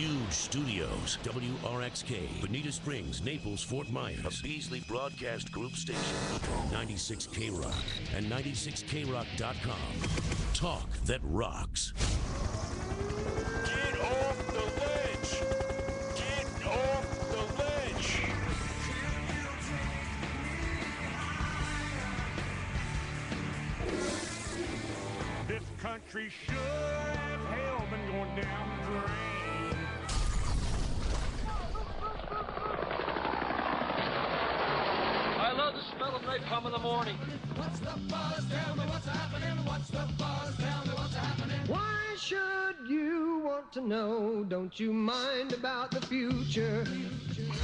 Huge studios. WRXK, Bonita Springs, Naples, Fort Myers. A Beasley Broadcast Group station. 96 K-Rock and 96krock.com. Talk that rocks. Get off the ledge! Get off the ledge! This country should have hell been going down the drain. I love the smell of napalm in the morning. What's the buzz? Tell me what's happening. What's the buzz? Tell me what's happening. Why should you want to know? Don't you mind about the future?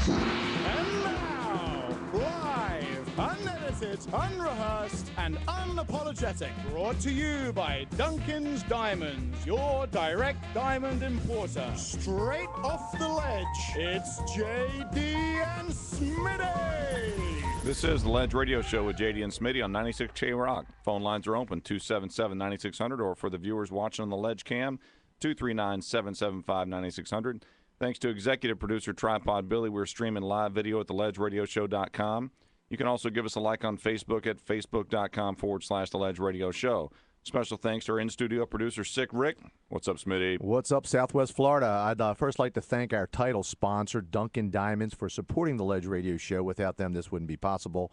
And now, live, unedited, unrehearsed, and unapologetic, brought to you by Duncan's Diamonds, your direct diamond importer. Straight off the ledge, it's JD and Smitty. This is the Ledge Radio Show with JD and Smitty on 96 K-Rock. Phone lines are open, 277-9600, or for the viewers watching on the Ledge Cam, 239-775-9600. Thanks to executive producer Tripod Billy, we're streaming live video at theledgeradioshow.com. You can also give us a like on Facebook at facebook.com/The Ledge Radio Show. Special thanks to our in-studio producer, Sick Rick. What's up, Smitty? What's up, Southwest Florida? I'd first like to thank our title sponsor, Duncan Diamonds, for supporting the Ledge Radio Show. Without them, this wouldn't be possible.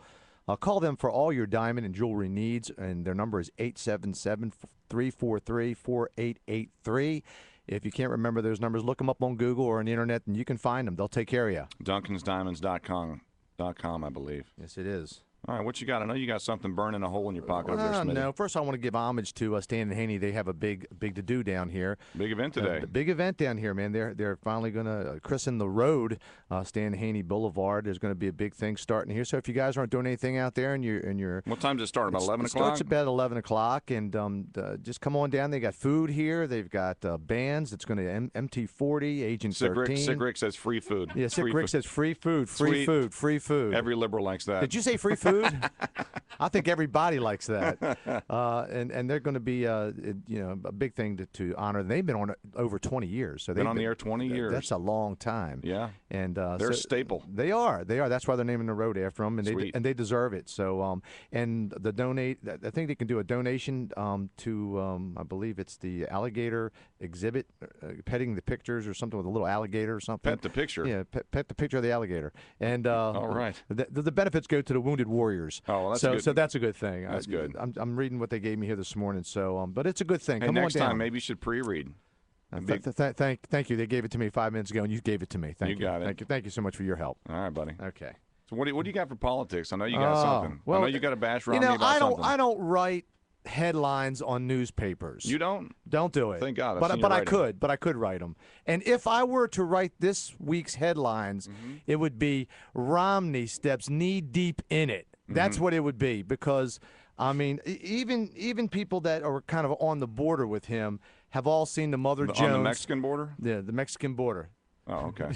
Call them for all your diamond and jewelry needs, and their number is 877-343-4883. If you can't remember those numbers, look them up on Google or on the Internet, and you can find them. They'll take care of you. DuncansDiamonds.com, I believe. Yes, it is. All right, what you got? I know you got something burning a hole in your pocket over there, Smitty. No, first I want to give homage to Stan and Haney. They have a big to-do down here. Big event today. Big event down here, man. They're finally going to christen the road, Stan and Haney Boulevard. There's going to be a big thing starting here. So if you guys aren't doing anything out there and you're What time does it start? About 11 o'clock? It starts about 11 o'clock, and just come on down. They got food here. They've got bands. It's going to MT40, Agent 13. Sick Rick says free food. Yeah, Sick Rick says free food, free Sweet. food. Every liberal likes that. Did you say free food? I think everybody likes that, and they're going to be a big thing to honor. They've been on it over 20 years, so they've been on the air 20 years. That's a long time. Yeah, and they're a staple. They are. That's why they're naming the road after them, and they deserve it. So and I think they can do a donation to I believe it's the alligator exhibit, petting the pictures or something with a little alligator or something. Pet the picture. Yeah, pet the picture of the alligator. And all right, the benefits go to the wounded warriors. Oh, well, that's so good. So that's a good thing. That's good. I'm reading what they gave me here this morning. So but it's a good thing. Hey, Come next on down. time maybe you should pre-read. Thank you. They gave it to me 5 minutes ago, and you gave it to me. Thank you. You got it. Thank you so much for your help. All right, buddy. Okay. So what do you got for politics? I know you got something. Well, I know you got a bash Romney about something. I don't write headlines on newspapers. You don't? Don't do it. Thank God. But I could write them. And if I were to write this week's headlines, it would be Romney steps knee deep in it. That's what it would be, because I mean, even people that are kind of on the border with him have all seen the Mother Jones. On the Mexican border? Yeah, the Mexican border. Oh, okay.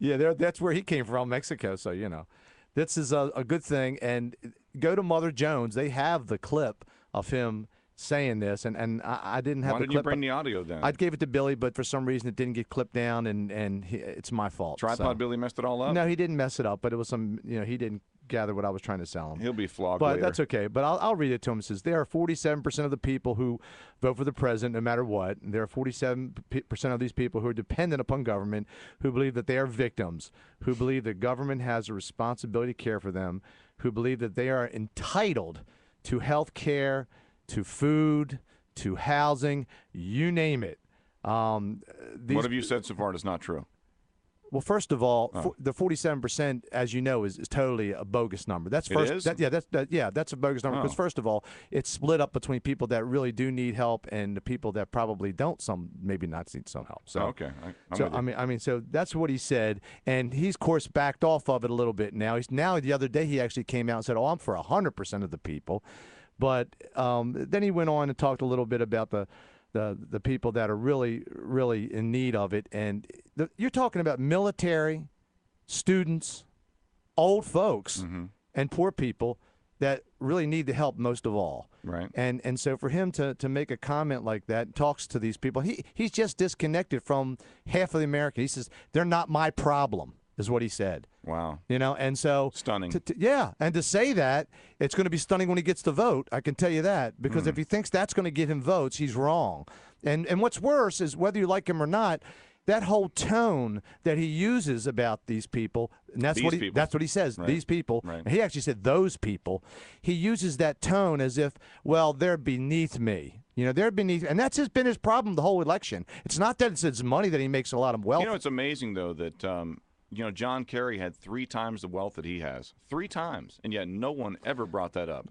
That's where he came from, Mexico. So this is a good thing. And go to Mother Jones. They have the clip of him saying this, and I didn't have the clip. Why didn't you bring the audio down? I gave it to Billy, but for some reason it didn't get clipped down, and it's my fault. Tripod Billy messed it all up? No, he didn't mess it up, but it was he didn't gather what I was trying to sell him. He'll be flogged But later. that's okay. But I'll read it to him. It says, there are 47% of the people who vote for the president no matter what. And there are 47% of these people who are dependent upon government, who believe that they are victims, who believe that government has a responsibility to care for them, who believe that they are entitled to health care, to food, to housing, you name it. What have you said so far that's not true? Well, first of all, the 47%, as you know, is totally a bogus number. That's first. It is? That's a bogus number because first of all, it's split up between people that really do need help and the people that probably don't. Some maybe not need some help. So okay, so that's what he said, and he's of course backed off of it a little bit now. Now the other day he actually came out and said, "Oh, I'm for 100% of the people," but then he went on and talked a little bit about the people that are really, really in need of it. And you're talking about military, students, old folks, and poor people that really need the help most of all. Right. And so for him to make a comment like that, talks to these people, he's just disconnected from half of the American. He says, they're not my problem, is what he said. Wow. You know, and so stunning. Yeah, and to say that, it's going to be stunning when he gets the vote. I can tell you that, because if he thinks that's going to get him votes, he's wrong. And what's worse is, whether you like him or not, that whole tone that he uses about these people, and that's what he says. Right. These people. Right. And he actually said those people. He uses that tone as if, well, they're beneath me. You know, they're beneath, and that's been his problem the whole election. It's not that it's his money that he makes a lot of wealth. You know, it's amazing though that John Kerry had 3 times the wealth that he has. 3 times, and yet no one ever brought that up.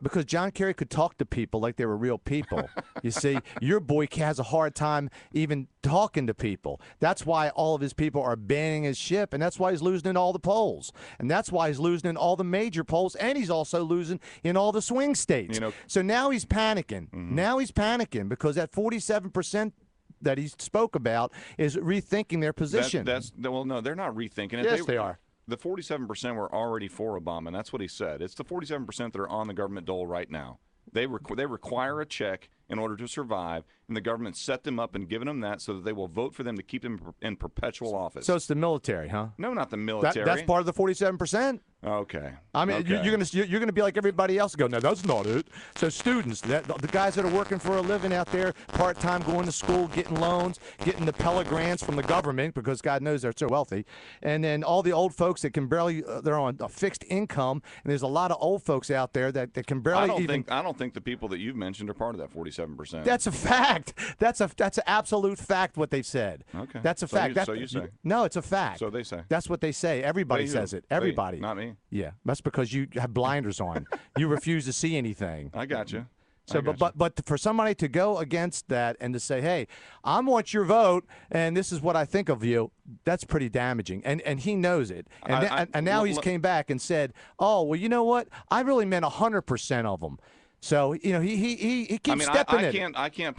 Because John Kerry could talk to people like they were real people. You see, your boy has a hard time even talking to people. That's why all of his people are banning his ship, and that's why he's losing in all the polls. And that's why he's losing in all the major polls, and he's also losing in all the swing states. You know, so now he's panicking. Now he's panicking because that 47% that he spoke about is rethinking their position. Well, no, they're not rethinking it. Yes, they are. The 47% were already for Obama, and that's what he said. It's the 47% that are on the government dole right now. They require a check in order to survive, and the government set them up and given them that so that they will vote for them to keep them in perpetual office. So it's the military, huh? No, not the military. That's part of the 47%. Okay. I mean, okay. you're gonna be like everybody else. And go, no, that's not it. So students, the guys that are working for a living out there, part time, going to school, getting loans, getting the Pell Grants from the government because God knows they're so wealthy, and then all the old folks that can barely they're on a fixed income, and there's a lot of old folks out there that can barely. I don't think the people that you've mentioned are part of that 47%. That's a fact. That's an absolute fact. What they've said. Okay. That's a fact. So you say. No, it's a fact. So they say. That's what they say. Everybody says it. Everybody. Not me. Yeah, that's because you have blinders on. You refuse to see anything. I got you. So, but for somebody to go against that and to say, "Hey, I want your vote, and this is what I think of you," that's pretty damaging. And he knows it. And now he's came back and said, "Oh, well, you know what? I really meant 100% of them." So he keeps stepping it. I can't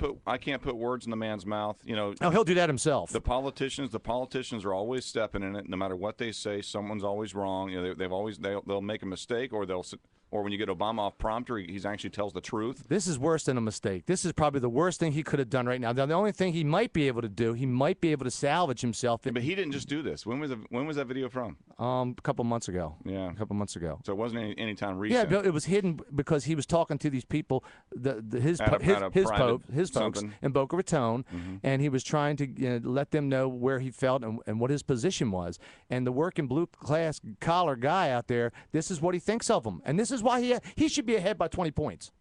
put words in the man's mouth. You know. Oh, he'll do that himself. The politicians are always stepping in it. No matter what they say, someone's always wrong. You know, they'll make a mistake, or when you get Obama off prompter, he actually tells the truth. This is worse than a mistake. This is probably the worst thing he could have done right now. Now, the only thing he might be able to do, he might be able to salvage himself. But he didn't just do this. When was that video from? A couple months ago. Yeah, a couple months ago. So it wasn't any time recent. Yeah, it was hidden because he was talking to these people, his folks in Boca Raton, and he was trying to let them know where he felt and what his position was. And the working blue class collar guy out there, this is what he thinks of them, and this is why he should be ahead by 20 points.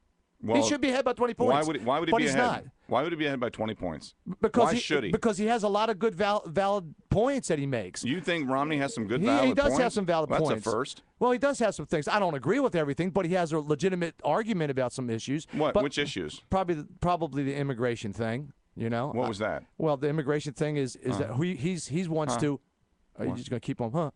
Well, he should be ahead by 20 points. Why would he but be he's ahead? Not. Why would he be ahead by 20 points? Because why should he? Because he has a lot of good valid points that he makes. You think Romney has some good valid points? He does have some valid points. That's a first. Well, he does have some things. I don't agree with everything, but he has a legitimate argument about some issues. Which issues? Probably the immigration thing. You know. What was that? Well, the immigration thing is that he wants to. Are you just going to keep on?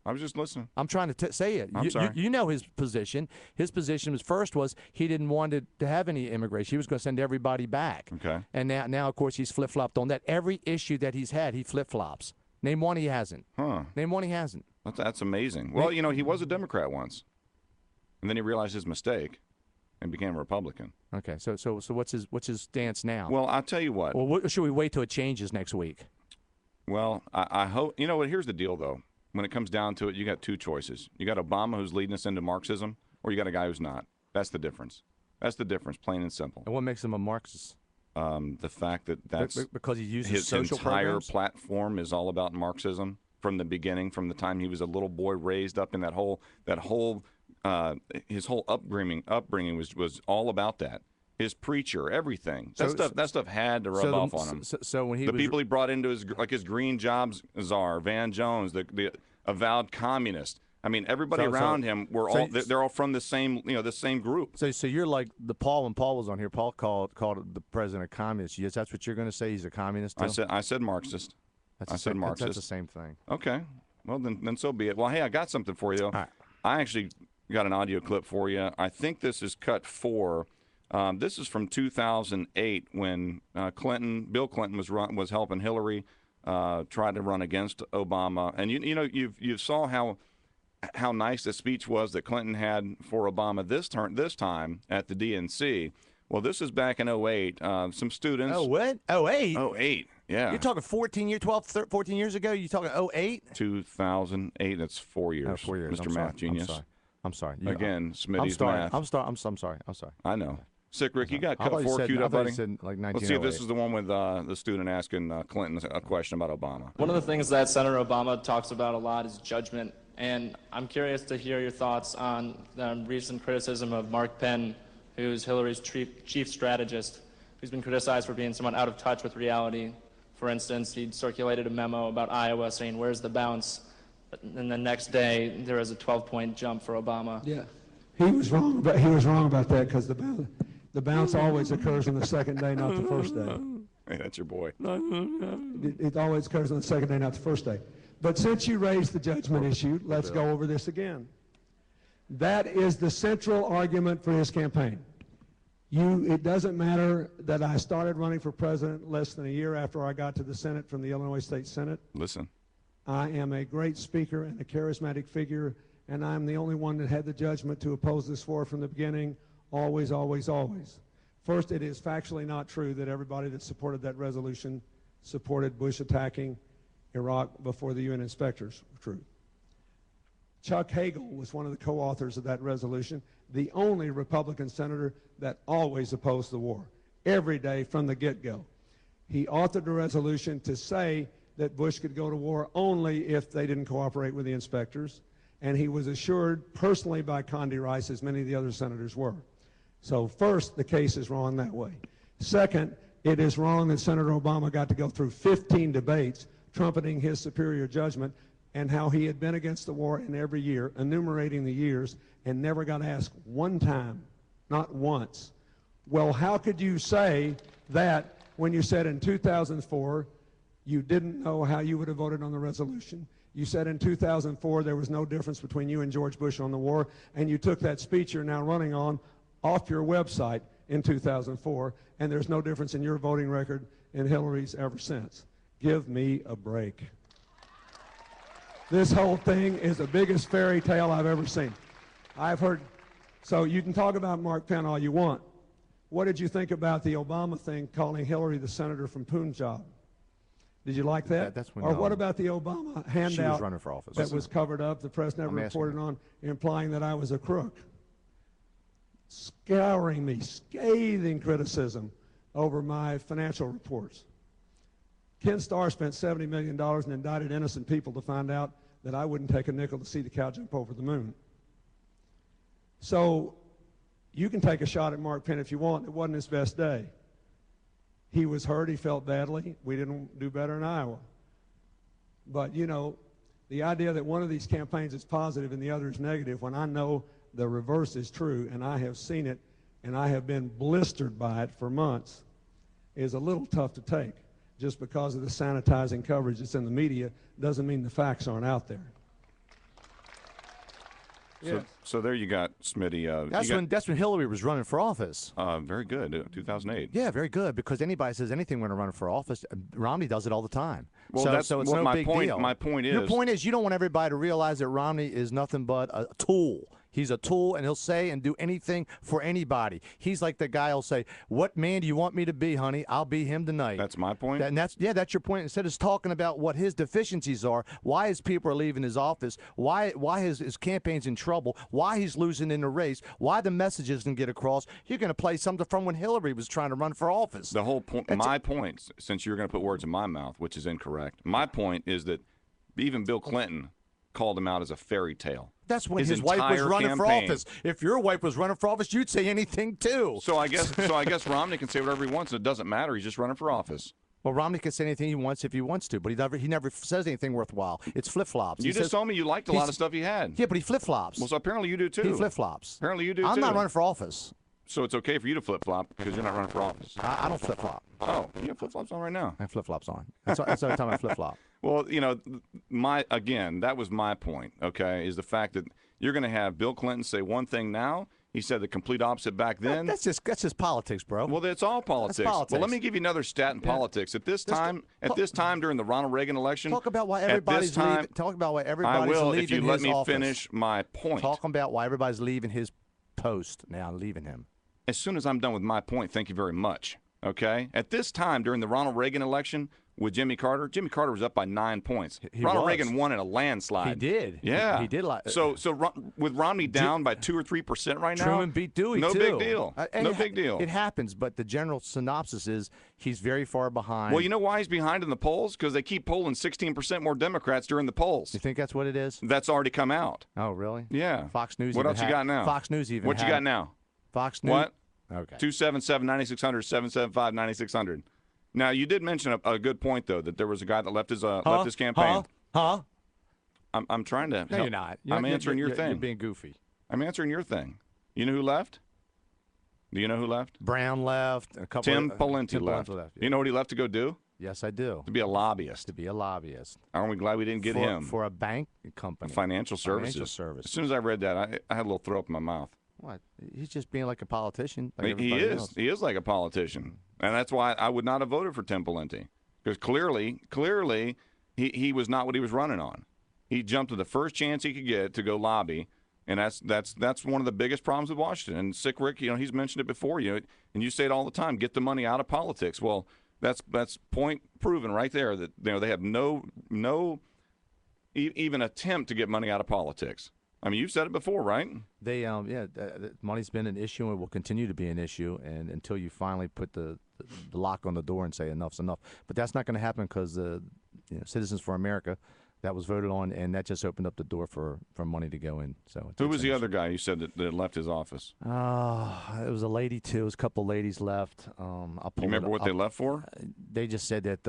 I was just listening. I'm trying to say it. I'm sorry. You know his position. His position was he didn't want to have any immigration. He was going to send everybody back. Okay. And now of course, he's flip-flopped on that. Every issue that he's had, he flip-flops. Name one he hasn't. Name one he hasn't. That's amazing. Well, he was a Democrat once, and then he realized his mistake and became a Republican. Okay. So what's his stance now? Well, I'll tell you what. Well, should we wait till it changes next week? Well, I hope. You know what? Here's the deal, though. When it comes down to it, you got 2 choices. You got Obama, who's leading us into Marxism, or you got a guy who's not. That's the difference. That's the difference, plain and simple. And what makes him a Marxist? The fact that's because he uses his social entire programs? platform is all about Marxism from the beginning, from the time he was a little boy raised up in his whole upbringing was all about that. His preacher, everything. That stuff had to rub off on him. So when people he brought into his green jobs czar, Van Jones, the avowed communist. I mean, everybody around him they're all from the same group. So you're like when Paul was on here. Paul called the president a communist. Yes, that's what you're going to say. He's a communist. Too? I said Marxist. Said Marxist. That's the same thing. Okay. Well, then so be it. Well, hey, I got something for you. Right. I actually got an audio clip for you. I think this is cut 4. This is from 2008 when Bill Clinton was helping Hillary try to run against Obama, and you saw how how nice the speech was that Clinton had for Obama this time at the DNC. Well, this is back in 08. Some students. Oh, what? 08? 08, yeah. You're talking 14 years ago? You're talking 08? 2008. That's 4 years. 4 years. Mr. I'm Math sorry. Genius. I'm sorry. Again, Smitty's sorry. math. I'm sorry. I know. Sick Rick, you got I thought cut you 4 said- queued I up, thought you buddy? said, like, Let's see if this 1908. is the one with the student asking Clinton a question about Obama. One of the things that Senator Obama talks about a lot is judgment, and I'm curious to hear your thoughts on the recent criticism of Mark Penn, who's Hillary's chief strategist, who's been criticized for being somewhat out of touch with reality. For instance, he circulated a memo about Iowa saying, "Where's the bounce?" And the next day, there was a 12-point jump for Obama. Yeah, he was wrong about that because the bounce always occurs on the second day, not the first day. Hey, that's your boy. It always occurs on the second day, not the first day. But since you raised the judgment issue, let's go over this again. That is the central argument for his campaign. It doesn't matter that I started running for president less than a year after I got to the Senate from the Illinois State Senate. Listen. I am a great speaker and a charismatic figure, and I'm the only one that had the judgment to oppose this war from the beginning, always, always, always. First, it is factually not true that everybody that supported that resolution supported Bush attacking Iraq before the UN inspectors. True. Chuck Hagel was one of the co-authors of that resolution, the only Republican senator that always opposed the war, every day from the get-go. He authored a resolution to say that Bush could go to war only if they didn't cooperate with the inspectors, and he was assured personally by Condi Rice, as many of the other senators were. So first, the case is wrong that way. Second, it is wrong that Senator Obama got to go through 15 debates trumpeting his superior judgment and how he had been against the war in every year, enumerating the years, and never got asked one time, not once. Well, how could you say that when you said in 2004 you didn't know how you would have voted on the resolution? You said in 2004 there was no difference between you and George Bush on the war, and you took that speech you're now running on off your website in 2004, and there's no difference in your voting record and Hillary's ever since. Give me a break. This whole thing is the biggest fairy tale I've ever seen. I've heard, so you can talk about Mark Penn all you want. What did you think about the Obama thing calling Hillary the senator from Punjab? Did you like that? That's when, or what about the Obama handout she was running for office. that was covered up, the press never reported on, implying that I was a crook? Scouring me, scathing criticism over my financial reports. Ken Starr spent $70 million and indicted innocent people to find out that I wouldn't take a nickel to see the cow jump over the moon. So you can take a shot at Mark Penn if you want. It wasn't his best day. He was hurt. He felt badly. We didn't do better in Iowa. But, you know, the idea that one of these campaigns is positive and the other is negative, when I know the reverse is true, and I have seen it, and I have been blistered by it for months, is a little tough to take. Just because of the sanitizing coverage that's in the media doesn't mean the facts aren't out there. So there you got, Smitty. That's when Hillary was running for office. Very good, 2008. Yeah, very good, because anybody says anything when they're running for office, Romney does it all the time. Well, so it's well, no my big point, deal. My point is... Your point is you don't want everybody to realize that Romney is nothing but a tool. He's a tool, and he'll say and do anything for anybody. He's like the guy who'll say, "What man do you want me to be, honey? I'll be him tonight." That's my point. That's your point. Instead of talking about what his deficiencies are, why his people are leaving his office, why his campaign's in trouble, why he's losing in the race, why the message doesn't get across, you're going to play something from when Hillary was trying to run for office. The whole point, my point, since you're going to put words in my mouth, which is incorrect, my point is that even Bill Clinton called him out as a fairy tale. That's when his wife was running for office. If your wife was running for office, you'd say anything too. So I guess Romney can say whatever he wants. It doesn't matter. He's just running for office. Well, Romney can say anything he wants if he wants to, but he never says anything worthwhile. It's flip-flops. You just told me you liked a lot of stuff he had. Yeah, but he flip-flops. Well, so apparently you do too. He flip-flops. Apparently you do too. I'm not running for office. So it's okay for you to flip-flop because you're not running for office. I don't flip-flop. Oh, you have flip-flops on right now. I have flip-flops on. That's the only time I flip-flop. Well, you know, that was my point, okay, is the fact that you're going to have Bill Clinton say one thing now, He said the complete opposite back then. That's just politics, bro. Well, it's all politics. politics. Well, let me give you another stat in politics. At this time during the Ronald Reagan election, talk about why everybody's leaving. Talk about why everybody's leaving his office. I will if you let me finish my point. Talk about why everybody's leaving his post now, leaving him. As soon as I'm done with my point, thank you very much. Okay? At this time during the Ronald Reagan election with Jimmy Carter was up by 9 points. Ronald Reagan won in a landslide. He did. Yeah. He did. So with Romney down by 2 or 3% right now. Truman beat Dewey, no too. big deal. No big deal. It happens, but the general synopsis is he's very far behind. Well, you know why he's behind in the polls? Because they keep polling 16% more Democrats during the polls. You think that's what it is? That's already come out. Oh, really? Yeah. Fox News. What else you got now? Fox News even. What you got now? Fox News. What? Okay. 277-9600, 775-9600. Now, you did mention a good point, though, that there was a guy that left his campaign. I'm trying to help. No, you're not. I'm answering your thing. You're being goofy. I'm answering your thing. You know who left? Do you know who left? Brown left. A couple. Tim Pawlenty left. Yeah. You know what he left to go do? Yes, I do. To be a lobbyist. Aren't we glad we didn't get him? For a bank company. Financial services. As soon as I read that, I had a little throw up in my mouth. What? He's just being like a politician. Like he is. Else. He is like a politician. And that's why I would not have voted for Tim Pawlenty. Because clearly, he was not what he was running on. He jumped at the first chance he could get to go lobby. And that's one of the biggest problems with Washington. And Sick Rick, he's mentioned it before, and you say it all the time, get the money out of politics. Well, that's point proven right there that they have no even attempt to get money out of politics. I mean, you've said it before, right? They money's been an issue and will continue to be an issue, and until you finally put the lock on the door and say enough's enough. But that's not going to happen because Citizens for America, that was voted on, and that just opened up the door for money to go in. So who was the other guy you said that left his office? It was a lady too. It was a couple ladies left. You remember what they left for? They just said that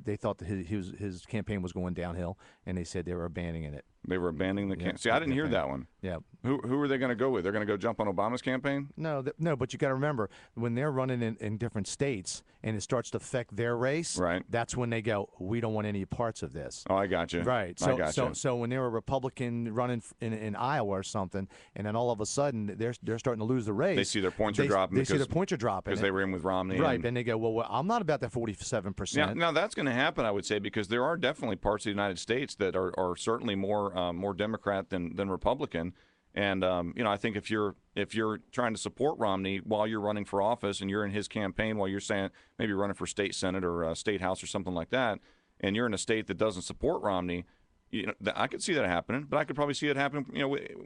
they thought that his campaign was going downhill, and they said they were abandoning it. They were abandoning the campaign. See, I didn't hear that one. Yeah. Who are they going to go with? They're going to go jump on Obama's campaign? No, but you got to remember, when they're running in different states and it starts to affect their race, right? That's when they go, we don't want any parts of this. Oh, I got you. Right. So when they're a Republican running in Iowa or something, and then all of a sudden they're starting to lose the race. They see their points are dropping. They see their points are dropping because they were in with Romney. Right. Then they go, well, I'm not about that 47%. Now that's going to happen, I would say, because there are definitely parts of the United States that are certainly more Democrat than Republican. And I think if you're trying to support Romney while you're running for office and you're in his campaign while you're saying maybe running for state senate or state house or something like that, and you're in a state that doesn't support Romney, I could see that happening. But I could probably see it happening,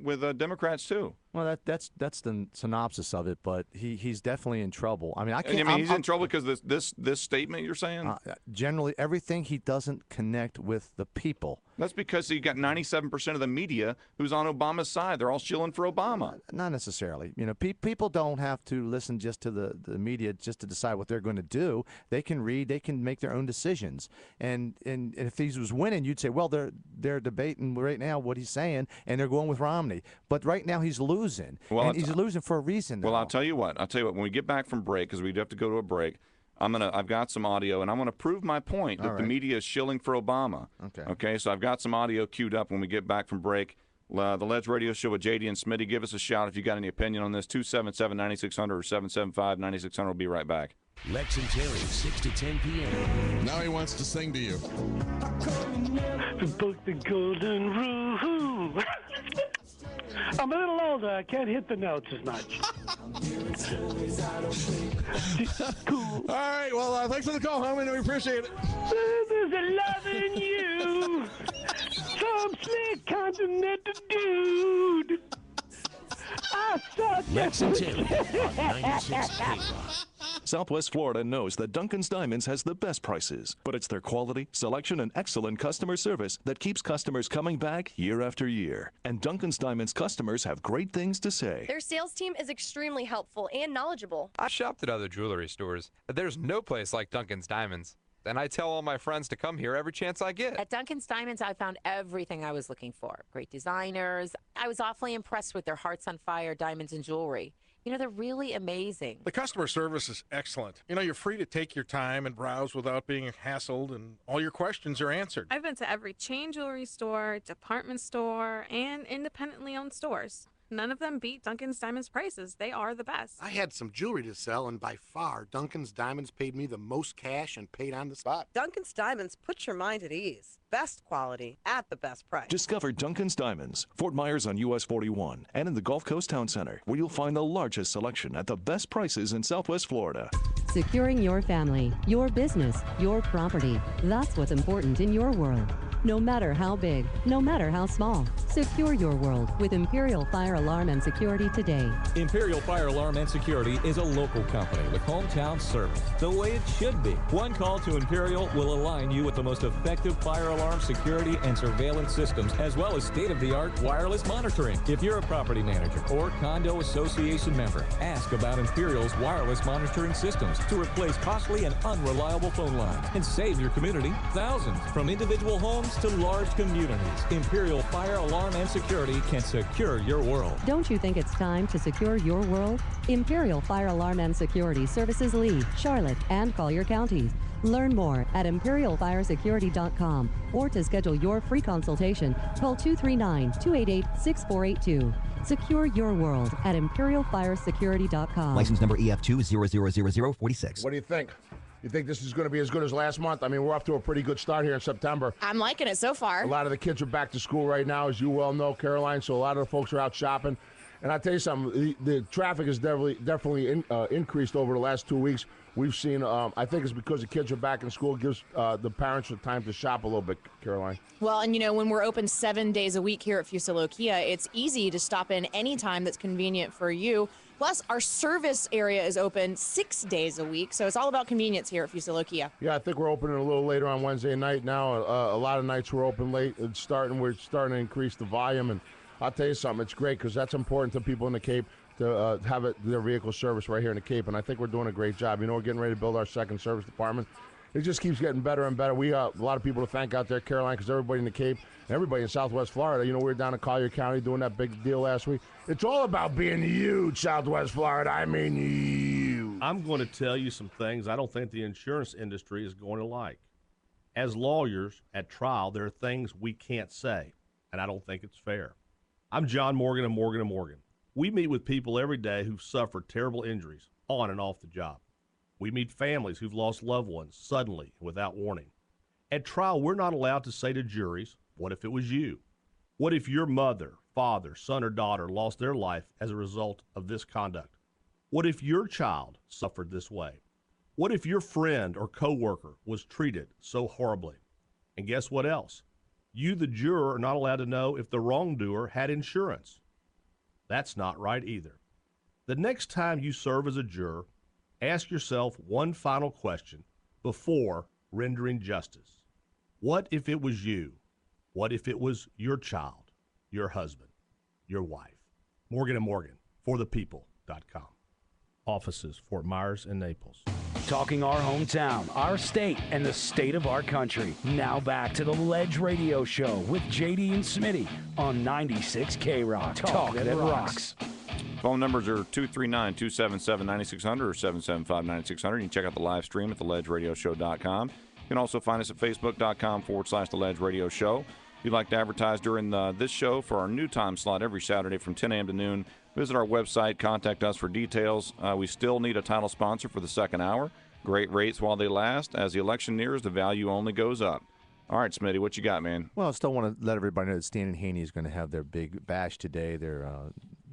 with Democrats too. Well, that's the synopsis of it. But he's definitely in trouble. I mean, he's in trouble because this statement you're saying. Generally, everything he doesn't connect with the people. That's because you got 97% of the media who's on Obama's side. They're all shilling for Obama. Not necessarily. People don't have to listen just to the media just to decide what they're going to do. They can read. They can make their own decisions. And if he was winning, you'd say, well, they're debating right now what he's saying, and they're going with Romney. But right now he's losing. Well, and he's losing for a reason. Well, I'll tell you what. When we get back from break, because we do have to go to a break, I've got some audio, and I'm going to prove my point that the media is shilling for Obama. Okay. So I've got some audio queued up when we get back from break. The Ledge Radio Show with JD and Smitty. Give us a shout if you got any opinion on this. 277-9600 or 775-9600. We'll be right back. Lex and Terry, 6 to 10 p.m. Now he wants to sing to you. Book the golden rule. I'm a little older. I can't hit the notes as much. Cool. All right. Well, thanks for the call, homie. We appreciate it. There's a love in you. Some slick continental dude. I saw Lex and Terry on 96 K-Rock. Southwest Florida knows that Duncan's Diamonds has the best prices, but it's their quality, selection, and excellent customer service that keeps customers coming back year after year. And Duncan's Diamonds customers have great things to say. Their sales team is extremely helpful and knowledgeable. I shopped at other jewelry stores. There's no place like Duncan's Diamonds. And I tell all my friends to come here every chance I get. At Duncan's Diamonds, I found everything I was looking for. Great designers. I was awfully impressed with their Hearts on Fire diamonds and jewelry. They're really amazing. The customer service is excellent. You're free to take your time and browse without being hassled, and all your questions are answered. I've been to every chain jewelry store, department store, and independently owned stores. none of them beat Duncan's Diamonds prices. They are the best. I had some jewelry to sell, and by far, Duncan's Diamonds paid me the most cash and paid on the spot. Duncan's Diamonds puts your mind at ease. Best quality at the best price. Discover Duncan's Diamonds, Fort Myers on US 41, and in the Gulf Coast Town Center, where you'll find the largest selection at the best prices in Southwest Florida. Securing your family, your business, your property. That's what's important in your world. No matter how big, no matter how small, secure your world with Imperial Fire Alarm and Security today. Imperial Fire Alarm and Security is a local company with hometown service, the way it should be. One call to Imperial will align you with the most effective fire alarm security and surveillance systems, as well as state-of-the-art wireless monitoring. If you're a property manager or condo association member, ask about Imperial's wireless monitoring systems to replace costly and unreliable phone lines and save your community thousands. From individual homes to large communities, Imperial Fire Alarm and Security can secure your world. Don't you think it's time to secure your world? Imperial Fire Alarm and Security services Lee, Charlotte, and Collier counties. Learn more at imperialfiresecurity.com or to schedule your free consultation, call 239-288-6482. Secure your world at imperialfiresecurity.com. License number EF2000046. What do you think? You think this is going to be as good as last month? I mean, we're off to a pretty good start here in September. I'm liking it so far. A lot of the kids are back to school right now, as you well know, Caroline, so a lot of the folks are out shopping. And I'll tell you something, the traffic has definitely increased over the last 2 weeks. We've seen, I think it's because the kids are back in school. It gives the parents the time to shop a little bit, Caroline. Well, and when we're open 7 days a week here at Fusilo Kia, it's easy to stop in any time that's convenient for you. Plus, our service area is open 6 days a week, so it's all about convenience here at Fusilo Kia. Yeah, I think we're opening a little later on Wednesday night now. A lot of nights we're open late. We're starting to increase the volume, and I'll tell you something, it's great because that's important to people in the Cape to have their vehicle service right here in the Cape, and I think we're doing a great job. We're getting ready to build our second service department. It just keeps getting better and better. We got a lot of people to thank out there, Caroline, because everybody in the Cape and everybody in Southwest Florida, we were down in Collier County doing that big deal last week. It's all about being huge, Southwest Florida. I mean huge. I'm going to tell you some things I don't think the insurance industry is going to like. As lawyers at trial, there are things we can't say, and I don't think it's fair. I'm John Morgan of Morgan & Morgan. We meet with people every day who've suffered terrible injuries on and off the job. We meet families who've lost loved ones suddenly and without warning. At trial, we're not allowed to say to juries, what if it was you? What if your mother, father, son, or daughter lost their life as a result of this conduct? What if your child suffered this way? What if your friend or coworker was treated so horribly? And guess what else? You, the juror, are not allowed to know if the wrongdoer had insurance. That's not right either. The next time you serve as a juror, ask yourself one final question before rendering justice. What if it was you? What if it was your child, your husband, your wife? Morgan & Morgan, forthepeople.com. Offices, Fort Myers and Naples. Talking our hometown, our state, and the state of our country. Now back to the Ledge Radio Show with JD and Smitty on 96 K-Rock. Talk that rocks. Phone numbers are 239-277-9600 or 775-9600. You can check out the live stream at theledgeradioshow.com. You can also find us at facebook.com/The Ledge Radio Show. If you'd like to advertise during this show for our new time slot every Saturday from 10 a.m. to noon, visit our website, contact us for details. We still need a title sponsor for the second hour. Great rates while they last. As the election nears, the value only goes up. All right, Smitty, what you got, man? Well, I still want to let everybody know that Stan and Haney is going to have their big bash today. They're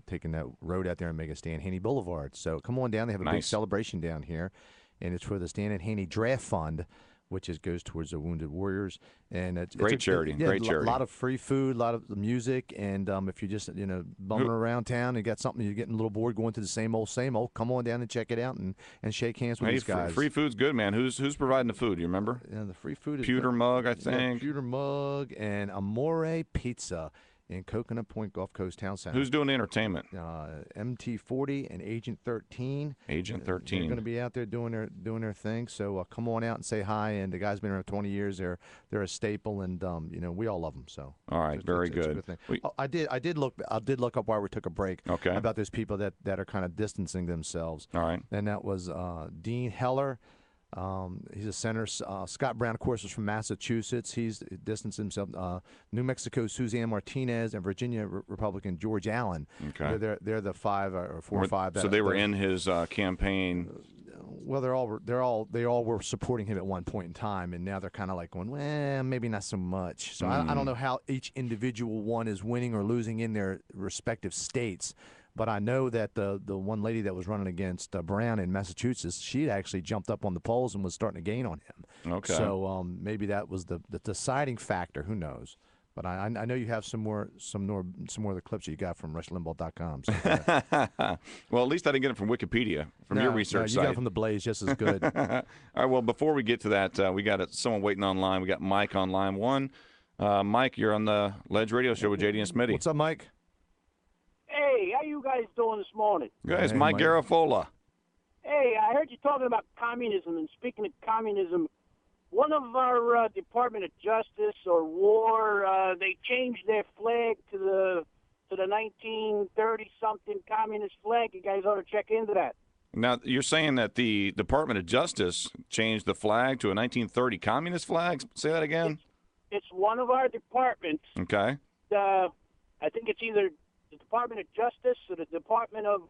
taking that road out there and making Stan Haney Boulevard. So come on down. They have a big celebration down here, and it's for the Stan and Haney Draft Fund, which goes towards the Wounded Warriors. And it's great charity. Great charity. A lot of free food, a lot of music, and if you're just bumming around town and got something, you're getting a little bored going to the same old, come on down and check it out and shake hands with these guys. Free food's good, man. Who's providing the food? You remember? Yeah, the free food is Pewter Mug, I think. Pewter Mug and Amore Pizza in Coconut Point Gulf Coast Town Center. Who's doing the entertainment? MT40 and Agent 13. Agent 13. They're going to be out there doing their thing. So come on out and say hi. And the guy's been around 20 years. They're a staple, and we all love them. So all right, very good. It's a good thing. I did look up while we took a break. Okay. About those people that are kind of distancing themselves. All right. And that was Dean Heller. He's a senator. Scott Brown, of course, is from Massachusetts. He's distanced himself. New Mexico, Suzanne Martinez, and Virginia Republican George Allen. Okay. They're the 5 or 4 or 5. So they were in his campaign. Well, they all were supporting him at one point in time, and now they're kind of like going, well, maybe not so much. So I don't know how each individual one is winning or losing in their respective states. But I know that the one lady that was running against Brown in Massachusetts, she actually jumped up on the polls and was starting to gain on him. Okay. So maybe that was the deciding factor. Who knows? But I know you have some more of the clips you got from RushLimbaugh.com. So well, at least I didn't get it from Wikipedia, from your research you site. got it from the Blaze just as good. All right. Well, before we get to that, we got someone waiting online. We got Mike on line 1. Mike, you're on the Ledge Radio Show with JD and Smitty. What's up, Mike? Hey, how you guys doing this morning? Guys, Mike Garofalo. Hey, I heard you talking about communism, and speaking of communism, one of our Department of Justice or War, they changed their flag to the 1930-something communist flag. You guys ought to check into that. Now, you're saying that the Department of Justice changed the flag to a 1930 communist flag? Say that again? It's one of our departments. Okay. I think it's either the Department of Justice or the Department of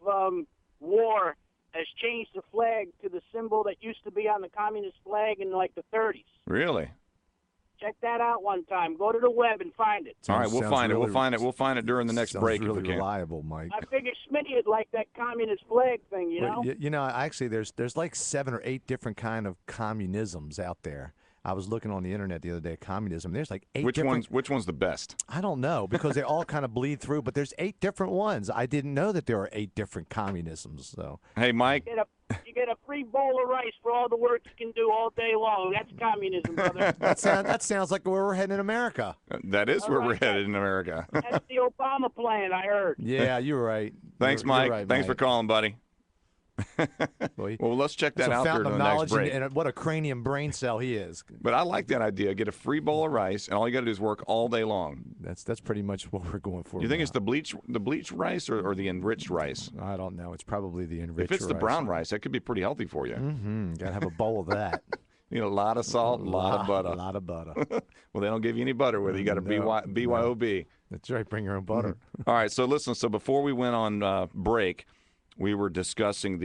War has changed the flag to the symbol that used to be on the communist flag in like the 30s. Really? Check that out one time. Go to the web and find it. All right, we'll find it. We'll find it. We'll find it during the next break. Really if we can. reliable, Mike. I figure Smitty would like that communist flag thing, you know? You know, actually, there's like 7 or 8 different kind of communisms out there. I was looking on the internet the other day, communism. There's like 8 different. Which one's the best? I don't know, because they all kind of bleed through, but there's 8 different ones. I didn't know that there are 8 different communisms. So hey, Mike. You get a free bowl of rice for all the work you can do all day long. That's communism, brother. that sounds like where we're heading in America. That is where we're headed in America. That's the Obama plan, I heard. Yeah, you're right. Thanks, You're Mike. right, Thanks Mike. for calling, buddy. Well, let's check that out during the next break. And what a cranium brain cell he is. But I like that idea. Get a free bowl of rice, and all you got to do is work all day long. That's pretty much what we're going for. You think it's the bleached rice or the enriched rice? I don't know. It's probably the enriched If it's rice. the brown rice, that could be pretty healthy for you. Mm-hmm. Got to have a bowl of that. You need a lot of salt, a lot of butter. A lot of butter. Well, they don't give you any butter with it. You got to BYOB. That's right. Bring your own butter. All right. So listen. So before we went on break, we were discussing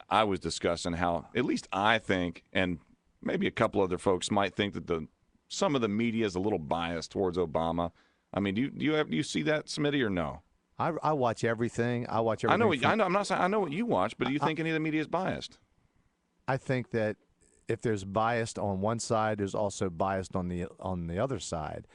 I was discussing how, at least I think, and maybe a couple other folks might think that some of the media is a little biased towards Obama. I mean, do you see that, Smitty, or no? I watch everything. I watch everything. I know. I'm not saying I know what you watch, but do you think any of the media is biased? I think that if there's biased on one side, there's also biased on the other side.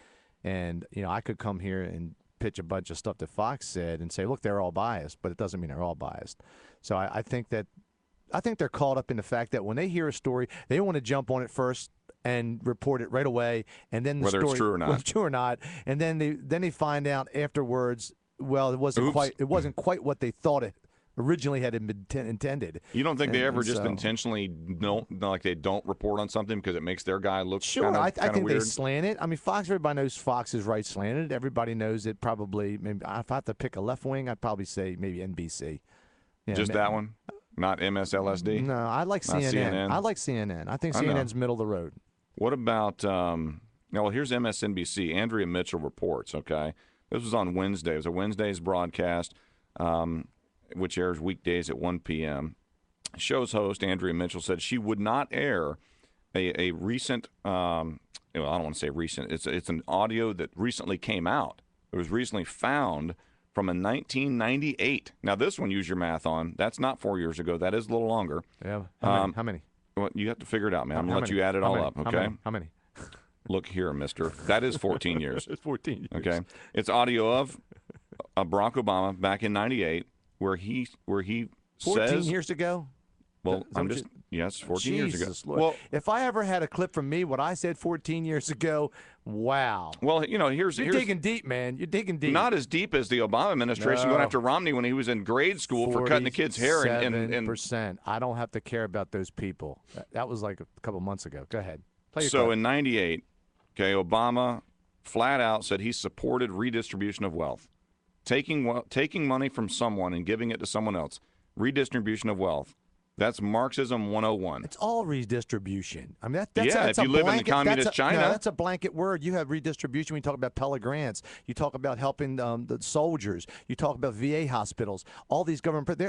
And I could come here and pitch a bunch of stuff that Fox said and say, look, they're all biased, but it doesn't mean they're all biased. So I think they're caught up in the fact that when they hear a story, they want to jump on it first and report it right away, and then whether it's true or not, and then they find out afterwards. Well, it wasn't quite what they thought it originally had been intended. You don't think they ever just intentionally don't report on something because it makes their guy look sure? I think weird? They slant it. I mean, Fox. Everybody knows Fox is right slanted. Everybody knows it. Probably, maybe if I have to pick a left wing, I'd probably say maybe NBC. Just that one, not MSLSD. No, I like CNN. I like CNN. I think CNN's middle of the road. What about? Well, here's MSNBC. Andrea Mitchell reports. Okay, this was on Wednesday. It was a Wednesday's broadcast. Which airs weekdays at 1 p.m. Show's host, Andrea Mitchell, said she would not air a recent, I don't want to say recent, it's an audio that recently came out. It was recently found from a 1998. Now, this one, use your math on, that's not 4 years ago. That is a little longer. Yeah. How many? Well, you have to figure it out, man. I'm going to let you add it all up, okay? How many? Look here, mister. That is 14 years. It's 14 years. Okay. It's audio of Barack Obama back in 98. Where he 14 says years ago. Well, yes, 14 years ago. Lord. Well, if I ever had a clip from me, what I said 14 years ago, wow. Well, here's digging deep, man. You're digging deep. Not as deep as the Obama administration going after Romney when he was in grade school for cutting the kid's hair. And 7%. I don't have to care about those people. That was like a couple months ago. Go ahead. So in 98, okay, Obama flat out said he supported redistribution of wealth. Taking money from someone and giving it to someone else, redistribution of wealth. That's Marxism 101. It's all redistribution. I mean, that's Yeah, that's if a you live in blanket, communist that's a, China. No, that's a blanket word. You have redistribution when you talk about Pell Grants. You talk about helping the soldiers. You talk about VA hospitals. All these government,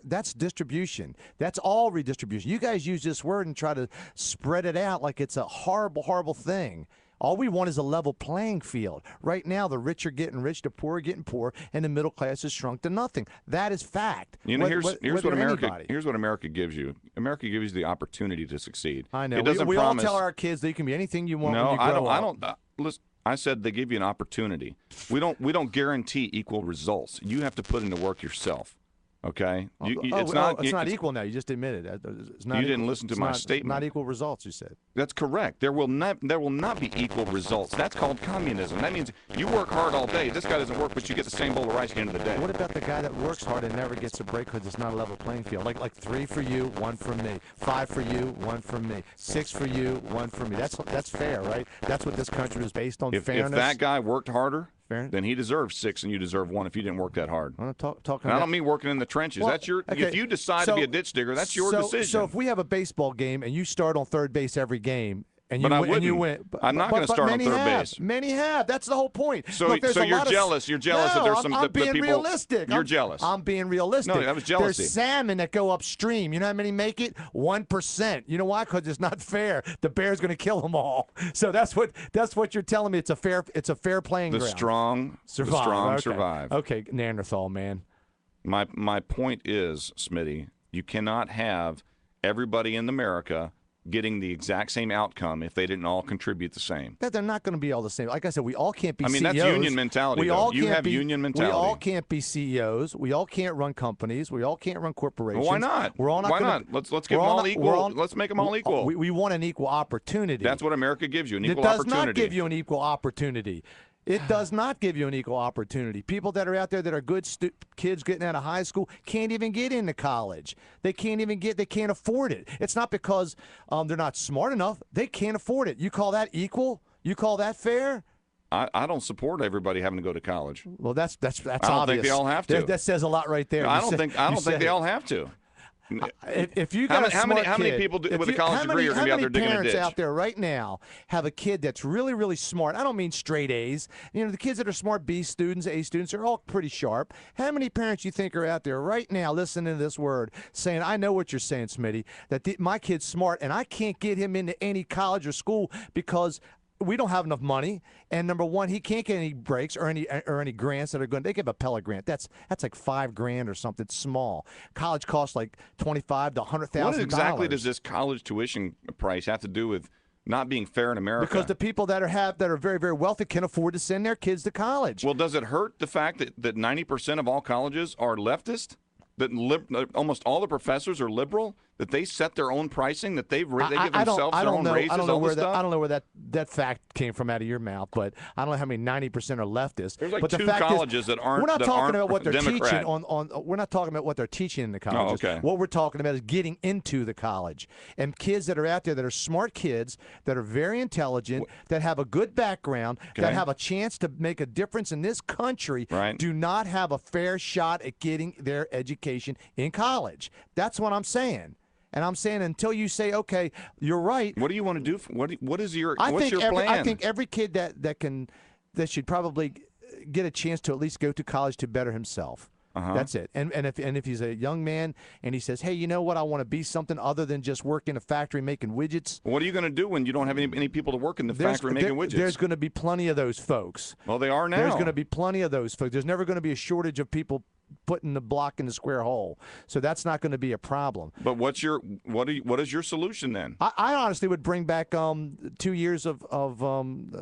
that's distribution. That's all redistribution. You guys use this word and try to spread it out like it's a horrible, horrible thing. All we want is a level playing field. Right now, the rich are getting rich, the poor are getting poor, and the middle class has shrunk to nothing. That is fact. You know, here's what America anybody. here's what America gives you. America gives you the opportunity to succeed. I know. It doesn't we all promise. tell our kids that you can be anything you want. No, when you grow I up. don't. Listen, I said they give you an opportunity. We don't guarantee equal results. You have to put in the work yourself. Okay, it's not equal now. You just admitted it. It's not you didn't equal. listen to It's my not, statement. Not equal results. You said. That's correct. There will not be equal results. That's called communism. That means you work hard all day. This guy doesn't work, but you get the same bowl of rice at the end of the day. What about the guy that works hard and never gets a break because it's not a level playing field? Like 3 for you, 1 for me. 5 for you, 1 for me. 6 for you, 1 for me. That's fair, right? That's what this country is based on. Fairness. If that guy worked harder, Fair. then he deserves 6 and you deserve 1 if you didn't work that hard. I'm talking and I don't mean working in the trenches. Well, That's your. okay. If you decide to be a ditch digger, that's your decision. So if we have a baseball game and you start on third base every game. And you But I win, and you wouldn't. win. I'm not going to start on many third have. base. Many have. That's the whole point. So, Look, there's so a you're lot jealous. You're jealous that there's some I'm the being people. realistic. You're jealous. I'm being realistic. No, that was jealousy. There's salmon that go upstream. You know how many make it? 1%. You know why? Because it's not fair. The bear's going to kill them all. So that's what you're telling me. It's a fair playing The ground. strong survive. The strong Okay. survive. Okay, Neanderthal man. My point is, Smitty, you cannot have everybody in America getting the exact same outcome if they didn't all contribute the same. That they're not going to be all the same. Like I said, we all can't be I mean, CEOs. that's union mentality, We though. all You can't have be, union mentality. We all can't be CEOs. We all can't run companies. We all can't run corporations. Well, why not? We're all not Why gonna, not? Let's give them all equal. Let's make them all equal. We want an equal opportunity. That's what America gives you, an equal It does opportunity. not give you an equal opportunity. It does not give you an equal opportunity. People that are out there that are good kids getting out of high school can't even get into college. They can't afford it. It's not because they're not smart enough. They can't afford it. You call that equal? You call that fair? I don't support everybody having to go to college. Well, that's obvious. I don't think they all have to. That says a lot right there. I don't think they all have to. If you got how many people with a college degree are going to be out there digging a parents ditch? out there right now have a kid that's really, really smart? I don't mean straight A's. You know, the kids that are smart, B students, A students, are all pretty sharp. How many parents you think are out there right now listening to this word saying, I know what you're saying, Smitty, that my kid's smart and I can't get him into any college or school because we don't have enough money, and number one, he can't get any breaks or any grants that are going. They give a Pell Grant. That's like $5,000 or something small. College costs like $25,000 to $100,000. What exactly does this college tuition price have to do with not being fair in America? Because the people that are very, very wealthy can afford to send their kids to college. Well, does it hurt the fact that 90% of all colleges are leftist? That almost all the professors are liberal? That they set their own pricing? That they give themselves their own raises? I don't know where I don't know where that fact came from out of your mouth, but I don't know how many 90% are leftists. There's like but the two fact colleges is, that aren't. We're not talking about what they're Democrat. teaching on. We're not talking about what they're teaching in the colleges. Oh, okay. What we're talking about is getting into the college and kids that are out there that are smart kids that are very intelligent, that have a good background, that have a chance to make a difference in this country. Right. Do not have a fair shot at getting their education in college. That's what I'm saying. And I'm saying until you say, okay, you're right. What do you want to do? What is your plan? I think every kid that should probably get a chance to at least go to college to better himself. That's it. And if he's a young man and he says, hey, you know what, I want to be something other than just work in a factory making widgets. What are you going to do when you don't have any people to work in the factory making widgets? There's going to be plenty of those folks. Well, they are now. There's going to be plenty of those folks. There's never going to be a shortage of people putting the block in the square hole. So that's not going to be a problem. But what is your solution then? I honestly would bring back 2 years of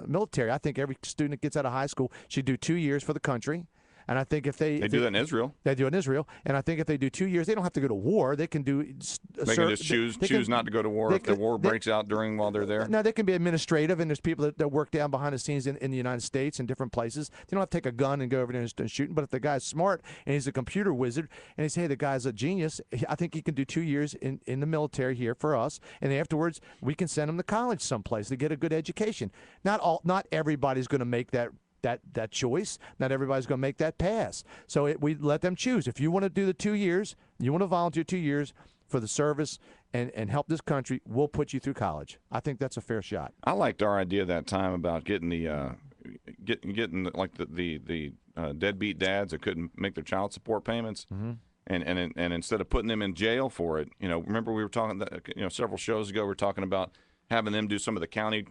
military. I think every student that gets out of high school should do 2 years for the country. And I think if they do that in Israel. They do it in Israel. And I think if they do 2 years, they don't have to go to war. They can do. They can just choose not to go to war if the war breaks out while they're there. No, they can be administrative, and there's people that work down behind the scenes in the United States and different places. They don't have to take a gun and go over there and start shooting. But if the guy's smart and he's a computer wizard, and he's, hey, the guy's a genius, I think he can do 2 years in the military here for us, and afterwards we can send him to college someplace to get a good education. Not everybody's going to make that choice. Not everybody's going to make that pass. So we let them choose. If you want to do the 2 years, you want to volunteer 2 years, for the service and help this country, we'll put you through college. I think that's a fair shot. I liked our idea that time about getting the getting like the deadbeat dads that couldn't make their child support payments, and instead of putting them in jail for it, remember we were talking, several shows ago we were talking about having them do some of the county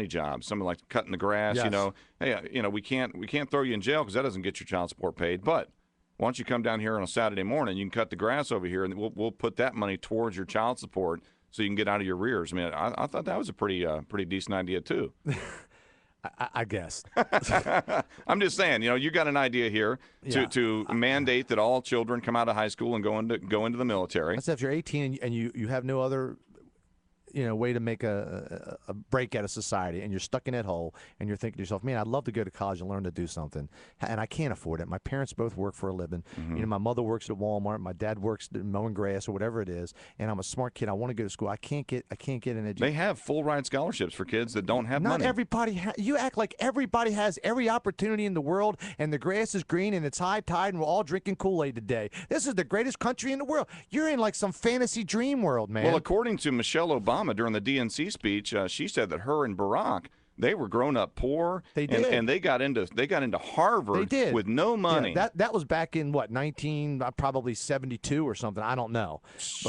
jobs, some of like cutting the grass. Yes. Hey, we can't throw you in jail because that doesn't get your child support paid, but why don't you come down here on a Saturday morning? You can cut the grass over here, and we'll put that money towards your child support so you can get out of your arrears. I mean, I thought that was a pretty decent idea too. I guess. I'm just saying, you got an idea here to mandate that all children come out of high school and go into the military. Let's say if you're 18 and you have no other way to make a break out of society, and you're stuck in that hole, and you're thinking to yourself, man, I'd love to go to college and learn to do something, and I can't afford it. My parents both work for a living. My mother works at Walmart, my dad works mowing grass or whatever it is, and I'm a smart kid. I want to go to school. I can't get an education. They have full ride scholarships for kids that don't have money. Not everybody. You act like everybody has every opportunity in the world, and the grass is green, and it's high tide, and we're all drinking Kool-Aid today. This is the greatest country in the world. You're in like some fantasy dream world, man. Well, according to Michelle Obama during the DNC speech, she said that her and Barack, they were grown up poor. They did. And they got into Harvard with no money. Yeah, that was back in what, probably 72 or something. I don't know.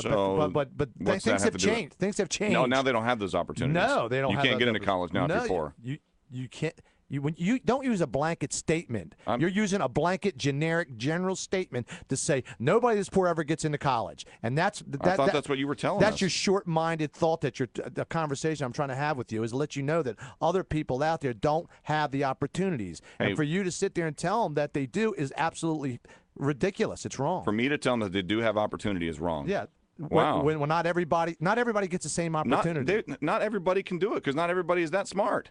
But things have changed. Things have changed. No, now they don't have those opportunities. No, they don't. You can't get into college now if you're poor. You can't. When you don't use a blanket statement. You're using a blanket, generic, general statement to say nobody that's poor ever gets into college, and I thought that's what you were telling us. That's your short-minded thought. The conversation I'm trying to have with you is to let you know that other people out there don't have the opportunities, and for you to sit there and tell them that they do is absolutely ridiculous. It's wrong. For me to tell them that they do have opportunity is wrong. Yeah. Wow. When not everybody gets the same opportunity. Not everybody can do it because not everybody is that smart.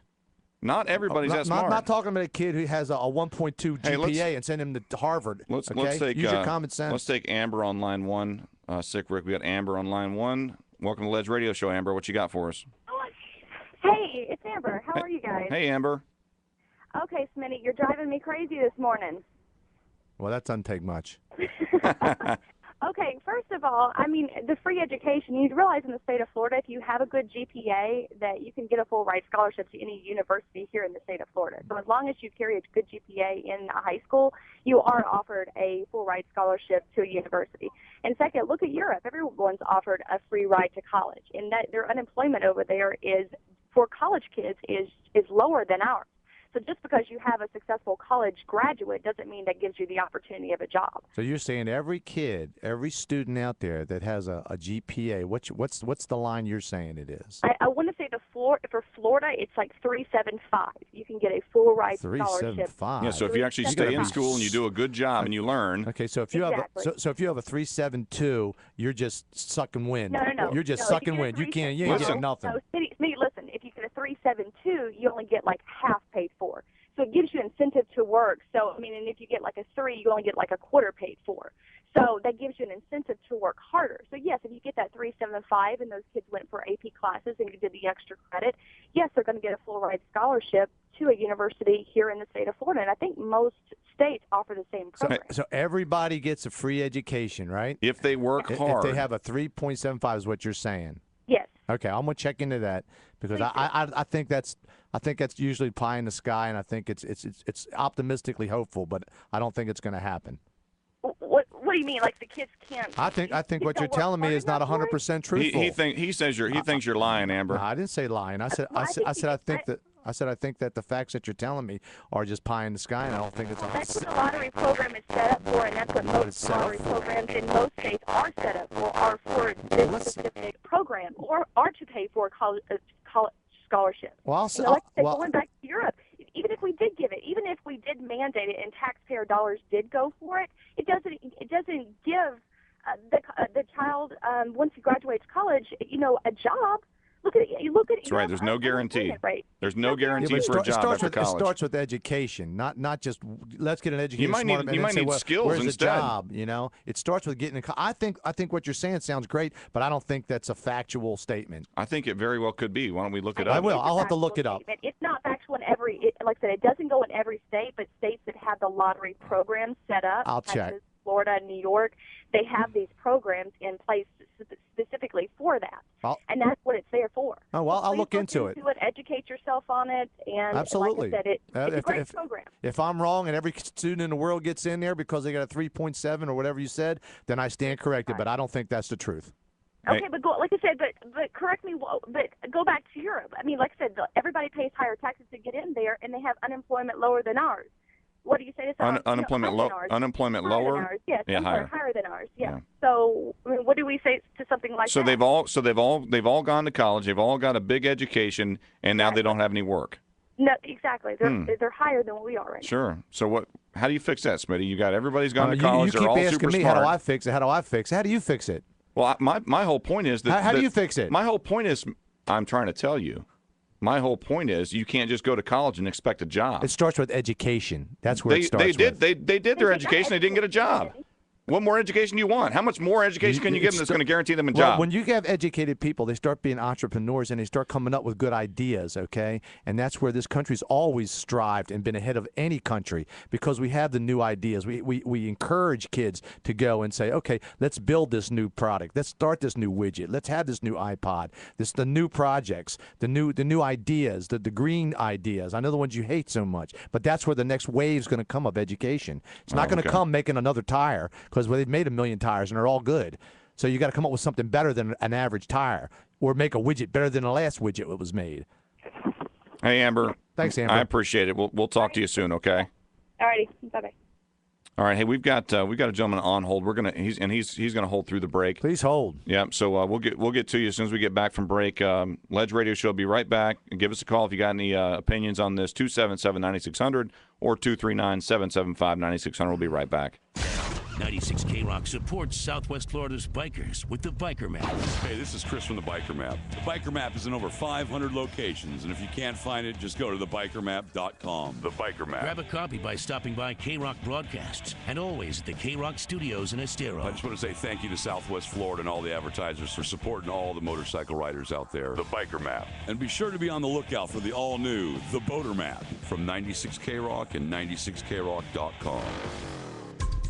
Not everybody's that smart. I'm not talking about a kid who has a 1.2 GPA and send him to Harvard. Let's take use your common sense. Let's take Amber on line one. Sick Rick, we got Amber on line one. Welcome to Ledge Radio Show, Amber. What you got for us? Hey, it's Amber. How are you guys? Hey, Amber. Okay, Smitty, you're driving me crazy this morning. Well, that doesn't take much. Okay, first of all, I mean, the free education, you'd realize in the state of Florida, if you have a good GPA, that you can get a full ride scholarship to any university here in the state of Florida. So as long as you carry a good GPA in high school, you are offered a full ride scholarship to a university. And second, look at Europe. Everyone's offered a free ride to college, and that their unemployment over there is, for college kids, is lower than ours. So just because you have a successful college graduate doesn't mean that gives you the opportunity of a job. So you're saying every kid, every student out there that has a GPA, what's the line you're saying it is? I want to say for Florida, it's like 375. You can get a full ride scholarship. 375. Yeah, so if you actually stay in school and you do a good job and you learn. Okay, so if you have if you have a 372, you're just sucking wind. No. You're just sucking wind. You ain't getting nothing. No, Smitty, listen. If you get a 372, you only get like half paid for. So it gives you incentive to work. So, I mean, and if you get like a 3, you only get like a quarter paid for. So that gives you an incentive to work harder. So, yes, if you get that 375 and those kids went for AP classes and you did the extra credit, yes, they're going to get a full ride scholarship to a university here in the state of Florida. And I think most states offer the same program. So everybody gets a free education, right? If they work hard. If they have a 3.75 is what you're saying. Yes. Okay, I'm gonna check into that because I think that's usually pie in the sky, and I think it's optimistically hopeful, but I don't think it's going to happen. What do you mean? Like the kids can't? I think what you're telling me is not 100% truthful. He thinks you're lying, Amber. No, I didn't say lying. I said I think that the facts that you're telling me are just pie in the sky, and I don't think it's. That's what the lottery program is set up for, and that's what most lottery programs in most states are set up for, are for this specific program, or are to pay for college scholarship. Well, Going back to Europe, even if we did give it, even if we did mandate it, and taxpayer dollars did go for it, it doesn't give the child once he graduates college, a job. That's right. There's no guarantee. There's no guarantee for a job after college. It starts with education, not just let's get an education. You might need skills where's instead. A job, it starts with getting. I think what you're saying sounds great, but I don't think that's a factual statement. I think it very well could be. Why don't we look it up? I will. I'll have to look it up. It's not factual in like I said, it doesn't go in every state, but states that have the lottery program set up. I'll check. Texas, Florida, New York, they have these programs in place specifically for that. And that's what it's there for. Oh, well, So I'll please look into it. Educate yourself on it. And Absolutely. like I said, it's a great program. If I'm wrong and every student in the world gets in there because they got a 3.7 or whatever you said, then I stand corrected. But I don't think that's the truth. Okay, but like I said, but correct me. But go back to Europe. I mean, like I said, everybody pays higher taxes to get in there, and they have unemployment lower than ours. What do you say? It's unemployment unemployment lower. Than ours. Yes, yeah, higher than ours. Yeah. So I mean, what do we say to something like so that? they've all gone to college. They've all got a big education, and now they don't have any work. No, exactly. They're higher than what we are right now. Sure. So what? How do you fix that, Smitty? You got everybody's gone to You college. keep They're all asking super me, smart. how do I fix it? How do I fix it? How do you fix it? Well, my whole point is that. How do you fix it? My whole point is, I'm trying to tell you. My whole point is, you can't just go to college and expect a job. It starts with education. That's where it starts. They did their education. They didn't get a job. What more education do you want? How much more education can you give them that's going to guarantee them a job? When you have educated people, they start being entrepreneurs and they start coming up with good ideas, okay? And that's where this country's always strived and been ahead of any country because we have the new ideas. We encourage kids to go and say, okay, let's build this new product. Let's start this new widget. Let's have this new iPod. The new projects, the new ideas, the green ideas. I know the ones you hate so much, but that's where the next wave's going to come of education. It's not going to come making another tire. Because they've made 1 million tires and they're all good. So you got to come up with something better than an average tire or make a widget better than the last widget that was made. Hey, Amber. Thanks, Amber. I appreciate it. We'll talk to you soon, okay? All righty. Bye-bye. All right. Hey, we've got a gentleman on hold. He's gonna hold through the break. Please hold. Yeah. So we'll get to you as soon as we get back from break. Ledge Radio Show will be right back. And give us a call if you got any opinions on this. 277-9600 or 239-775-9600. We'll be right back. 96 K-Rock supports Southwest Florida's bikers with the Biker Map. Hey, this is Chris from the Biker Map. The Biker Map is in over 500 locations, and if you can't find it, just go to thebikermap.com. The Biker Map. Grab a copy by stopping by K-Rock Broadcasts and always at the K-Rock Studios in Estero. I just want to say thank you to Southwest Florida and all the advertisers for supporting all the motorcycle riders out there. The Biker Map. And be sure to be on the lookout for the all-new The Boater Map from 96 K-Rock and 96krock.com.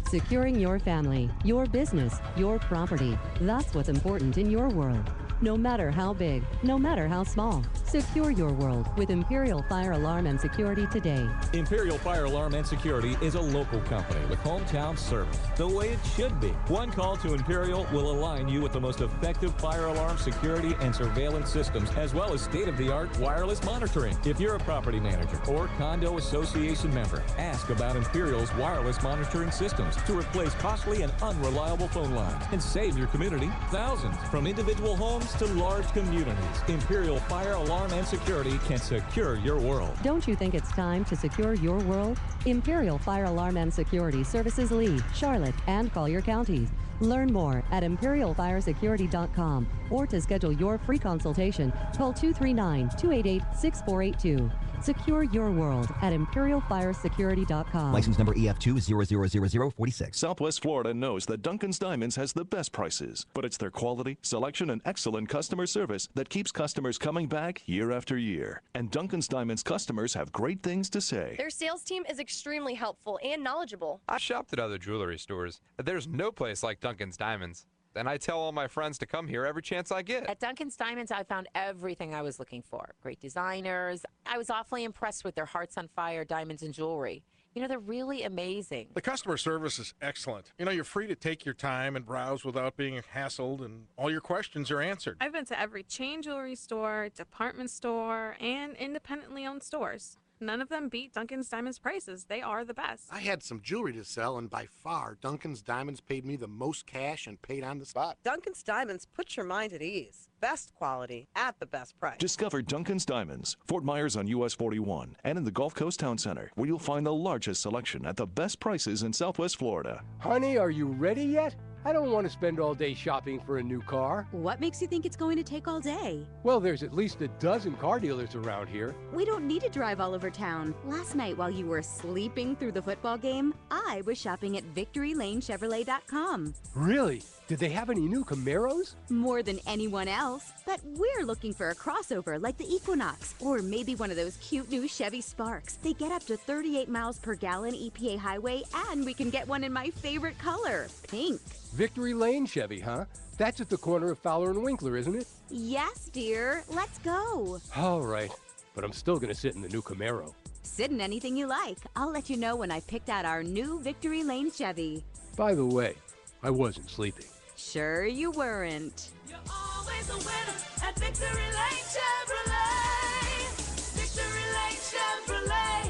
Securing your family, your business, your property. That's what's important in your world. No matter how big, no matter how small, secure your world with Imperial Fire Alarm and Security today. Imperial Fire Alarm and Security is a local company with hometown service, the way it should be. One call to Imperial will align you with the most effective fire alarm security and surveillance systems, as well as state-of-the-art wireless monitoring. If you're a property manager or condo association member, ask about Imperial's wireless monitoring systems to replace costly and unreliable phone lines and save your community thousands. From individual homes to large communities, Imperial Fire Alarm and Security can secure your world. Don't you think it's time to secure your world? Imperial Fire Alarm and Security services Lee, Charlotte, and Collier counties. Learn more at imperialfiresecurity.com or to schedule your free consultation, call 239-288-6482. Secure your world at imperialfiresecurity.com. License number EF2000046. Southwest Florida knows that Duncan's Diamonds has the best prices, but it's their quality, selection, and excellent customer service that keeps customers coming back year after year. And Duncan's Diamonds customers have great things to say. Their sales team is extremely helpful and knowledgeable. I shopped at other jewelry stores. There's no place like Duncan's Diamonds. And I tell all my friends to come here every chance I get. At Duncan's Diamonds, I found everything I was looking for. Great designers. I was awfully impressed with their Hearts on Fire diamonds and jewelry. You know, they're really amazing. The customer service is excellent. You know, you're free to take your time and browse without being hassled, and all your questions are answered. I've been to every chain jewelry store, department store, and independently owned stores. None of them beat Duncan's Diamonds prices. They are the best. I had some jewelry to sell, and by far, Duncan's Diamonds paid me the most cash and paid on the spot. Duncan's Diamonds puts your mind at ease. Best quality at the best price. Discover Duncan's Diamonds, Fort Myers on US 41, and in the Gulf Coast Town Center, where you'll find the largest selection at the best prices in Southwest Florida. Honey, are you ready yet? I don't want to spend all day shopping for a new car. What makes you think it's going to take all day? Well, there's at least a dozen car dealers around here. We don't need to drive all over town. Last night, while you were sleeping through the football game, I was shopping at VictoryLaneChevrolet.com. Really? Did they have any new Camaros? More than anyone else. But we're looking for a crossover like the Equinox, or maybe one of those cute new Chevy Sparks. They get up to 38 miles per gallon EPA highway, and we can get one in my favorite color, pink. Victory Lane Chevy, huh? That's at the corner of Fowler and Winkler, isn't it? Yes, dear. Let's go. All right, but I'm still going to sit in the new Camaro. Sit in anything you like. I'll let you know when I picked out our new Victory Lane Chevy. By the way, I wasn't sleeping. Sure you weren't. You're always a winner at Victory Lane Chevrolet. Victory Lane Chevrolet.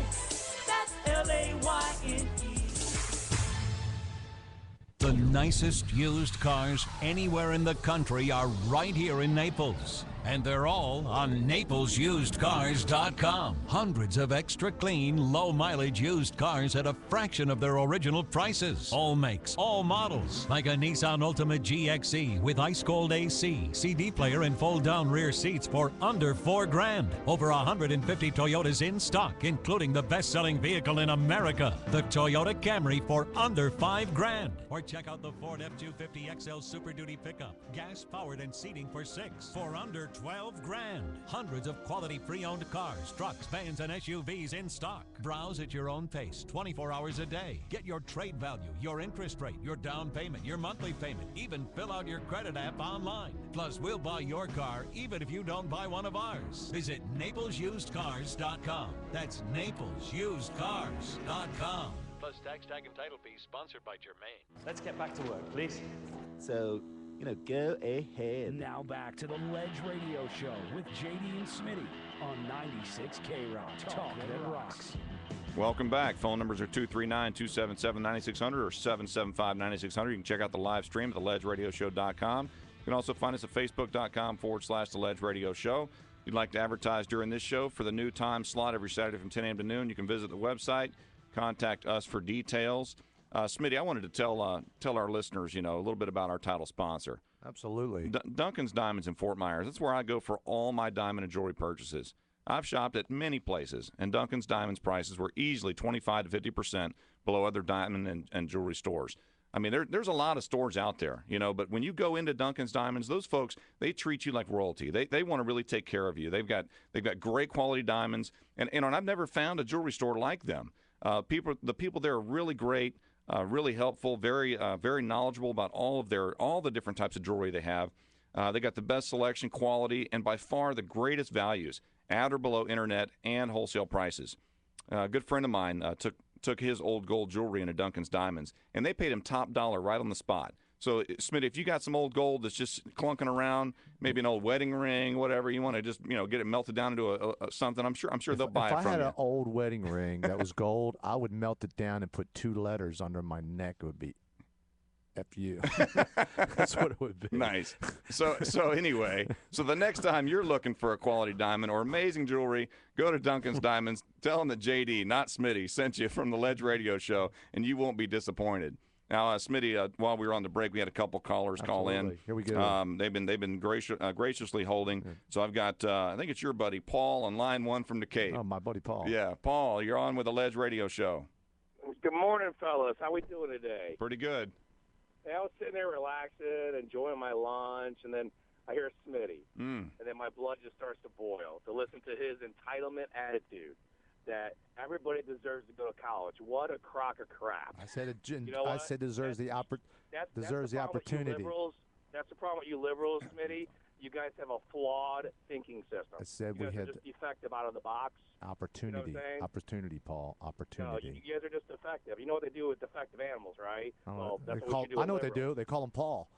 That's L-A-Y-N-E. The nicest used cars anywhere in the country are right here in Naples. And they're all on NaplesUsedCars.com. Hundreds of extra clean, low-mileage used cars at a fraction of their original prices. All makes, all models, like a Nissan Altima GXE with ice-cold AC, CD player, and fold-down rear seats for under $4,000. Over 150 Toyotas in stock, including the best-selling vehicle in America, the Toyota Camry, for under $5,000. Or check out the Ford F-250 XL Super Duty pickup, gas-powered and seating for 6 for under $12,000. Hundreds of quality pre-owned cars, trucks, vans, and SUVs in stock. Browse at your own pace, 24 hours a day. Get your trade value, your interest rate, your down payment, your monthly payment. Even fill out your credit app online. Plus, we'll buy your car even if you don't buy one of ours. Visit NaplesUsedCars.com. That's NaplesUsedCars.com. Plus tax, tag, and title fees, sponsored by Germain. Let's get back to work, please. So, go ahead. Now back to the Ledge Radio Show with JD and Smitty on 96 K-Rock. Talk that rocks. Welcome back. Phone numbers are 239-277-9600 or 775-9600. You can check out the live stream at theledgeradioshow.com. You can also find us at facebook.com/The Ledge Radio Show. If you'd like to advertise during this show for the new time slot every Saturday from 10 a.m. to noon, you can visit the website, contact us for details. Smitty, I wanted to tell our listeners, a little bit about our title sponsor. Absolutely. Duncan's Diamonds in Fort Myers. That's where I go for all my diamond and jewelry purchases. I've shopped at many places, and Duncan's Diamonds prices were easily 25 to 50% below other diamond and jewelry stores. I mean, there's a lot of stores out there, but when you go into Duncan's Diamonds, those folks, they treat you like royalty. They want to really take care of you. They've got great quality diamonds, and I've never found a jewelry store like them. The people there are really great. Really helpful, very knowledgeable about all the different types of jewelry they have. They got the best selection, quality, and by far the greatest values, at or below internet and wholesale prices. A good friend of mine took his old gold jewelry into Duncan's Diamonds, and they paid him top dollar right on the spot. So, Smitty, if you got some old gold that's just clunking around, maybe an old wedding ring, whatever, you want to just get it melted down into something, I'm sure they'll buy it from you. If I had an old wedding ring that was gold, I would melt it down and put 2 letters under my neck. It would be F-U. That's what it would be. Nice. So anyway, the next time you're looking for a quality diamond or amazing jewelry, go to Duncan's Diamonds. Tell them that JD, not Smitty, sent you from the Ledge Radio Show, and you won't be disappointed. Now, Smitty, while we were on the break, we had a couple callers call in. Here we go. They've been graciously holding. So I've got, I think it's your buddy Paul on line 1 from DeKalb. Oh, my buddy Paul. Yeah, Paul, you're on with the Ledge Radio Show. Good morning, fellas. How we doing today? Pretty good. Hey, I was sitting there relaxing, enjoying my lunch, and then I hear Smitty, and then my blood just starts to boil to listen to his entitlement attitude that everybody deserves to go to college. What a crock of crap! I said I said deserves the opportunity. That's the problem with you liberals, Smitty. You guys have a flawed thinking system. I said you we guys had are just defective out of the box. Opportunity, you know what I'm saying? opportunity, Paul, opportunity. No, you guys are just defective. You know what they do with defective animals, right? Oh, that's what we should do. I know what they do. They call him Paul.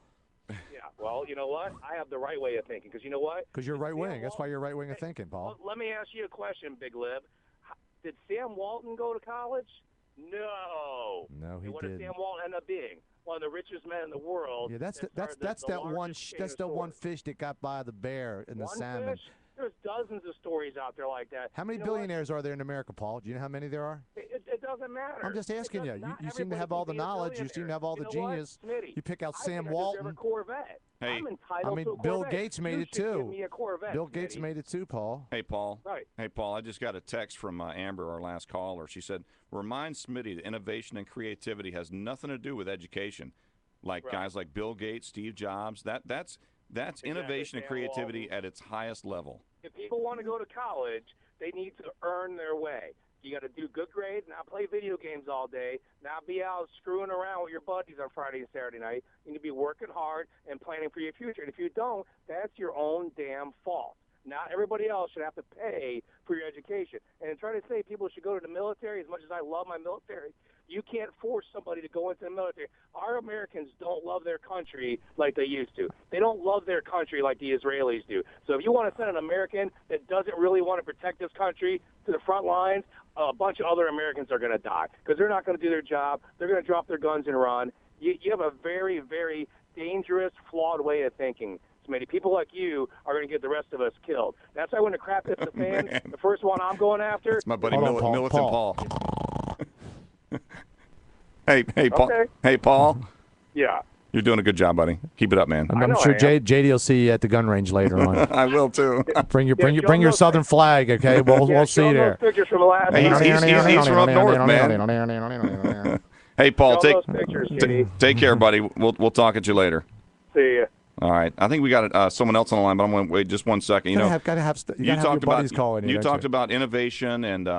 Yeah, well, you know what? I have the right way of thinking because you know what? Because you're right wing. That's why you're right wing of thinking, Paul. Let me ask you a question, Big Lib. Did Sam Walton go to college? No. No, he what didn't. did Sam Walton end up being? One of the richest men in the world. Yeah, that's that one fish that got by the bear in the salmon. Fish? There's dozens of stories out there like that. How many billionaires are there in America, Paul? Do you know how many there are? It doesn't matter. I'm just asking you. You seem to have all the knowledge. You seem to have all the genius. Smitty, You pick out Sam I Walton. deserve a Corvette. Hey, I'm entitled to a Bill Corvette. Gates made You it should too. Give me a Corvette, Bill Gates made it too, Paul. Hey, Paul. Right. Hey, Paul, I just got a text from Amber, our last caller. She said, remind Smitty that innovation and creativity has nothing to do with education. Like guys like Bill Gates, Steve Jobs, that's innovation and creativity at its highest level. If people want to go to college, they need to earn their way. You got to do good grades, not play video games all day, not be out screwing around with your buddies on Friday and Saturday night. You need to be working hard and planning for your future. And if you don't, that's your own damn fault. Not everybody else should have to pay for your education. And trying to say people should go to the military, as much as I love my military, you can't force somebody to go into the military. Our Americans don't love their country like they used to. They don't love their country like the Israelis do. So if you want to send an American that doesn't really want to protect this country to the front lines, a bunch of other Americans are going to die because they're not going to do their job. They're going to drop their guns and run. You have a very, very dangerous, flawed way of thinking. So many people like you are going to get the rest of us killed. That's why when the crap hits the fan, the first one I'm going after. That's my buddy Militant Paul. Hey, Paul. Okay. Hey, Paul. Yeah. You're doing a good job, buddy. Keep it up, man. I'm sure JD will see you at the gun range later on. I will too. Bring your Southern flag, okay? We'll see you there. Pictures from last he's from up north, man. Hey, Paul, take care, buddy. We'll talk at you later. See ya. All right. I think we got someone else on the line, but I'm going to wait just 1 second. You gotta have your buddies calling in. You talked about innovation and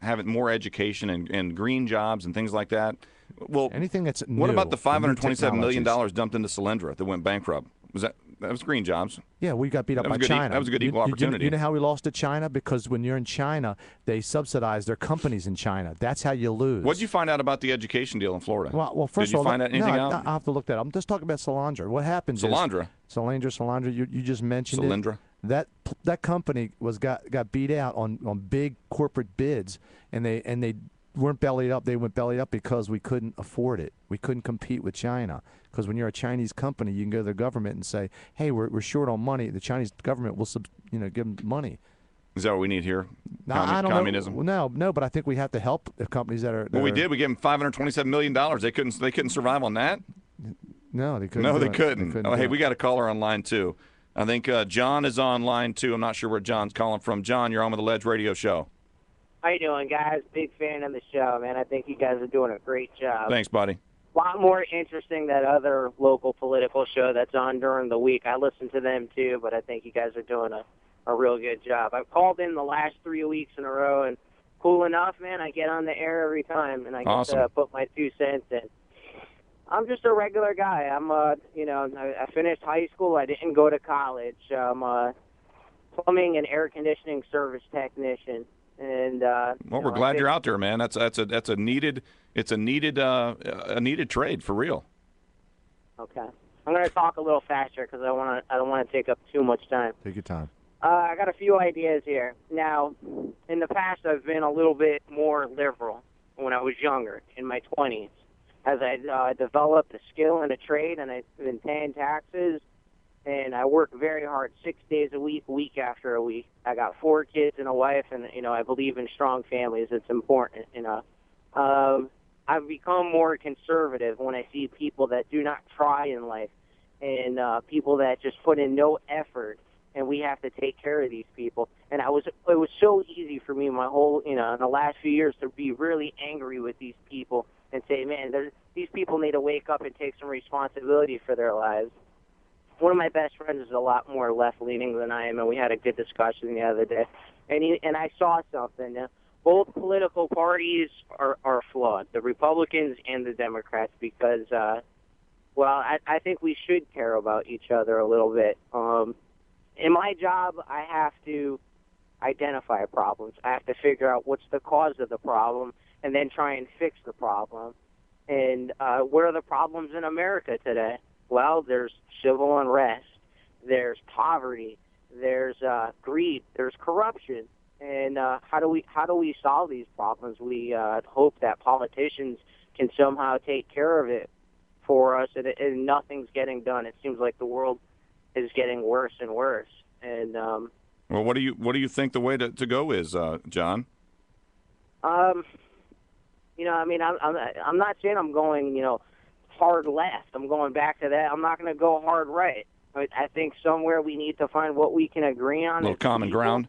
having more education and green jobs and things like that. Well, anything that's new. What about the $527 million dumped into Solyndra that went bankrupt? That was green jobs? Yeah, we got beat up by China. That was a good equal opportunity. You know how we lost to China? Because when you're in China, they subsidize their companies in China. That's how you lose. What did you find out about the education deal in Florida? Well, first did you of all, find out anything out? I'll have to look that up. I'm just talking about Solyndra. What happens Solyndra? Solyndra, you just mentioned Solyndra. it. That company got beat out on big corporate bids, and they weren't bellied up. They went belly up because we couldn't afford it. We couldn't compete with China. Because when you're a Chinese company, you can go to the government and say, "Hey, we're short on money." The Chinese government will give them money. Is that what we need here? No, I don't communism? know. No, but I think we have to help the companies that are. Well, we did. We gave them $527 million. They couldn't survive on that. No, they couldn't. No, they couldn't. They couldn't Oh, hey, we got a caller on line too. I think John is on line too. I'm not sure where John's calling from. John, you're on with the Ledge Radio Show. How you doing, guys? Big fan of the show, man. I think you guys are doing a great job. Thanks, buddy. A lot more interesting than other local political show that's on during the week. I listen to them too, but I think you guys are doing a real good job. I've called in the last 3 weeks in a row, and cool enough, man, I get on the air every time, and I get to put my 2 cents in. I'm just a regular guy. I'm I finished high school. I didn't go to college. I'm a plumbing and air conditioning service technician. And well, we're glad you're out there, man. That's a needed trade for real. Okay, I'm going to talk a little faster because I don't want to take up too much time. Take your time. I got a few ideas here. Now, in the past, I've been a little bit more liberal when I was younger, in my 20s, as I developed a skill and a trade, and I've been paying taxes. And I work very hard, 6 days a week, week after week. I got 4 kids and a wife, and I believe in strong families. It's important. I've become more conservative when I see people that do not try in life, and people that just put in no effort. And we have to take care of these people. And it was so easy for me my whole in the last few years to be really angry with these people and say, man, these people need to wake up and take some responsibility for their lives. One of my best friends is a lot more left-leaning than I am, and we had a good discussion the other day. And I saw something. Both political parties are flawed, the Republicans and the Democrats, because, I think we should care about each other a little bit. In my job, I have to identify problems. I have to figure out what's the cause of the problem and then try and fix the problem. And what are the problems in America today? Well, there's civil unrest, there's poverty, there's greed, there's corruption, and how do we solve these problems? We hope that politicians can somehow take care of it for us, and nothing's getting done. It seems like the world is getting worse and worse. And well, what do you think the way to go is, John? I'm not saying I'm going, hard left. I'm going back to that. I'm not going to go hard right. But I think somewhere we need to find what we can agree on. A little common ground.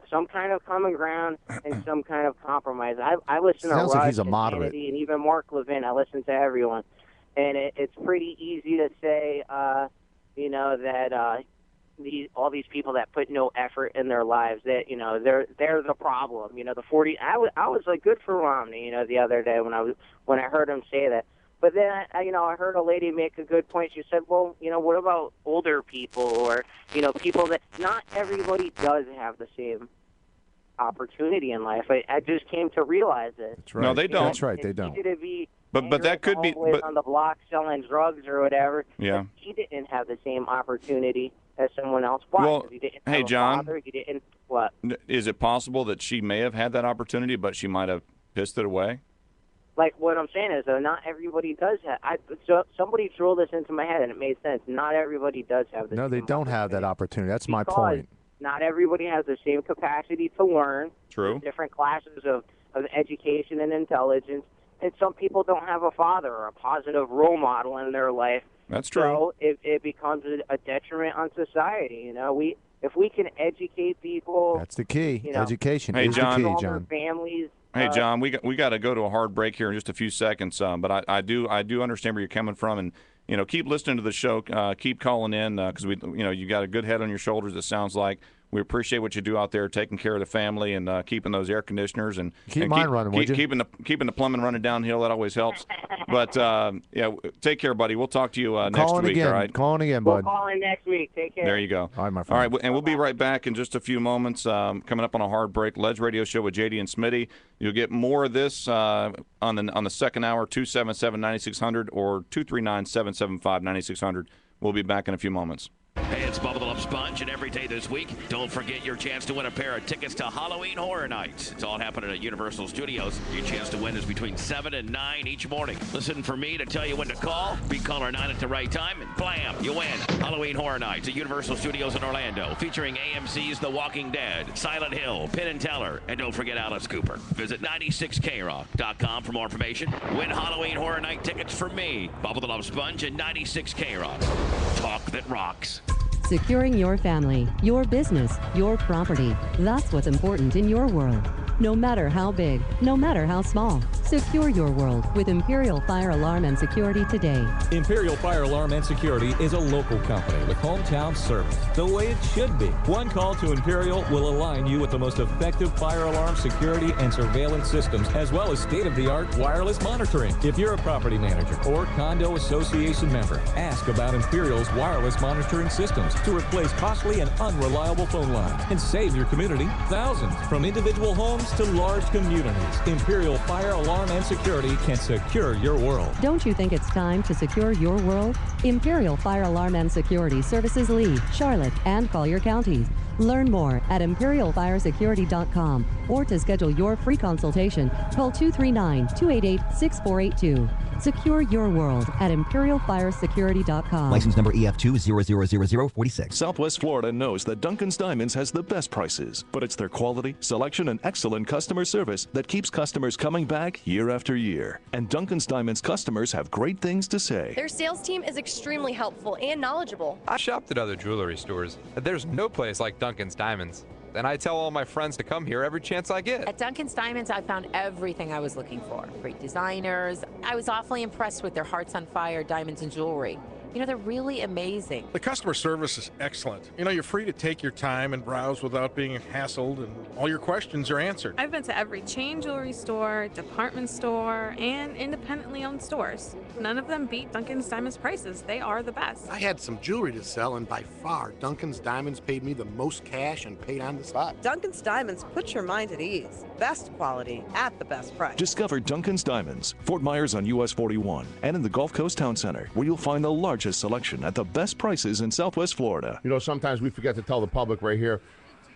Some kind of common ground and some kind of compromise. I listen to Sounds Rush like he's a and moderate. Hannity and even Mark Levin. I listen to everyone. And it's pretty easy to say, that all these people that put no effort in their lives, that they're the problem. The 40. I was like, good for Romney. The other day when I heard him say that. But then I heard a lady make a good point. She said, well, what about older people or people that not everybody does have the same opportunity in life. I just came to realize it. That's right. No, they don't. That's right. They don't. To be But that could be. always But, on the block selling drugs or whatever. Yeah. But he didn't have the same opportunity as someone else. Why? Well, 'Cause he didn't hey, have a John. father. He didn't what? is it possible that she may have had that opportunity, but she might have pissed it away? Like what I'm saying is, though, not everybody does have. So somebody threw this into my head, and it made sense. Not everybody does have this. No, they don't have that opportunity. That's my Because point. Not everybody has the same capacity to learn. True. Different classes of education and intelligence, and some people don't have a father or a positive role model in their life. That's true. So it becomes a detriment on society. If we can educate people. That's the key. Education Hey, is John. the key, all John. their families. Hey, John, we got to go to a hard break here in just a few seconds. But I do understand where you're coming from, and keep listening to the show. Keep calling in because you got a good head on your shoulders. It sounds like. We appreciate what you do out there, taking care of the family and keeping those air conditioners and Keep mine running, would you? keeping the plumbing running downhill. That always helps. But take care, buddy. We'll talk to you next week. Again. All right. Calling again, We'll bud. call in next week. Take care. There you go. All right, my All friend. right, and we'll be right back in just a few moments. Coming up on a hard break, Ledge Radio Show with JD and Smitty. You'll get more of this on the second hour, 277-9600 or 239-775-9600. We'll be back in a few moments. Hey, it's Bubba the Love Sponge, and every day this week, don't forget your chance to win a pair of tickets to Halloween Horror Nights. It's all happening at Universal Studios. Your chance to win is between 7 and 9 each morning. Listen for me to tell you when to call. Beat caller 9 at the right time, and blam, you win. Halloween Horror Nights at Universal Studios in Orlando, featuring AMC's The Walking Dead, Silent Hill, Penn and Teller, and don't forget Alice Cooper. Visit 96krock.com for more information. Win Halloween Horror Night tickets from me, Bubba the Love Sponge, and 96K Rock. Talk that rocks. Securing your family, your business, your property. That's what's important in your world. No matter how big, no matter how small, secure your world with Imperial Fire Alarm and Security today. Imperial Fire Alarm and Security is a local company with hometown service, the way it should be. One call to Imperial will align you with the most effective fire alarm security and surveillance systems, as well as state-of-the-art wireless monitoring. If you're a property manager or condo association member, ask about Imperial's wireless monitoring systems to replace costly and unreliable phone lines and save your community thousands. From individual homes to large communities, Imperial Fire Alarm and Security can secure your world. Don't you think it's time to secure your world? Imperial Fire Alarm and Security services Lee, Charlotte, and Collier counties. Learn more at imperialfiresecurity.com or to schedule your free consultation, call 239-288-6482. Secure your world at imperialfiresecurity.com. License number EF2000046. Southwest Florida knows that Duncan's Diamonds has the best prices, but it's their quality, selection, and excellent customer service that keeps customers coming back year after year. And Duncan's Diamonds customers have great things to say. Their sales team is extremely helpful and knowledgeable. I shopped at other jewelry stores. There's no place like Duncan's Diamonds. And I tell all my friends to come here every chance I get. At Duncan's Diamonds, I found everything I was looking for. Great designers. I was awfully impressed with their Hearts on Fire diamonds and jewelry. They're really amazing. The customer service is excellent. You're free to take your time and browse without being hassled, and all your questions are answered. I've been to every chain jewelry store, department store, and independently owned stores. None of them beat Duncan's Diamonds prices. They are the best. I had some jewelry to sell, and by far, Duncan's Diamonds paid me the most cash and paid on the spot. Duncan's Diamonds puts your mind at ease. Best quality at the best price. Discover Duncan's Diamonds, Fort Myers on US 41, and in the Gulf Coast Town Center, where you'll find the largest selection at the best prices in Southwest Florida. Sometimes we forget to tell the public right here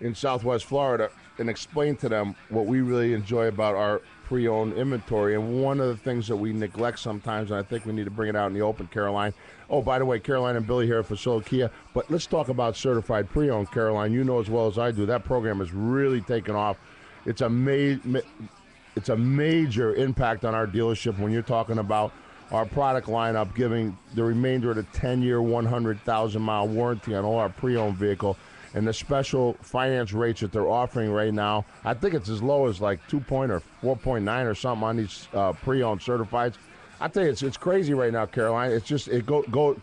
in Southwest Florida and explain to them what we really enjoy about our pre-owned inventory. And one of the things that we neglect sometimes, and I think we need to bring it out in the open, Caroline. Oh, by the way, Caroline and Billy here at Facility Kia. But let's talk about certified pre-owned, Caroline. You know as well as I do, that program has really taken off. It's a major impact on our dealership when you're talking about our product lineup, giving the remainder of the 10-year, 100,000-mile warranty on all our pre-owned vehicle, and the special finance rates that they're offering right now. I think it's as low as like 2.0 or 4.9 or something on these pre-owned certifieds. I tell you, it's crazy right now, Caroline. It's just go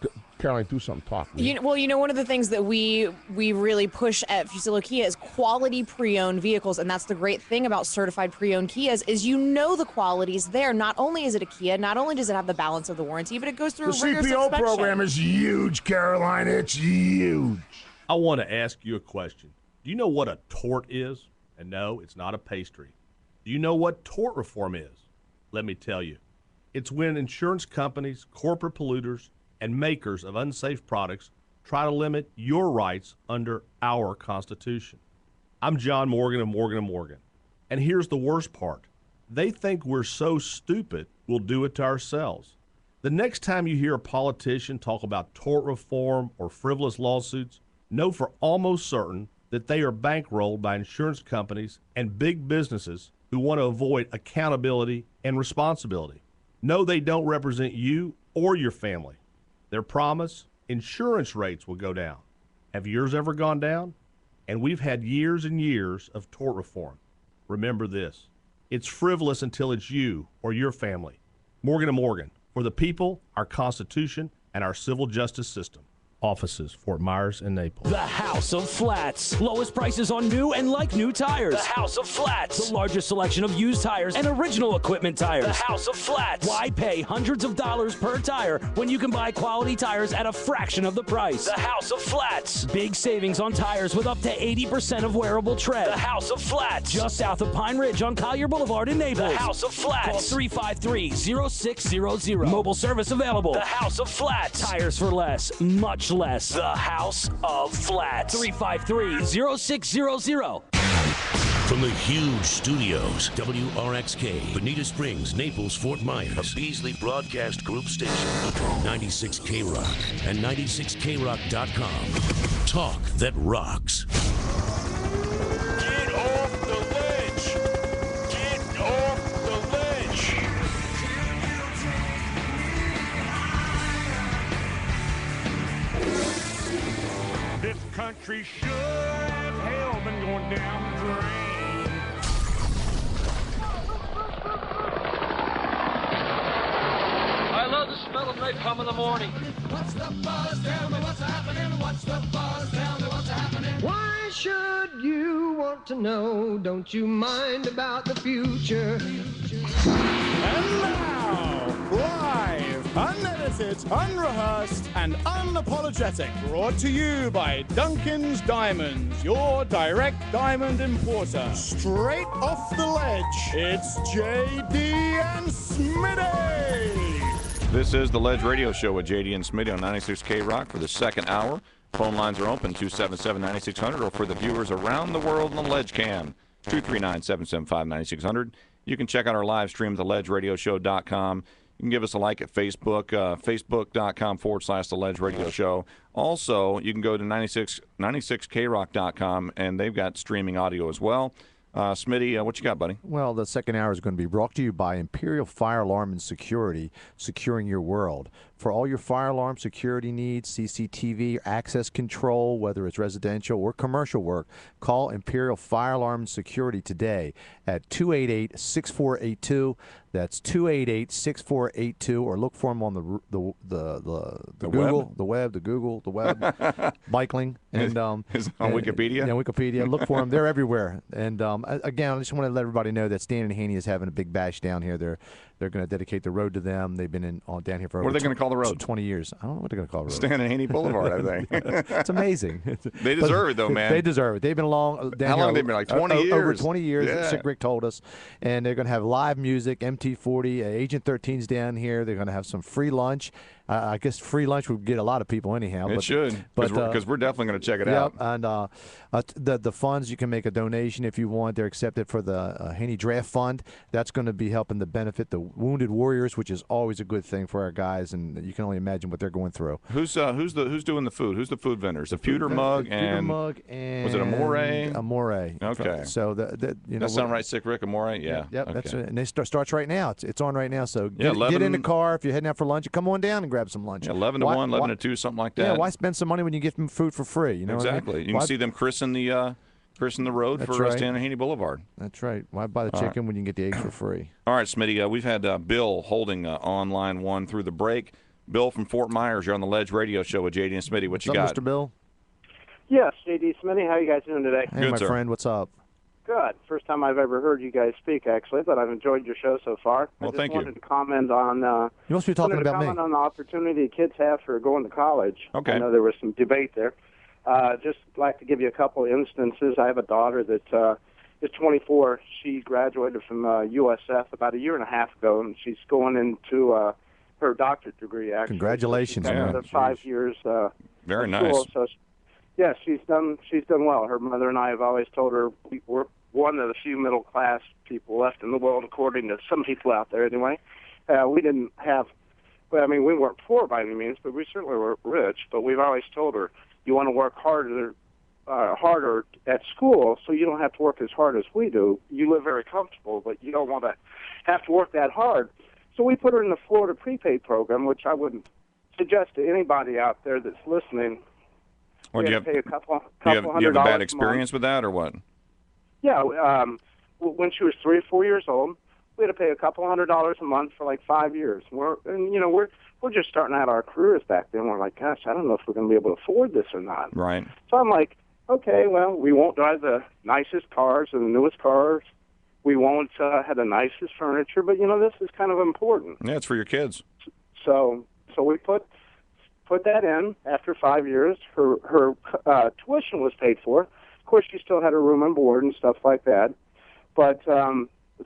Caroline, do something. Talk. One of the things that we really push at Fusillo Kia is quality pre-owned vehicles, and that's the great thing about certified pre-owned Kias is the quality's there. Not only is it a Kia, not only does it have the balance of the warranty, but it goes through The a rigorous CPO inspection. program is huge, Caroline. It's huge. I want to ask you a question. Do you know what a tort is? And no, it's not a pastry. Do you know what tort reform is? Let me tell you. It's when insurance companies, corporate polluters, and makers of unsafe products try to limit your rights under our Constitution. I'm John Morgan of Morgan & Morgan. And here's the worst part. They think we're so stupid we'll do it to ourselves. The next time you hear a politician talk about tort reform or frivolous lawsuits, know for almost certain that they are bankrolled by insurance companies and big businesses who want to avoid accountability and responsibility. No, they don't represent you or your family. Their promise, insurance rates will go down. Have yours ever gone down? And we've had years and years of tort reform. Remember this. It's frivolous until it's you or your family. Morgan & Morgan, for the people, our Constitution, and our civil justice system. Offices, Fort Myers and Naples. The House of Flats. Lowest prices on new and like new tires. The House of Flats. The largest selection of used tires and original equipment tires. The House of Flats. Why pay hundreds of dollars per tire when you can buy quality tires at a fraction of the price? The House of Flats. Big savings on tires with up to 80% of wearable tread. The House of Flats. Just south of Pine Ridge on Collier Boulevard in Naples. The House of Flats. Call 353-0600. Mobile service available. The House of Flats. Tires for less, much less. The House of Flats. 353-0600. From the huge studios, WRXK, Bonita Springs, Naples, Fort Myers, a Beasley Broadcast Group station, 96K Rock, and 96krock.com. Talk that rocks. Get off the ledge! Get off the ledge! This country sure as hell been going down the drain. I love the smell of napalm in the morning. What's the buzz? Tell me what's happening. What's the buzz? Tell me what's happening. Why should you want to know? Don't you mind about the future? And now, live, unedited, unrehearsed, and unapologetic, brought to you by Duncan's Diamonds, your direct diamond importer. Straight off the ledge, it's JD and Smitty. This is the Ledge Radio Show with JD and Smitty on 96K Rock for the second hour. Phone lines are open, 277-9600, or for the viewers around the world on the Ledge Cam, 239-775-9600. You can check out our live stream at theledgeradioshow.com. You can give us a like at Facebook, facebook.com/The Ledge Radio Show. Also, you can go to 96krock.com, and they've got streaming audio as well. Smitty, what you got, buddy? Well, the second hour is going to be brought to you by Imperial Fire Alarm and Security, securing your world. For all your fire alarm security needs, CCTV, access control, whether it's residential or commercial work, call Imperial Fire Alarm and Security today at 288-6482. That's 288-6482, or look for them on the Google, the web, Bikeling, and is on Wikipedia. Yeah, Wikipedia. Look for them; they're everywhere. And again, I just want to let everybody know that Stanton Haney is having a big bash down here. They're going to dedicate the road to them. They've been down here for what are they going to call the road? 20 years. I don't know what they're going to call the road. Stanton Haney Boulevard, I think. It's amazing. They deserve it, though, man. They deserve it. They've been down How long have they been? Like 20 years? Over 20 years. Yeah. Sick Rick told us. And they're going to have live music, MT40, Agent 13's down here. They're going to have some free lunch. I guess free lunch would get a lot of people anyhow. It should, because we're definitely going to check it out. And the funds, you can make a donation if you want. They're accepted for the Haney Draft Fund. That's going to be helping to benefit the Wounded Warriors, which is always a good thing for our guys, and you can only imagine what they're going through. Who's doing the food? Who's the food vendors? The Pewter Mug and was it Amore? Amore. Okay. So that sound right, Sick Rick? Amore? Yeah. Yep. Okay. That's it. And it starts right now. It's on right now. So Yeah, get in the car if you're heading out for lunch. Come on down and grab some lunch. 11 to 1, 11 to 2, something like that. Yeah. Why spend some money when you get them food for free? You know exactly. What I mean? You can see them christen the road That's for right. Stanton Haney Boulevard. That's right. Why buy the chicken when you can get the eggs for free? All right, Smitty. We've had Bill holding on line one through the break. Bill from Fort Myers, you're on the Ledge Radio Show with JD and Smitty. What you got? Mr. Bill? Yes, JD Smitty, how you guys doing today? Hey, my friend, what's up? Good. First time I've ever heard you guys speak, actually, but I've enjoyed your show so far. Well, I just thank you. wanted to comment on. You must be talking about me. Comment on the opportunity kids have for going to college. Okay. I know there was some debate there. Just like to give you a couple of instances. I have a daughter that is 24. She graduated from USF about a year and a half ago, and she's going into her doctorate degree. Actually, Congratulations, so she's got man. another 5 years. Very of nice. school, so yeah, she's done well. Her mother and I have always told her we're one of the few middle class people left in the world, according to some people out there. Anyway, we didn't have. Well, I mean, we weren't poor by any means, but we certainly were rich. But we've always told her, you want to work harder at school, so you don't have to work as hard as we do. You live very comfortable, but you don't want to have to work that hard. So we put her in the Florida prepaid program, which I wouldn't suggest to anybody out there that's listening. Well, do you pay a couple have a $100 bad a experience with that, or what? Yeah, when she was 3 or 4 years old, we had to pay a couple $100 a month for like 5 years. We're just starting out our careers back then. We're like, gosh, I don't know if we're going to be able to afford this or not. Right. So I'm like, okay, well, we won't drive the nicest cars or the newest cars. We won't have the nicest furniture, but this is kind of important. Yeah, it's for your kids. So we put that in. After 5 years, her tuition was paid for. Of course, she still had her room and board and stuff like that. But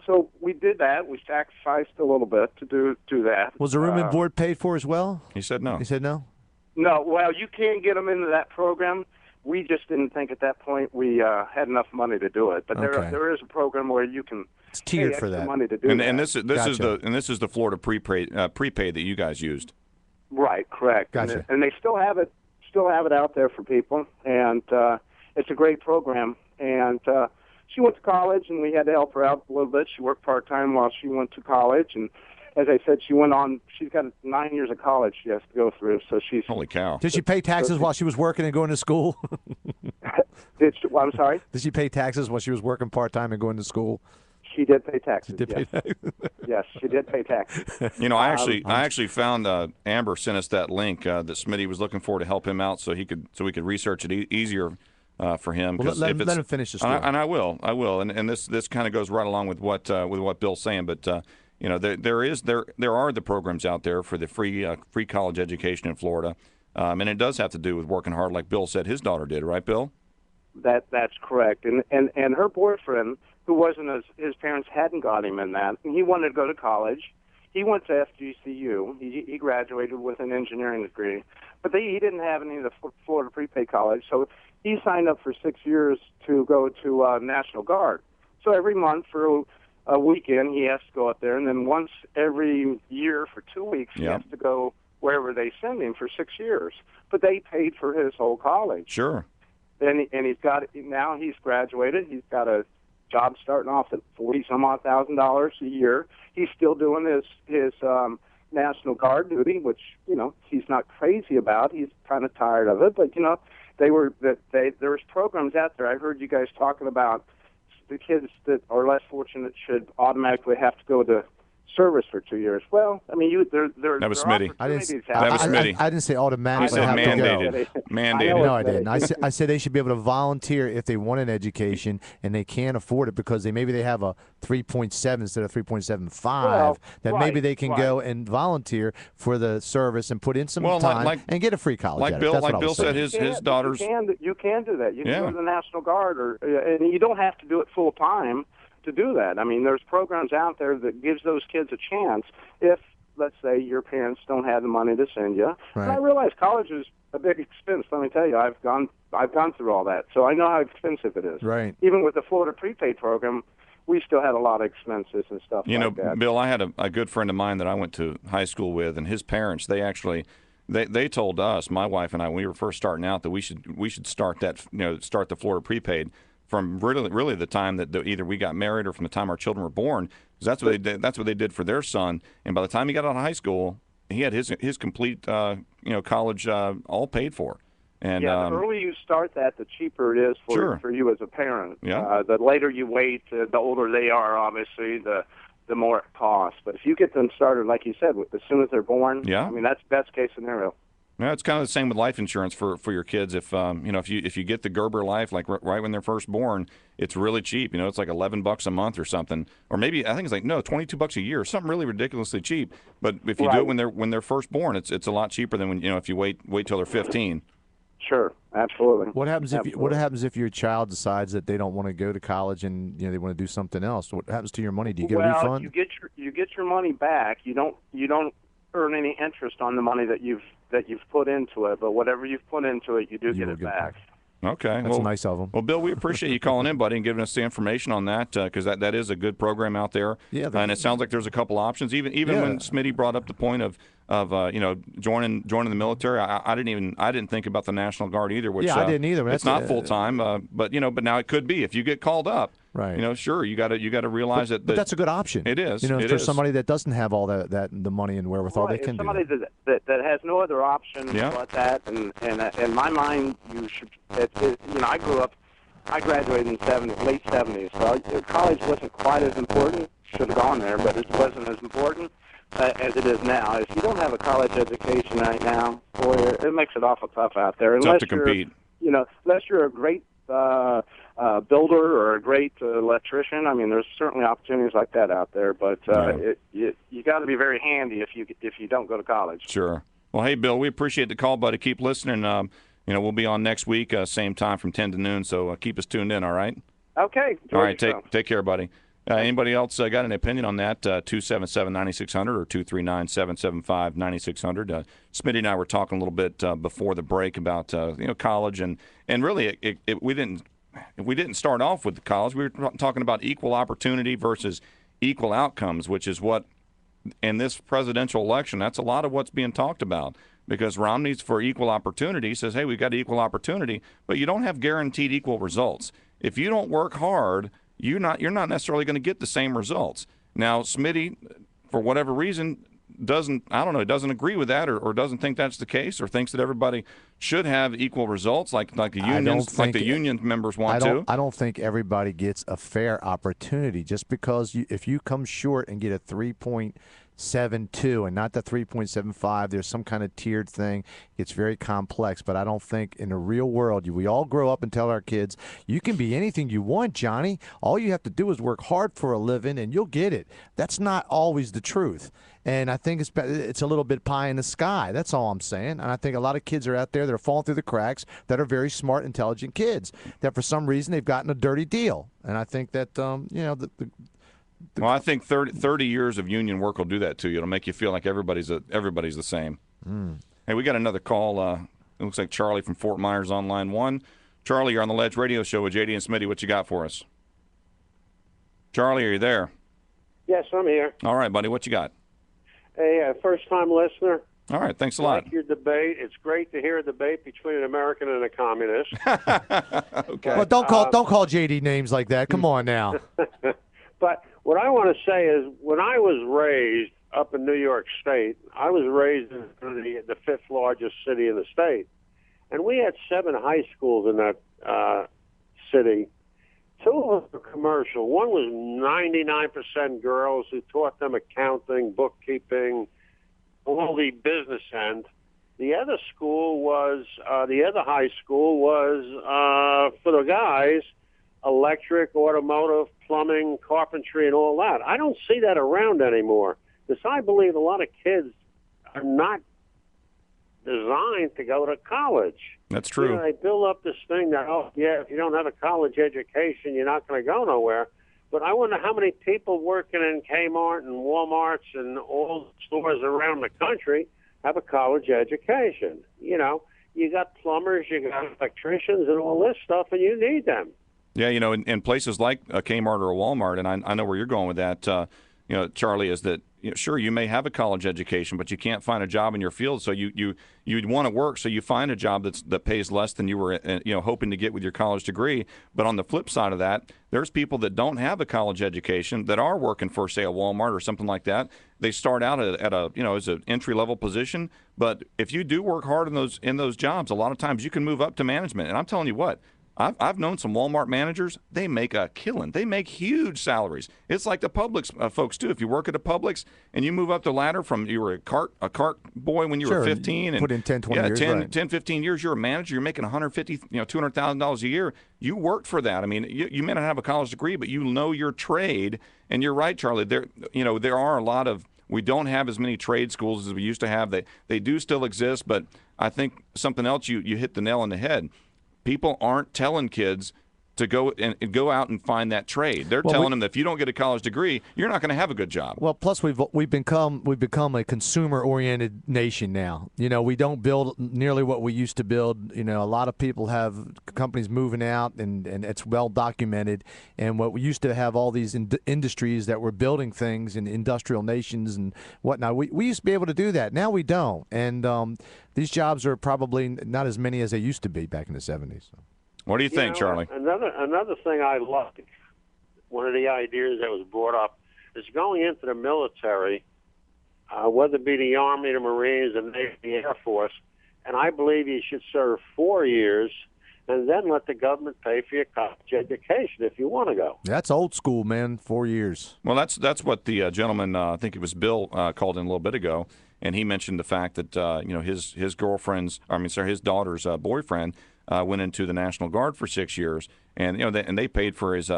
so we did that. We sacrificed a little bit to do that. Was the room and board paid for as well? He said no. He said no? No. Well, you can't get them into that program. We just didn't think at that point we had enough money to do it. But Okay. there is a program where you can It's tiered pay for extra that. money to do that. And this is Gotcha. the Florida prepaid that you guys used. Right, correct. Gotcha. And they still have it out there for people, and it's a great program. And she went to college, and we had to help her out a little bit. She worked part-time while she went to college, and as I said, she's got 9 years of college she has to go through, so she's... Holy cow. Did she pay taxes while she was working and going to school? I'm sorry? Did she pay taxes while she was working part-time and going to school? She did pay taxes. She did pay taxes. Yes, she did pay taxes. I actually found Amber sent us that link that Smitty was looking for to help him out, so we could research it easier for him. Well, let him finish the story. And I will, and this kind of goes right along with what Bill's saying, but. There are the programs out there for the free college education in Florida, and it does have to do with working hard, like Bill said his daughter did, right, Bill? That's correct. And her boyfriend, who wasn't his parents hadn't got him in that, and he wanted to go to college. He went to FGCU. He graduated with an engineering degree, but he didn't have any of the Florida prepaid college, so he signed up for 6 years to go to National Guard. So every month for a weekend, he has to go up there, and then once every year for 2 weeks, he has to go wherever they send him for 6 years. But they paid for his whole college. Sure. And he's graduated. He's got a job starting off at $40,000 a year. He's still doing his National Guard duty, which he's not crazy about. He's kind of tired of it, but there was programs out there. I heard you guys talking about the kids that are less fortunate should automatically have to go to service for 2 years. Well, I mean, that was Smitty. I didn't say He automatically. said have mandated. To go. Mandated. No, I didn't. I said they should be able to volunteer if they want an education and they can't afford it because maybe they have a 3.7 instead of 3.75. Maybe they can go and volunteer for the service and put in some time and get a free college. Like Bill said, his daughters. You can do that. You can go to the National Guard, and you don't have to do it full time to do that. I mean, there's programs out there that gives those kids a chance if, let's say, your parents don't have the money to send you. Right. And I realize college is a big expense. Let me tell you, I've gone through all that, so I know how expensive it is. Right. Even with the Florida prepaid program, we still had a lot of expenses and stuff like that. Bill, I had a good friend of mine that I went to high school with, and his parents, they told us, my wife and I, when we were first starting out, that we should start the Florida prepaid from really the time that either we got married or from the time our children were born, because that's what they did. That's what they did for their son. And by the time he got out of high school, he had his complete college all paid for. And the earlier you start that, the cheaper it is for you as a parent. Yeah. The later you wait, the older they are. Obviously, the the more it costs. But if you get them started, like you said, as soon as they're born, Yeah. I mean, that's best case scenario. Yeah, it's kind of the same with life insurance for your kids. If if you get the Gerber Life like right when they're first born, it's really cheap. It's like $11 a month or something, or maybe I think it's like $22 a year, something really ridiculously cheap. But if you do it when they're first born, it's a lot cheaper than when if you wait till they're 15. Sure, absolutely. What happens if your child decides that they don't want to go to college and they want to do something else? What happens to your money? Do you get a refund? you get your money back. You don't earn any interest on the money that you've put into it, but whatever you've put into it, you do get it back. Okay, That's nice of them. Well, Bill, we appreciate you calling in, buddy, and giving us the information on that because that is a good program out there. Yeah, and it sounds like there's a couple options. Even when Smitty brought up the point of joining the military, I didn't think about the National Guard either. Which I didn't either. It's not full time, but now it could be if you get called up. Right. Sure, you got to realize that. But that's a good option. It is. For somebody that doesn't have all the money and wherewithal, they can somebody do that has no other option but that, and in my mind, you should. I graduated in the late 70s, so college wasn't quite as important. Should have gone there, but it wasn't as important as it is now. If you don't have a college education right now, boy, it makes it awful tough out there. Tough to compete. Unless you're a great builder or a great electrician. I mean, there's certainly opportunities like that out there, but you got to be very handy if you don't go to college. Sure. Well, hey, Bill, we appreciate the call, buddy. Keep listening. We'll be on next week, same time from 10 to noon, so keep us tuned in, all right? Okay. All right, take care, buddy. Anybody else got an opinion on that? 277-9600 or 239-775-9600. Smitty and I were talking a little bit before the break about college, and really we didn't start off with college. We were talking about equal opportunity versus equal outcomes, which is what in this presidential election, that's a lot of what's being talked about. Because Romney's for equal opportunity, says, hey, we've got equal opportunity, but you don't have guaranteed equal results. If you don't work hard, you're not necessarily going to get the same results. Now, Smitty, for whatever reason, doesn't agree with that or doesn't think that's the case or thinks that everybody should have equal results like the unions, like the union members want to. I don't think everybody gets a fair opportunity just because if you come short and get a 3.72 and not the 3.75, there's some kind of tiered thing. It's very complex, but I don't think in the real world, we all grow up and tell our kids, you can be anything you want, Johnny. All you have to do is work hard for a living and you'll get it. That's not always the truth. And I think it's a little bit pie in the sky. That's all I'm saying. And I think a lot of kids are out there that are falling through the cracks that are very smart, intelligent kids that for some reason they've gotten a dirty deal. And I think that, well, I think 30 years of union work will do that to you. It'll make you feel like everybody's the same. Hey, we got another call. It looks like Charlie from Fort Myers on line 1. Charlie, you're on the Ledge Radio Show with JD and Smitty. What you got for us? Charlie, are you there? Yes, I'm here. All right, buddy. What you got? Hey, first-time listener. All right, thanks a lot. Like your debate. It's great to hear a debate between an American and a communist. Okay. Well, don't call JD names like that. Come on now. But what I want to say is, when I was raised up in New York State, I was raised in the fifth largest city in the state, and we had 7 high schools in that city. 2 of them were commercial. One was 99% girls who taught them accounting, bookkeeping, all the business end. The other school was, the other high school was for the guys, electric, automotive, plumbing, carpentry, and all that. I don't see that around anymore because I believe a lot of kids are not designed to go to college. That's true. They build up this thing that, if you don't have a college education, you're not going to go nowhere. But I wonder how many people working in Kmart and Walmarts and all the stores around the country have a college education. You got plumbers, you got electricians, and all this stuff, and you need them. Yeah, in places like a Kmart or a Walmart, and I know where you're going with that, Charlie, is that sure, you may have a college education, but you can't find a job in your field. So you'd want to work, so you find a job that pays less than you were hoping to get with your college degree. But on the flip side of that, there's people that don't have a college education that are working for, say, a Walmart or something like that. They start out at a as an entry level position, but if you do work hard in those jobs, a lot of times you can move up to management. And I'm telling you what. I've known some Walmart managers. They make a killing. They make huge salaries. It's like the Publix folks too. If you work at a Publix and you move up the ladder from you were a cart boy when you were 15 and put in 10, 20 years, 10, 15 years, you're a manager. You're making $150, $200,000 a year. You worked for that. I mean, you may not have a college degree, but you know your trade. And you're right, Charlie. There are a lot of. We don't have as many trade schools as we used to have. They do still exist, but I think something else you hit the nail on the head. People aren't telling kids to go out and find that trade. They're telling them that if you don't get a college degree, you're not going to have a good job. Well, plus we've become a consumer-oriented nation now. We don't build nearly what we used to build. A lot of people have companies moving out, and it's well documented. And what we used to have all these industries that were building things in industrial nations and whatnot. We used to be able to do that. Now we don't. And these jobs are probably not as many as they used to be back in the 70s. What do you think, Charlie? Another thing I like, one of the ideas that was brought up, is going into the military, whether it be the Army, the Marines, the Navy, the Air Force, and I believe you should serve 4 years and then let the government pay for your college education if you want to go. That's old school, man, 4 years. Well, that's what the gentleman, I think it was Bill, called in a little bit ago, and he mentioned the fact that his daughter's boyfriend went into the National Guard for 6 years, and they paid for his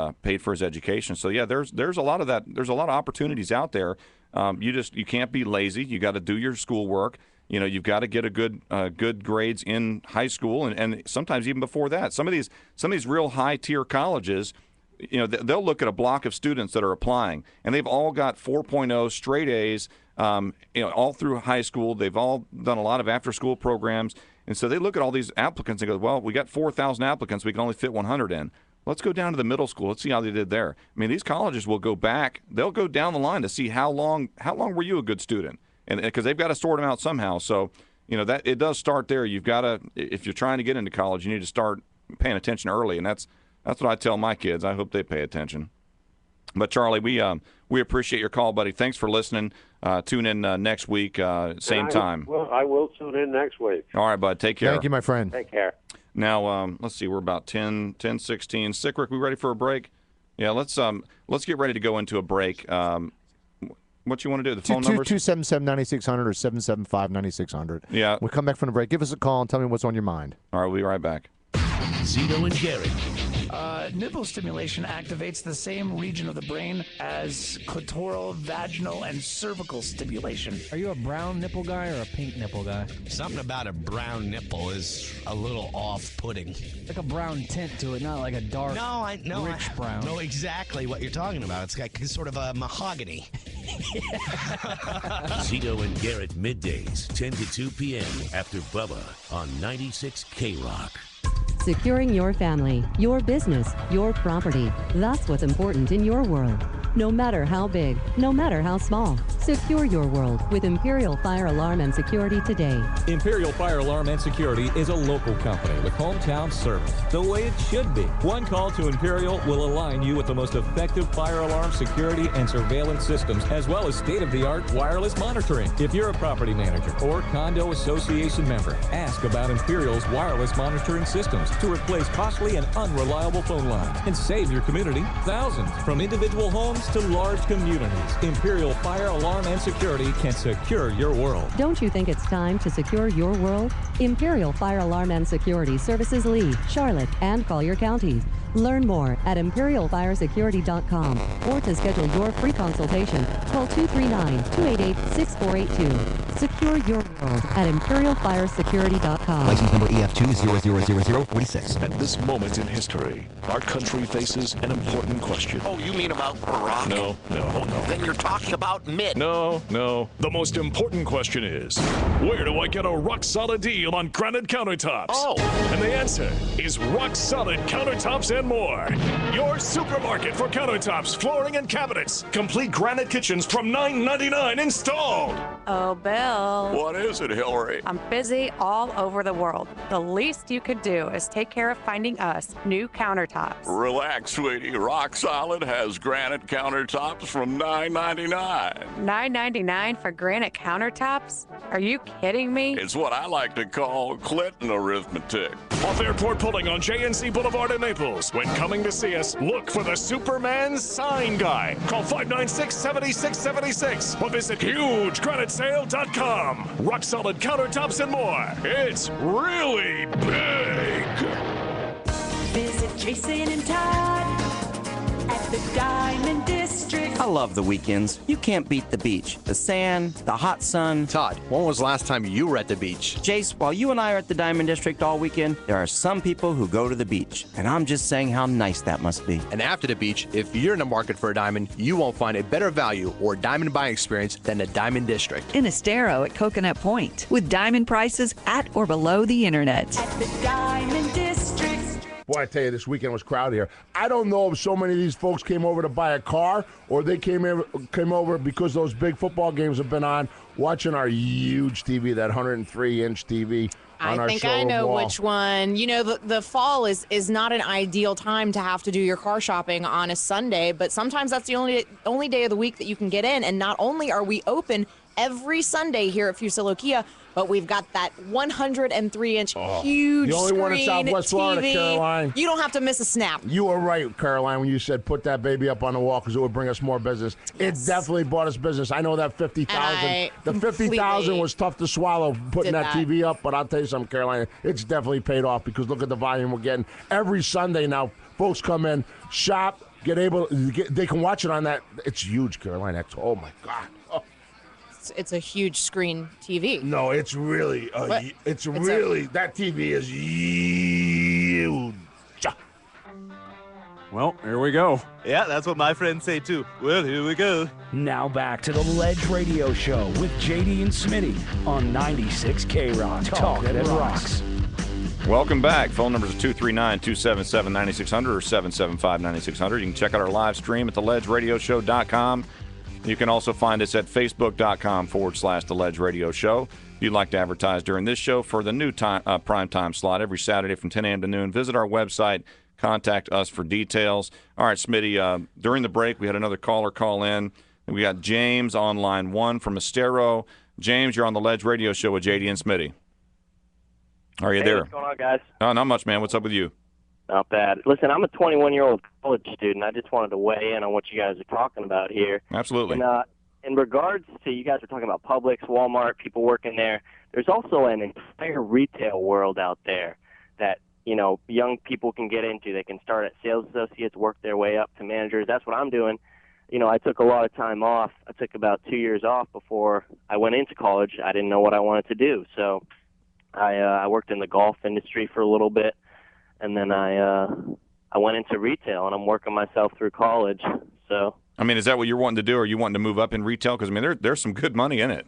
education. So yeah, there's a lot of that. There's a lot of opportunities out there. You can't be lazy. You got to do your schoolwork. You've got to get a good grades in high school, and sometimes even before that. Some of these real high tier colleges, they'll look at a block of students that are applying, and they've all got 4.0 straight A's. All through high school. They've all done a lot of after school programs. And so they look at all these applicants and go, well, we got 4,000 applicants. We can only fit 100 in. Let's go down to the middle school. Let's see how they did there. I mean, these colleges will go back. They'll go down the line to see how long were you a good student, and because they've got to sort them out somehow. So, that it does start there. You've got to, if you're trying to get into college, you need to start paying attention early, and that's what I tell my kids. I hope they pay attention. But Charlie, we appreciate your call, buddy. Thanks for listening. Tune in next week, same time. Well, I will tune in next week. All right, bud. Take care. Thank you, my friend. Take care. Now, let's see. We're about 10:16. Sickrick, we ready for a break? Yeah, let's get ready to go into a break. What you want to do? The phone numbers? 277-9600 or 775-9600. Yeah. We'll come back from the break. Give us a call and tell me what's on your mind. All right, we'll be right back. Zito and Garrett. Nipple stimulation activates the same region of the brain as clitoral, vaginal, and cervical stimulation. Are you a brown nipple guy or a pink nipple guy? Something about a brown nipple is a little off-putting. Like a brown tint to it, not like a dark, rich brown. Know exactly what you're talking about. It's like sort of a mahogany. Zito and Garrett middays, 10 to 2 p.m. after Bubba on 96 K-Rock. Securing your family, your business, your property. That's what's important in your world. No matter how big, no matter how small. Secure your world with Imperial Fire Alarm and Security today. Imperial Fire Alarm and Security is a local company with hometown service, the way it should be. One call to Imperial will align you with the most effective fire alarm security and surveillance systems, as well as state-of-the-art wireless monitoring. If you're a property manager or condo association member, ask about Imperial's wireless monitoring systems to replace costly and unreliable phone lines and save your community thousands. From individual homes to large communities, Imperial Fire Alarm and Security can secure your world. Don't you think it's time to secure your world? Imperial Fire Alarm and Security services Lee, Charlotte, and Collier counties. Learn more at imperialfiresecurity.com or to schedule your free consultation, call 239-288-6482. Secure your world at imperialfiresecurity.com. License number EF2000046. At this moment in history, our country faces an important question. Oh, you mean about Barack? No. Then you're talking about Mitt. No. The most important question is, where do I get a rock-solid deal on granite countertops? Oh. And the answer is rock-solid countertops and more. Your supermarket for countertops, flooring, and cabinets. Complete granite kitchens from $9.99 installed. Oh, Bill. What is it, Hillary? I'm busy all over the world. The least you could do is take care of finding us new countertops. Relax, sweetie. Rock Solid has granite countertops from $9.99. $9.99 for granite countertops? Are you kidding me? It's what I like to call Clinton arithmetic. Off Airport Pulling on JNC Boulevard in Naples. When coming to see us, look for the Superman sign guy. Call 596-7676 or visit HugeGraniteSale.com. Rock solid countertops and more. It's really big. Visit Jason and Todd at the Diamond District. I love the weekends. You can't beat the beach. The sand, the hot sun. Todd, when was the last time you were at the beach? Jace, while you and I are at the Diamond District all weekend, there are some people who go to the beach. And I'm just saying how nice that must be. And after the beach, if you're in the market for a diamond, you won't find a better value or diamond buying experience than the Diamond District. In Estero at Coconut Point, with diamond prices at or below the internet. At the Diamond District. Boy, I tell you, this weekend was crowded here. I don't know if so many of these folks came over to buy a car or they came over because those big football games have been on, watching our huge TV, that 103-inch TV on our I think show I know wall. which one. You know, the fall is not an ideal time to have to do your car shopping on a Sunday, but sometimes that's the only day of the week that you can get in. And not only are we open every Sunday here at Fusillo Kia, but we've got that 103-inch huge the only screen one in Southwest Florida, TV. Caroline. You don't have to miss a snap. You were right, Caroline, when you said put that baby up on the wall because it would bring us more business. It definitely brought us business. I know that 50,000. The 50,000 was tough to swallow putting that TV up, but I'll tell you something, Caroline, it's definitely paid off because look at the volume we're getting every Sunday now. Folks come in, shop, they can watch it on that. It's huge, Caroline. Oh my God. Oh. It's a huge screen TV. No, it's really, that TV is huge. Well, here we go. Yeah, that's what my friends say too. Well, here we go. Now back to the Ledge Radio Show with JD and Smitty on 96 K-Rock. Talk that rocks. Welcome back. Phone numbers are 239-277-9600 or 775-9600. You can check out our live stream at theledgeradioshow.com. You can also find us at facebook.com/The Ledge Radio Show. If you'd like to advertise during this show for the new prime time slot every Saturday from 10 a.m. to noon, visit our website. Contact us for details. All right, Smitty, during the break, we had another caller call in. We got James on line 1 from Estero. James, you're on the Ledge Radio Show with JD and Smitty. Are you there? What's going on, guys? Oh, not much, man. What's up with you? Not bad. Listen, I'm a 21-year-old college student. I just wanted to weigh in on what you guys are talking about here. Absolutely. And, in regards to, you guys are talking about Publix, Walmart, people working there, there's also an entire retail world out there that, you know, young people can get into. They can start at sales associates, work their way up to managers. That's what I'm doing. You know, I took a lot of time off. I took about 2 years off before I went into college. I didn't know what I wanted to do. So I worked in the golf industry for a little bit. And then I went into retail, and I'm working myself through college. So, I mean, is that what you're wanting to do, or are you wanting to move up in retail? Because, I mean, there's some good money in it.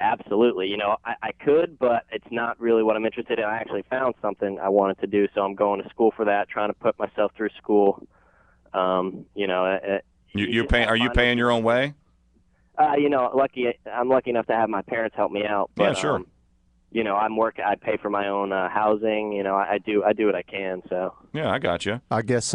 Absolutely. You know, I could, but it's not really what I'm interested in. I actually found something I wanted to do, so I'm going to school for that, trying to put myself through school. You know, are you paying your own way? You know, I'm lucky enough to have my parents help me out. But, yeah, sure. You know, I pay for my own housing. You know, I do what I can. So yeah, I got you. I guess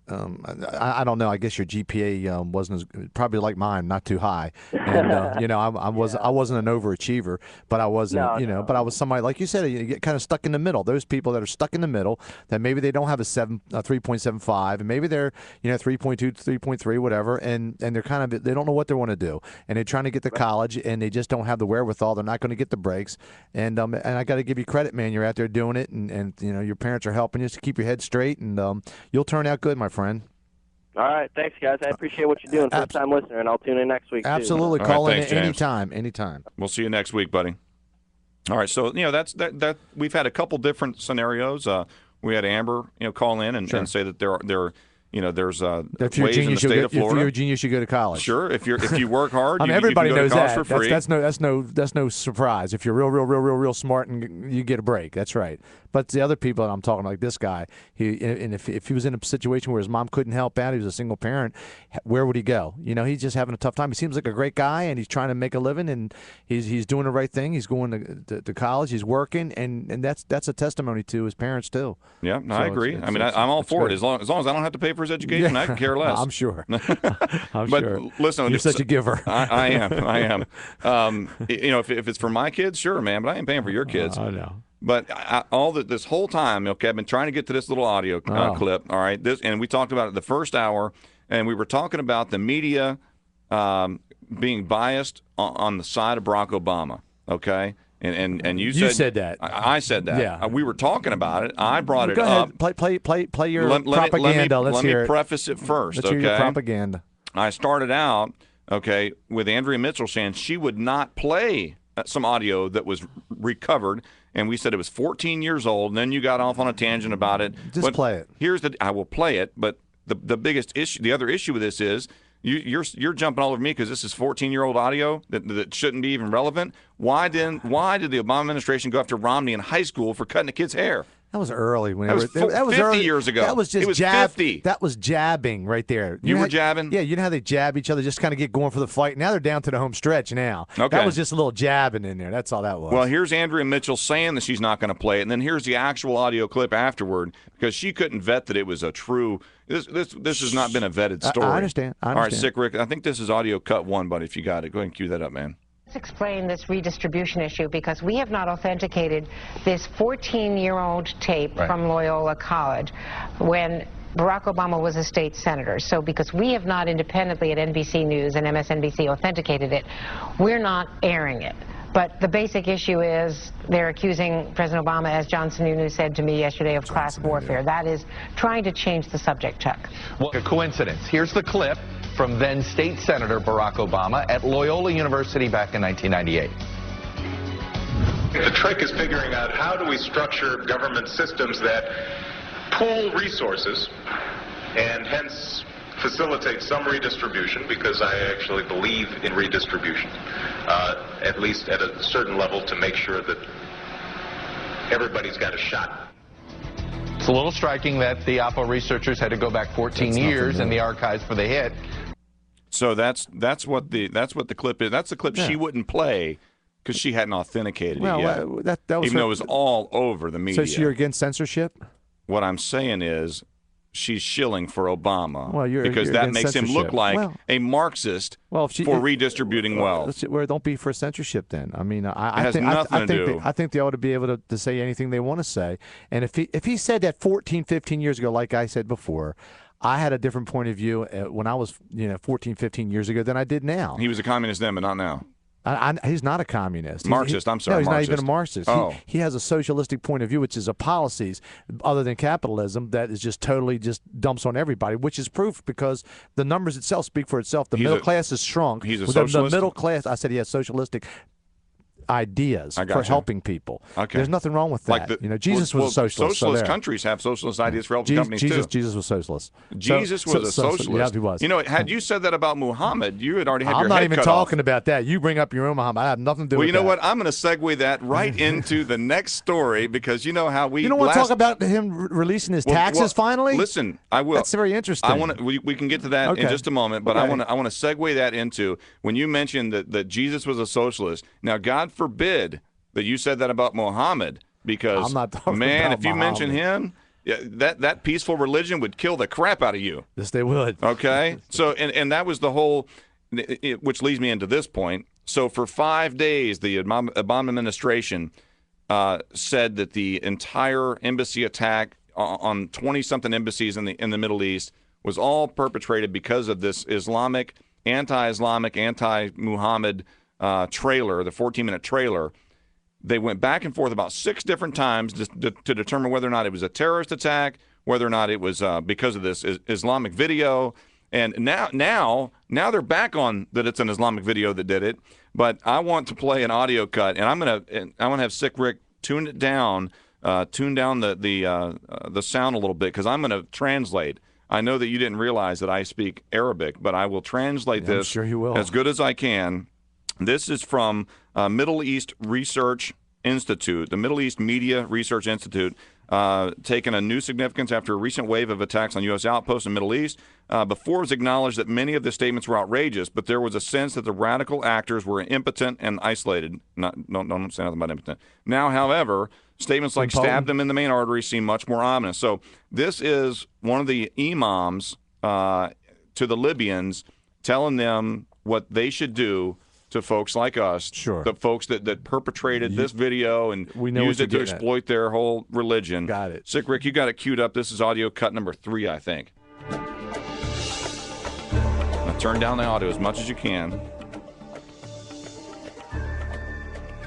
I don't know. I guess your GPA wasn't probably like mine, not too high. And you know, I wasn't an overachiever, but I wasn't. But I was somebody like you said. You get kind of stuck in the middle. Those people that are stuck in the middle, that maybe they don't have a 3.75, and maybe they're 3.2, 3.3, whatever, and they're kind of they don't know what they want to do, and they're trying to get to college, and they just don't have the wherewithal. They're not going to get the breaks, and I got to give you credit, man. You're out there doing it, and you know your parents are helping you to keep your head straight, and you'll turn out good, my friend. All right, thanks, guys. I appreciate what you're doing. First-time listener, and I'll tune in next week, too. Absolutely. Call in anytime. We'll see you next week, buddy. All right, so, you know, that we've had a couple different scenarios. We had Amber, call in and say that there's ways in the state of Florida. If you're a genius, you go to college. Sure. If you work hard, everybody you can go knows to college that. for free. That's no surprise. If you're real smart, and you get a break. That's right. But the other people, and I'm talking like this guy, if he was in a situation where his mom couldn't help out, he was a single parent, where would he go? You know, he's just having a tough time. He seems like a great guy, and he's trying to make a living, and he's doing the right thing. He's going to college. He's working, and that's a testimony to his parents too. Yeah, no, I agree. I'm all for it as long as I don't have to pay for his education, I could care less. I'm sure. I'm but sure. Listen, You're such a giver. I am. If it's for my kids, sure, man. But I ain't paying for your kids. I know. But this whole time, okay, I've been trying to get to this little audio clip. All right, and we talked about it the first hour, and we were talking about the media being biased on the side of Barack Obama. Okay. And you said that. I said that. Yeah. We were talking about it. I brought it Go up. Ahead. Play your propaganda. Let hear me preface it first. Let's hear your propaganda. I started out, with Andrea Mitchell saying she would not play some audio that was recovered, and we said it was 14 years old. And then you got off on a tangent about it. Just play it. I will play it, but the biggest issue, the other issue with this is, You're jumping all over me because this is 14-year-old audio that shouldn't be even relevant. Why did the Obama administration go after Romney in high school for cutting a kid's hair? That was early. That was 50 years ago. That was just it was 50. That was jabbing right there. You were jabbing? Yeah, you know how they jab each other, just kind of get going for the fight. Now they're down to the home stretch now. Okay. That was just a little jabbing in there. That's all that was. Well, here's Andrea Mitchell saying that she's not going to play it, and then here's the actual audio clip afterward because she couldn't vet that it was a true. This has not been a vetted story. I understand. All right, Sick Rick, I think this is audio cut 1, buddy, if you got it. Go ahead and cue that up, man. Let's explain this redistribution issue because we have not authenticated this 14-year-old tape from Loyola College when Barack Obama was a state senator. So because we have not independently at NBC News and MSNBC authenticated it, we're not airing it. But the basic issue is they're accusing President Obama, as John Sununu said to me yesterday, of class warfare. That is trying to change the subject, Chuck. Well, a coincidence. Here's the clip from then State Senator Barack Obama at Loyola University back in 1998. The trick is figuring out how do we structure government systems that pool resources and hence facilitate some redistribution, because I actually believe in redistribution, at least at a certain level, to make sure that everybody's got a shot. It's a little striking that the Oppo researchers had to go back 14 years in the archives for the hit. So that's what the clip is. That's the clip she wouldn't play because she hadn't authenticated it yet. That was even though it was all over the media. So you're against censorship? What I'm saying is she's shilling for Obama because you're that makes him look censorship. like a Marxist for redistributing wealth. Well, don't be for censorship then. I mean, I think they ought to be able to say anything they want to say. And if he said that 14, 15 years ago, like I said before, I had a different point of view when I was 14, 15 years ago than I did now. He was a communist then, but not now. He's not a communist. Marxist, I'm sorry. No, he's Marxist. not even a Marxist. Oh. He has a socialistic point of view, which is a policies other than capitalism that is just totally just dumps on everybody, which is proof because the numbers itself speak for itself. The middle class is shrunk. He's a The socialist? middle class, I said he has socialistic ideas for helping people. Okay. There's nothing wrong with that. Jesus was a socialist. Socialist countries have socialist ideas for helping companies too. Jesus was socialist. Jesus was a socialist. Yeah, he was. You know, had you said that about Muhammad, you had already had your head cut off. I'm not even talking about that. You bring up your own Muhammad. I have nothing to do with that. Well, you know what? I'm going to segue that right into the next story because you know how we. You don't want to talk about him releasing his taxes finally? Listen, I will. That's very interesting. I want to. We can get to that in just a moment, but I want to segue that into when you mentioned that Jesus was a socialist. Now, God forbid that you said that about Muhammad, because I'm not talking man, about if you Muhammad. mention him, that peaceful religion would kill the crap out of you. Yes, they would. Okay, so and that was the whole, which leads me into this point. So for 5 days, the Obama administration said that the entire embassy attack on 20-something embassies in the Middle East was all perpetrated because of this Islamic, anti-Islamic, anti-Muhammad trailer, the 14-minute trailer. They went back and forth about 6 different times to determine whether or not it was a terrorist attack, whether or not it was because of this Islamic video. And now they're back on that it's an Islamic video that did it. But I want to play an audio cut, and I want to have Sick Rick tune it down, tune down the sound a little bit because I'm going to translate. I know that you didn't realize that I speak Arabic, but I will translate this I'm sure you will. as good as I can. This is from Middle East Research Institute, the Middle East Media Research Institute, taking a new significance after a recent wave of attacks on U.S. outposts in the Middle East. Before it was acknowledged that many of the statements were outrageous, but there was a sense that the radical actors were impotent and isolated. Don't say nothing about impotent. Now, however, Statements like stab them in the main artery seem much more ominous. So this is one of the imams to the Libyans telling them what they should do to folks like us, the folks that perpetrated this video and used it to exploit their whole religion. Got it. Sick Rick, you got it queued up. This is audio cut number 3, I think. Now turn down the audio as much as you can.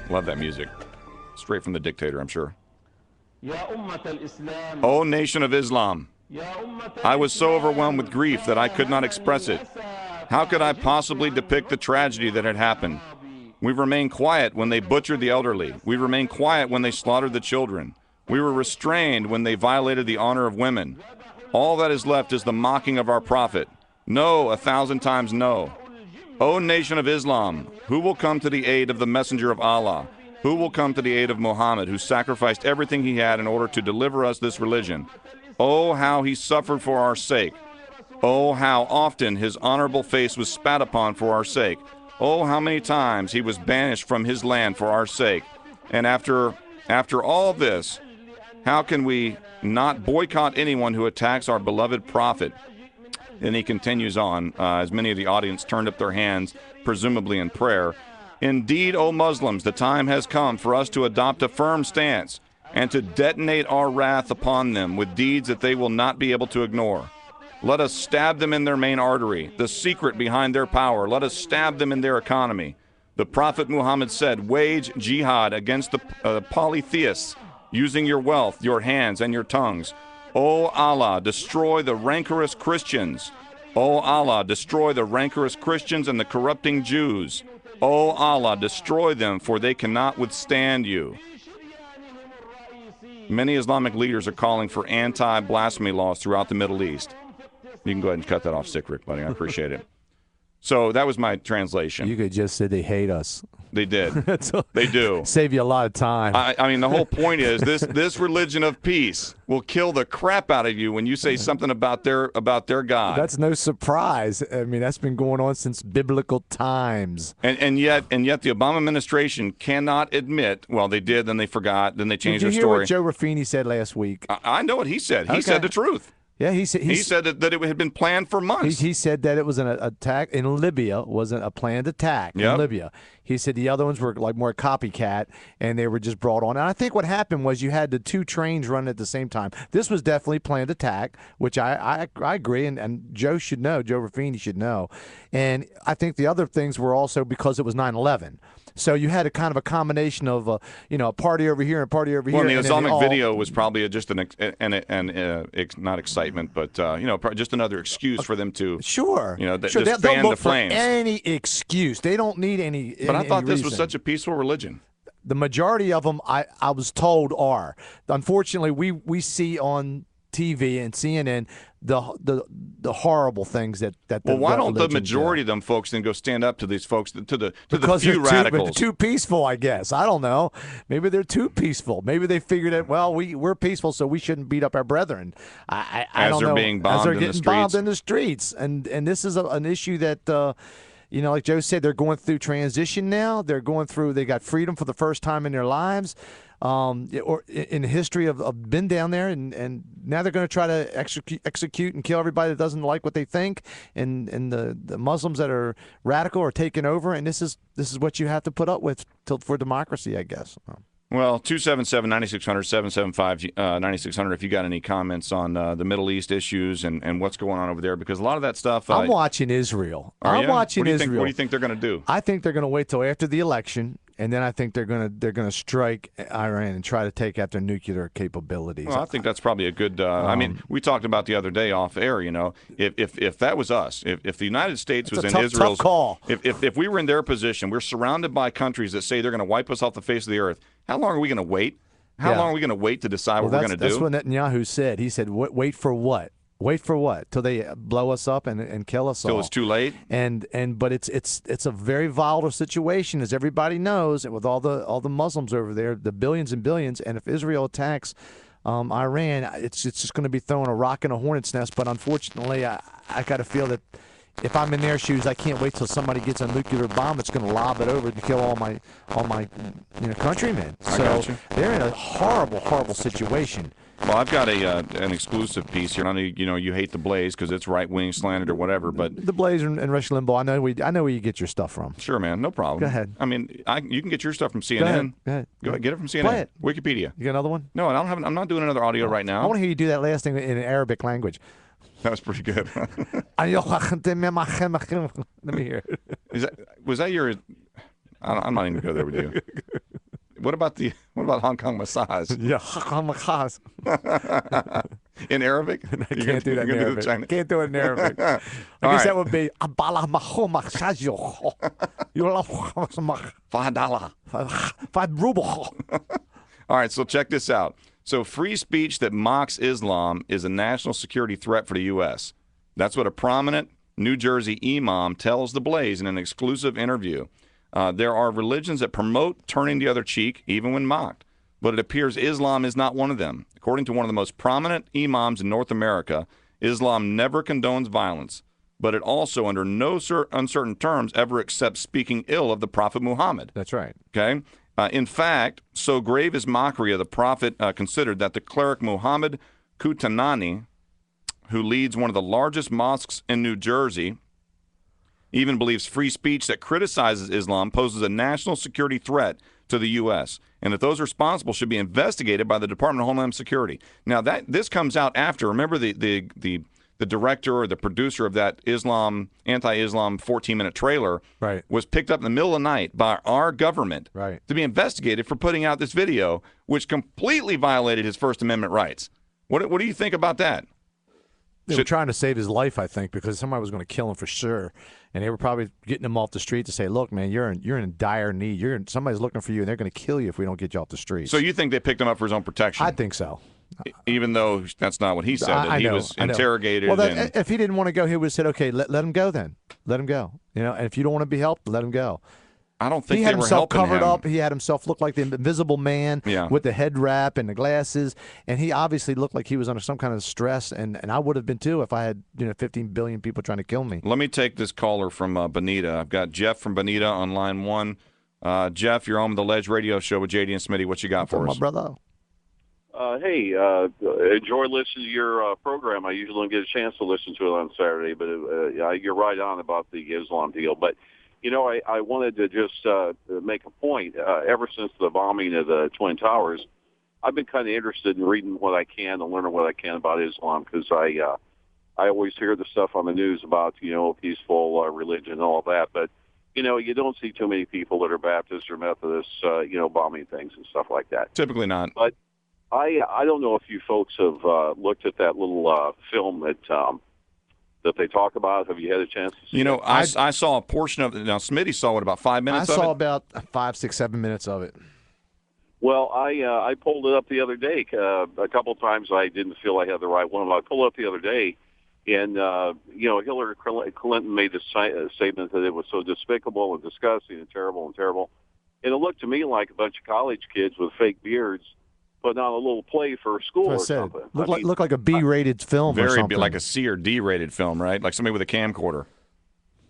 Love that music. Straight from the dictator, I'm sure. O nation of Islam, I was so overwhelmed with grief that I could not express it. How could I possibly depict the tragedy that had happened? We remained quiet when they butchered the elderly. We remained quiet when they slaughtered the children. We were restrained when they violated the honor of women. All that is left is the mocking of our prophet. No, 1,000 times no. O nation of Islam, who will come to the aid of the messenger of Allah? Who will come to the aid of Muhammad, who sacrificed everything he had in order to deliver us this religion? Oh, how he suffered for our sake. Oh, how often his honorable face was spat upon for our sake. Oh, how many times he was banished from his land for our sake. And after all this, how can we not boycott anyone who attacks our beloved prophet? And he continues on, as many of the audience turned up their hands, presumably in prayer. Indeed, O Muslims, the time has come for us to adopt a firm stance and to detonate our wrath upon them with deeds that they will not be able to ignore. Let us stab them in their main artery, the secret behind their power. Let us stab them in their economy. The Prophet Muhammad said, wage jihad against the polytheists, using your wealth, your hands, and your tongues. O Allah, destroy the rancorous Christians. O Allah, destroy the rancorous Christians and the corrupting Jews. O Allah, destroy them, for they cannot withstand you. Many Islamic leaders are calling for anti-blasphemy laws throughout the Middle East. You can go ahead and cut that off, Sick Rick, buddy. I appreciate it. So that was my translation. You could just say they hate us. They did. They do. Save you a lot of time. I mean, the whole point is this religion of peace will kill the crap out of you when you say something about their God. That's no surprise. I mean, that's been going on since biblical times. And yet the Obama administration cannot admit. Well, they did, then they forgot, then they changed their story. Did you hear what Joe Raffini said last week? I know what he said. He said the truth. Yeah, he said that it had been planned for months. He said that it was an attack in Libya, wasn't a planned attack in Libya. He said the other ones were like more copycat, and they were just brought on. And I think what happened was you had the two trains running at the same time. This was definitely planned attack, which I agree, and Joe should know. Joe Raffini should know. And I think the other things were also because it was 9/11. So you had a kind of a combination of a party over here and a party over here. Well, the Islamic video was probably just not excitement, but just another excuse for them to just fan the flames. Any excuse, they don't need any. But I thought this was such a peaceful religion. The majority of them, I was told, are. Unfortunately, we see on TV and CNN the horrible things that well, why don't the majority of them folks then go stand up to these folks, to the few radicals? radicals? They're too peaceful, I guess. I don't know. Maybe they're too peaceful. Maybe they figured that, well, we're peaceful, so we shouldn't beat up our brethren. I don't know. Being bombed as they're in getting the streets. bombed in the streets, and this is an issue that. Like Joe said, they're going through transition now. They got freedom for the first time in their lives, or in the history of been down there, and now they're going to try to execute and kill everybody that doesn't like what they think, and the Muslims that are radical are taking over, and this is what you have to put up with for democracy, I guess. Well, 277-9600, 775-9600 if you got any comments on the Middle East issues and what's going on over there, because a lot of that stuff... I'm watching Israel. Watching Israel. What do you think they're going to do? I think they're going to wait till after the election, and then I think they're going to strike Iran and try to take out their nuclear capabilities. Well, I think that's probably a good... I mean, we talked about the other day off air, if that was us, if the United States was in Israel's... tough call. If we were in their position, we're surrounded by countries that say they're going to wipe us off the face of the earth. How long are we going to wait? How long are we going to wait to decide what we're going to do? That's what Netanyahu said. He said, wait for what? Wait for what? Till they blow us up and kill us all. Till it's too late. But it's a very volatile situation, as everybody knows, with all the Muslims over there, the billions and billions. And if Israel attacks Iran, it's just going to be throwing a rock in a hornet's nest. But unfortunately, I got to feel that if I'm in their shoes, I can't wait till somebody gets a nuclear bomb that's going to lob it over to kill all my countrymen. So they're in a horrible, horrible situation. Well, I've got an exclusive piece here. I know you hate the Blaze because it's right-wing slanted or whatever, but the Blaze and Rush Limbaugh, I know where you get your stuff from. Sure, man, no problem. Go ahead. I mean, you can get your stuff from CNN. Go ahead. Go ahead. Get it from CNN. Play it. Wikipedia. You got another one? No, I'm not doing another audio right now. I want to hear you do that last thing in Arabic language. That was pretty good. Let me hear it. Was that your? I'm not even going to go there with you. What about Hong Kong massage? Yeah, Hong Kong massage. In Arabic? I can't do that in Arabic. Can't do it in Arabic. I guess that would be $5. $5. All right, so check this out. So free speech that mocks Islam is a national security threat for the U.S. That's what a prominent New Jersey imam tells The Blaze in an exclusive interview. There are religions that promote turning the other cheek, even when mocked. But it appears Islam is not one of them. According to one of the most prominent imams in North America, Islam never condones violence, but it also, under no uncertain terms, ever accepts speaking ill of the Prophet Muhammad. That's right. Okay? In fact, so grave is mockery of the Prophet considered that the cleric Muhammad Kutanani, who leads one of the largest mosques in New Jersey, even believes free speech that criticizes Islam poses a national security threat to the U.S., and that those responsible should be investigated by the Department of Homeland Security. Now, this comes out after, remember the director or the producer of that anti-Islam 14-minute trailer was picked up in the middle of the night by our government to be investigated for putting out this video, which completely violated his First Amendment rights. What do you think about that? They were trying to save his life, I think, because somebody was going to kill him for sure, and they were probably getting him off the street to say, "Look, man, you're in dire need. Somebody's looking for you, and they're going to kill you if we don't get you off the street." So you think they picked him up for his own protection? I think so. Even though that's not what he said, that he was interrogated. Well, if he didn't want to go, he would have said, "Okay, let him go then. Let him go." And if you don't want to be helped, let him go. I don't think he had himself covered up. He had himself look like the Invisible Man with the head wrap and the glasses, and he obviously looked like he was under some kind of stress. And I would have been too if I had 15 billion people trying to kill me. Let me take this caller from Bonita. I've got Jeff from Bonita on line 1. Jeff, you're on the Ledge Radio Show with JD and Smitty. What you got for us, my brother? Hey, enjoy listening to your program. I usually don't get a chance to listen to it on Saturday, but you're right on about the Islam deal. But I wanted to just make a point. Ever since the bombing of the Twin Towers, I've been kind of interested in reading what I can and learning what I can about Islam, because I always hear the stuff on the news about, peaceful religion and all that. But, you don't see too many people that are Baptists or Methodists, bombing things and stuff like that. Typically not. But I don't know if you folks have looked at that little film that they talk about. Have you had a chance to see it? I saw a portion of it. Now, Smitty saw it about 5 minutes of it? I saw about 5, 6, 7 minutes of it. Well, I pulled it up the other day. A couple of times I didn't feel I had the right one. I pulled it up the other day, and, Hillary Clinton made a statement that it was so despicable and disgusting and terrible. And it looked to me like a bunch of college kids with fake beards putting on a little play for school or something. Look like a B-rated film or something. Like a C or D-rated film, right? Like somebody with a camcorder.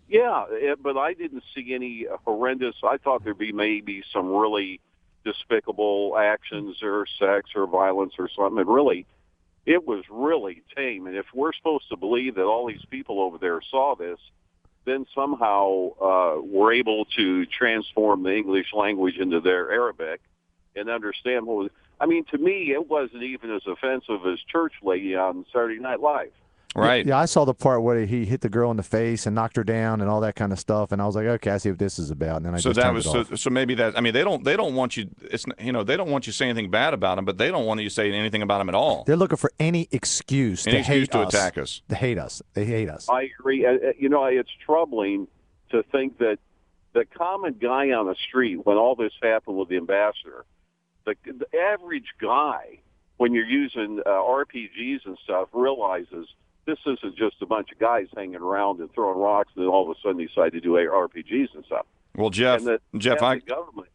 Yeah, but I didn't see any horrendous. I thought there'd be maybe some really despicable actions or sex or violence or something. And really, it was really tame. And if we're supposed to believe that all these people over there saw this, then somehow we're able to transform the English language into their Arabic and understand what was. I mean, to me, it wasn't even as offensive as Church Lady on Saturday Night Live. Right. Yeah, I saw the part where he hit the girl in the face and knocked her down and all that kind of stuff, and I was like, okay, I see what this is about. And then so maybe that. I mean, they don't want you. It's they don't want you to say anything bad about them, but they don't want you to say anything about them at all. They're looking for any excuse to hate us, attack us. To hate us. They hate us. I agree. It's troubling to think that the common guy on the street, when all this happened with the ambassador, the average guy, when you're using RPGs and stuff, realizes this isn't just a bunch of guys hanging around and throwing rocks, and then all of a sudden decide to do RPGs and stuff. Well, Jeff, the government.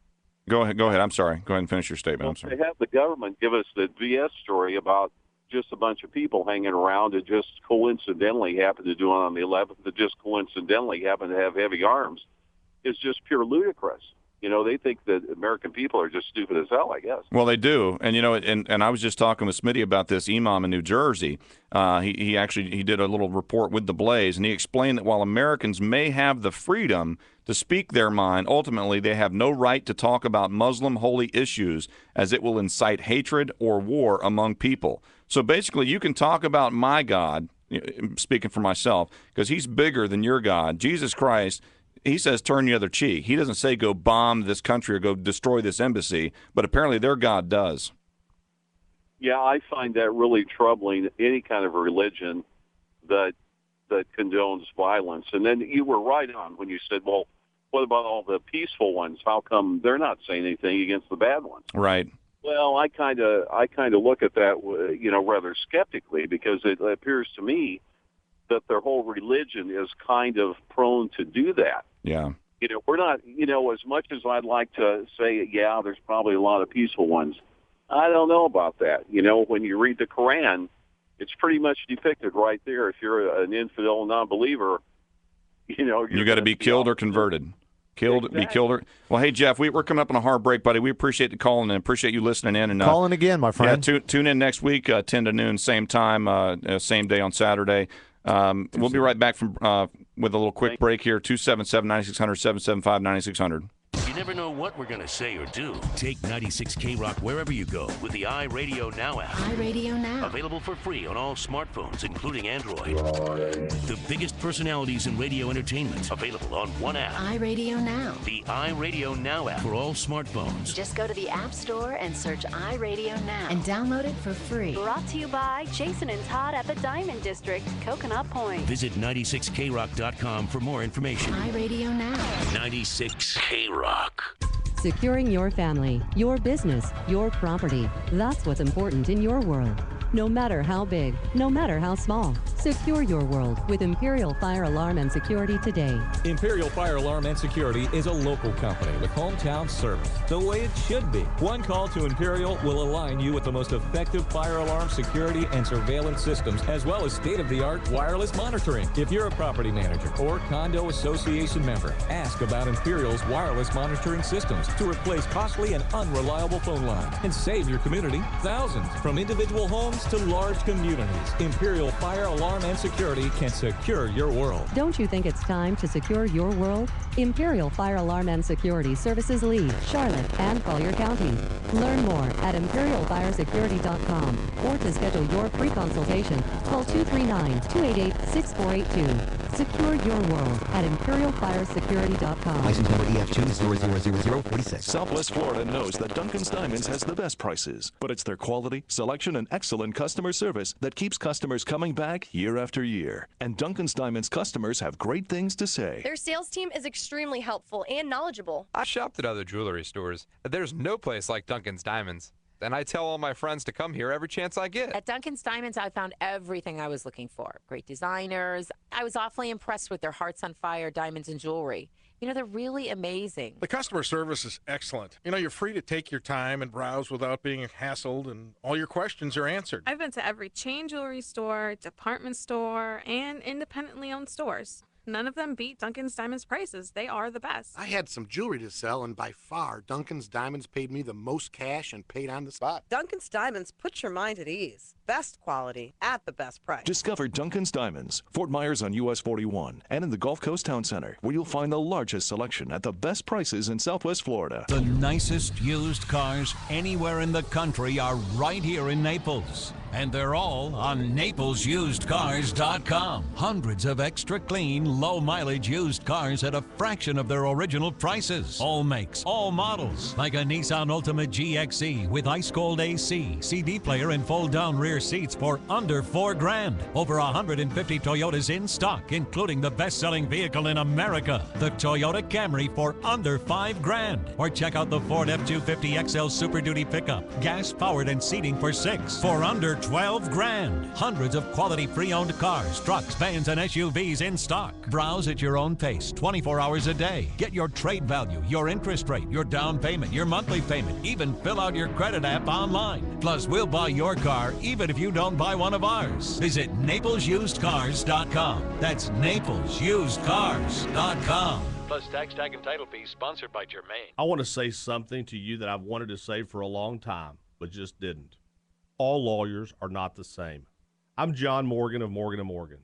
Go ahead. I'm sorry. Go ahead and finish your statement. I'm sorry. They have the government give us the BS story about just a bunch of people hanging around that just coincidentally happen to do it on the 11th, that just coincidentally happen to have heavy arms, is just pure ludicrous. You know, they think that American people are just stupid as hell, I guess. Well, they do. And, you know, and I was just talking with Smitty about this imam in New Jersey. He did a little report with The Blaze, and he explained that while Americans may have the freedom to speak their mind, ultimately they have no right to talk about Muslim holy issues, as it will incite hatred or war among people. So basically, you can talk about my God, speaking for myself, because he's bigger than your God, Jesus Christ. He says turn the other cheek. He doesn't say go bomb this country or go destroy this embassy, but apparently their God does. Yeah, I find that really troubling, any kind of religion that condones violence. And then you were right on when you said, well, what about all the peaceful ones? How come they're not saying anything against the bad ones? Right. Well, I kind of look at that, you know, rather skeptically, because it appears to me that their whole religion is kind of prone to do that. Yeah. You know, we're not, you know, as much as I'd like to say, yeah, there's probably a lot of peaceful ones, I don't know about that. You know, when you read the Quran, it's pretty much depicted right there. If you're an infidel non-believer, you know, you got to be killed or converted. Killed, exactly. Be killed. Or, well, hey, Jeff, we're coming up on a hard break, buddy. We appreciate the calling and appreciate you listening in. And calling again, my friend. Yeah, tune in next week, 10 to noon, same time, same day on Saturday. We'll be right back with a little quick break here. 277-9600, 775-9600. You never know what we're going to say or do. Take 96 K-Rock wherever you go with the iRadio Now app. iRadio Now. Available for free on all smartphones, including Android. The biggest personalities in radio entertainment. Available on one app. iRadio Now. The iRadio Now app for all smartphones. Just go to the App Store and search iRadio Now and download it for free. Brought to you by Jason and Todd at the Diamond District, Coconut Point. Visit 96krock.com for more information. iRadio Now. 96 K-Rock. Securing your family, your business, your property. That's what's important in your world. No matter how big, no matter how small, secure your world with Imperial Fire Alarm and Security today. Imperial Fire Alarm and Security is a local company with hometown service, the way it should be. One call to Imperial will align you with the most effective fire alarm security and surveillance systems, as well as state-of-the-art wireless monitoring. If you're a property manager or condo association member, ask about Imperial's wireless monitoring systems to replace costly and unreliable phone lines and save your community thousands. From individual homes to large communities, Imperial Fire Alarm and Security can secure your world. Don't you think it's time to secure your world? Imperial Fire Alarm and Security services Lee, Charlotte, and Collier counties. Learn more at imperialfiresecurity.com or to schedule your free consultation, call 239-288-6482. Secure your world at imperialfiresecurity.com. License number EF2000046. Southwest Florida knows that Duncan's Diamonds has the best prices, but it's their quality, selection, and excellent customer service that keeps customers coming back year after year. And Duncan's Diamonds customers have great things to say. Their sales team is extremely helpful and knowledgeable. I shopped at other jewelry stores, but there's no place like Duncan's Diamonds. And I tell all my friends to come here every chance I get. At Duncan's Diamonds, I found everything I was looking for. Great designers. I was awfully impressed with their Hearts on Fire diamonds and jewelry. You know, they're really amazing. The customer service is excellent. You know, you're free to take your time and browse without being hassled, and all your questions are answered. I've been to every chain jewelry store, department store, and independently owned stores. None of them beat Duncan's Diamonds prices. They are the best. I had some jewelry to sell, and by far, Duncan's Diamonds paid me the most cash and paid on the spot. Duncan's Diamonds puts your mind at ease. Best quality at the best price. Discover Duncan's Diamonds, Fort Myers on US 41, and in the Gulf Coast Town Center, where you'll find the largest selection at the best prices in Southwest Florida. The nicest used cars anywhere in the country are right here in Naples. And they're all on NaplesUsedCars.com. Hundreds of extra clean, low-mileage used cars at a fraction of their original prices. All makes, all models, like a Nissan Altima GXE with ice-cold AC, CD player, and fold-down rear seats for under $4,000. Over 150 Toyotas in stock, including the best-selling vehicle in America, the Toyota Camry, for under $5,000. Or check out the Ford F-250 XL Super Duty pickup, gas-powered and seating for $6,000 for under under 12 grand. Hundreds of quality pre-owned cars, trucks, vans, and SUVs in stock. Browse at your own pace, 24 hours a day. Get your trade value, your interest rate, your down payment, your monthly payment. Even fill out your credit app online. Plus, we'll buy your car even if you don't buy one of ours. Visit NaplesUsedCars.com. That's NaplesUsedCars.com. Plus tax, tag, and title fees, sponsored by Germain. I want to say something to you that I've wanted to say for a long time, but just didn't. All lawyers are not the same. I'm John Morgan of Morgan & Morgan.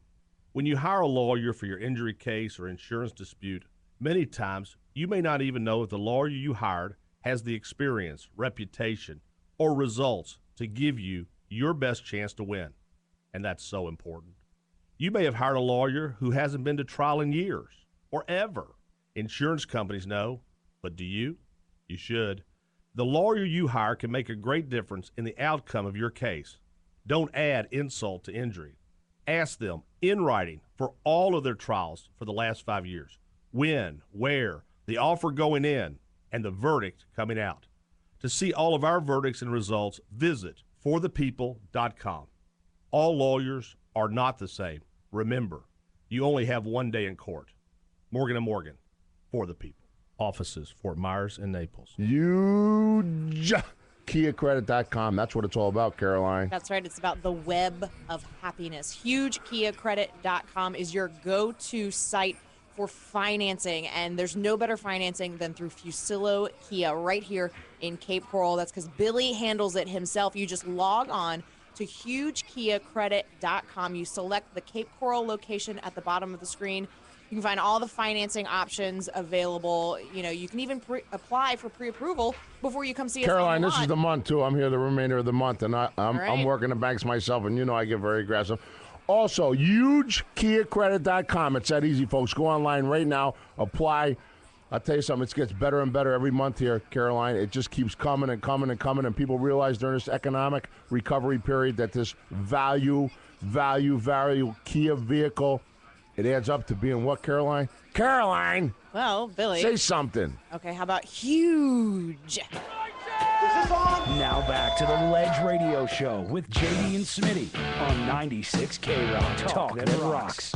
When you hire a lawyer for your injury case or insurance dispute, many times you may not even know if the lawyer you hired has the experience, reputation, or results to give you your best chance to win. And that's so important. You may have hired a lawyer who hasn't been to trial in years or ever. Insurance companies know, but do you? You should. The lawyer you hire can make a great difference in the outcome of your case. Don't add insult to injury. Ask them in writing for all of their trials for the last 5 years. When, where, the offer going in, and the verdict coming out. To see all of our verdicts and results, visit forthepeople.com. All lawyers are not the same. Remember, you only have one day in court. Morgan & Morgan. For the people. Offices, Fort Myers and Naples. KiaCredit.com. That's what it's all about, Caroline. That's right. It's about the web of happiness. HugeKiaCredit.com is your go-to site for financing, and there's no better financing than through Fusillo Kia right here in Cape Coral. That's because Billy handles it himself. You just log on to HugeKiaCredit.com. You select the Cape Coral location at the bottom of the screen. You can find all the financing options available. You know, you can even apply for pre-approval before you come see us. Caroline, this is the month, too. I'm here the remainder of the month, and I'm right. working the banks myself, and you know I get very aggressive. Also, HugeKiaCredit.com. It's that easy, folks. Go online right now. Apply. I'll tell you something. It gets better and better every month here, Caroline. It just keeps coming and coming and coming, and people realize during this economic recovery period that this value Kia vehicle, it adds up to being what, Caroline? Caroline! Well, Billy. Say something. Okay, how about huge? Now back to the Ledge Radio Show with JD and Smitty on 96 K-Rock. Talk that rocks.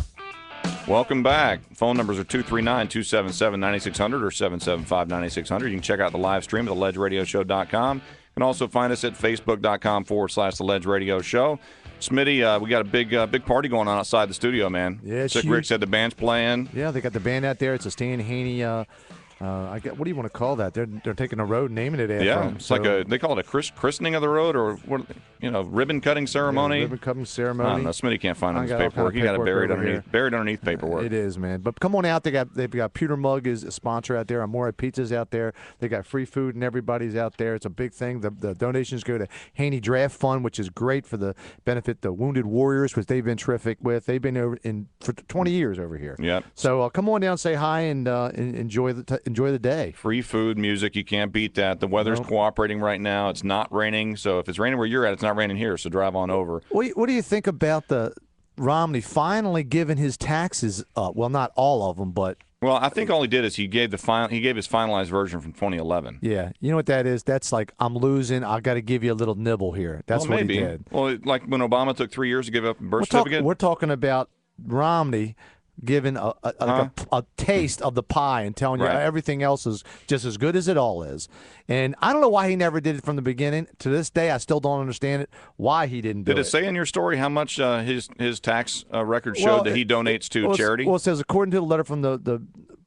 Welcome back. Phone numbers are 239-277-9600 or 775-9600. You can check out the live stream at theledgeradioshow.com. You can also find us at facebook.com/The Ledge Radio Show. Smitty, we got a big party going on outside the studio, man. Yeah, it's Sick huge. Rick said the band's playing. Yeah, they got the band out there. It's a Stan Haney. What do you want to call that? They're taking a road, naming it after him. It's like they call it a christening of the road, or what? Ribbon cutting ceremony. Yeah, ribbon cutting ceremony. I don't know. Smitty can't find his paperwork. He got it buried underneath paperwork. It is, man. But come on out. They've got Pewter Mug is a sponsor out there. Amore Pizza's out there. They got free food and everybody's out there. It's a big thing. The donations go to Haney Draft Fund, which is great for the benefit the Wounded Warriors, which they've been terrific with. They've been for 20 years over here. Yep. So come on down, say hi, and enjoy the day. Free food, music, you can't beat that. The weather's cooperating right now. It's not raining, so if it's raining where you're at, it's not raining here, so drive on over. What do you think about the Romney finally giving his taxes up? Well, not all of them, but... Well, I think all he did is he gave his finalized version from 2011. Yeah. You know what that is? That's like, I'm losing, I got to give you a little nibble here. That's what he did. Well, like when Obama took 3 years to give up a birth certificate? We're talking about Romney giving a taste of the pie and telling you everything else is just as good as it all is. And I don't know why he never did it from the beginning. To this day, I still don't understand it, why he didn't do it. Did it say in your story how much his tax record showed that he donates to charity? Well, it says, according to the letter from the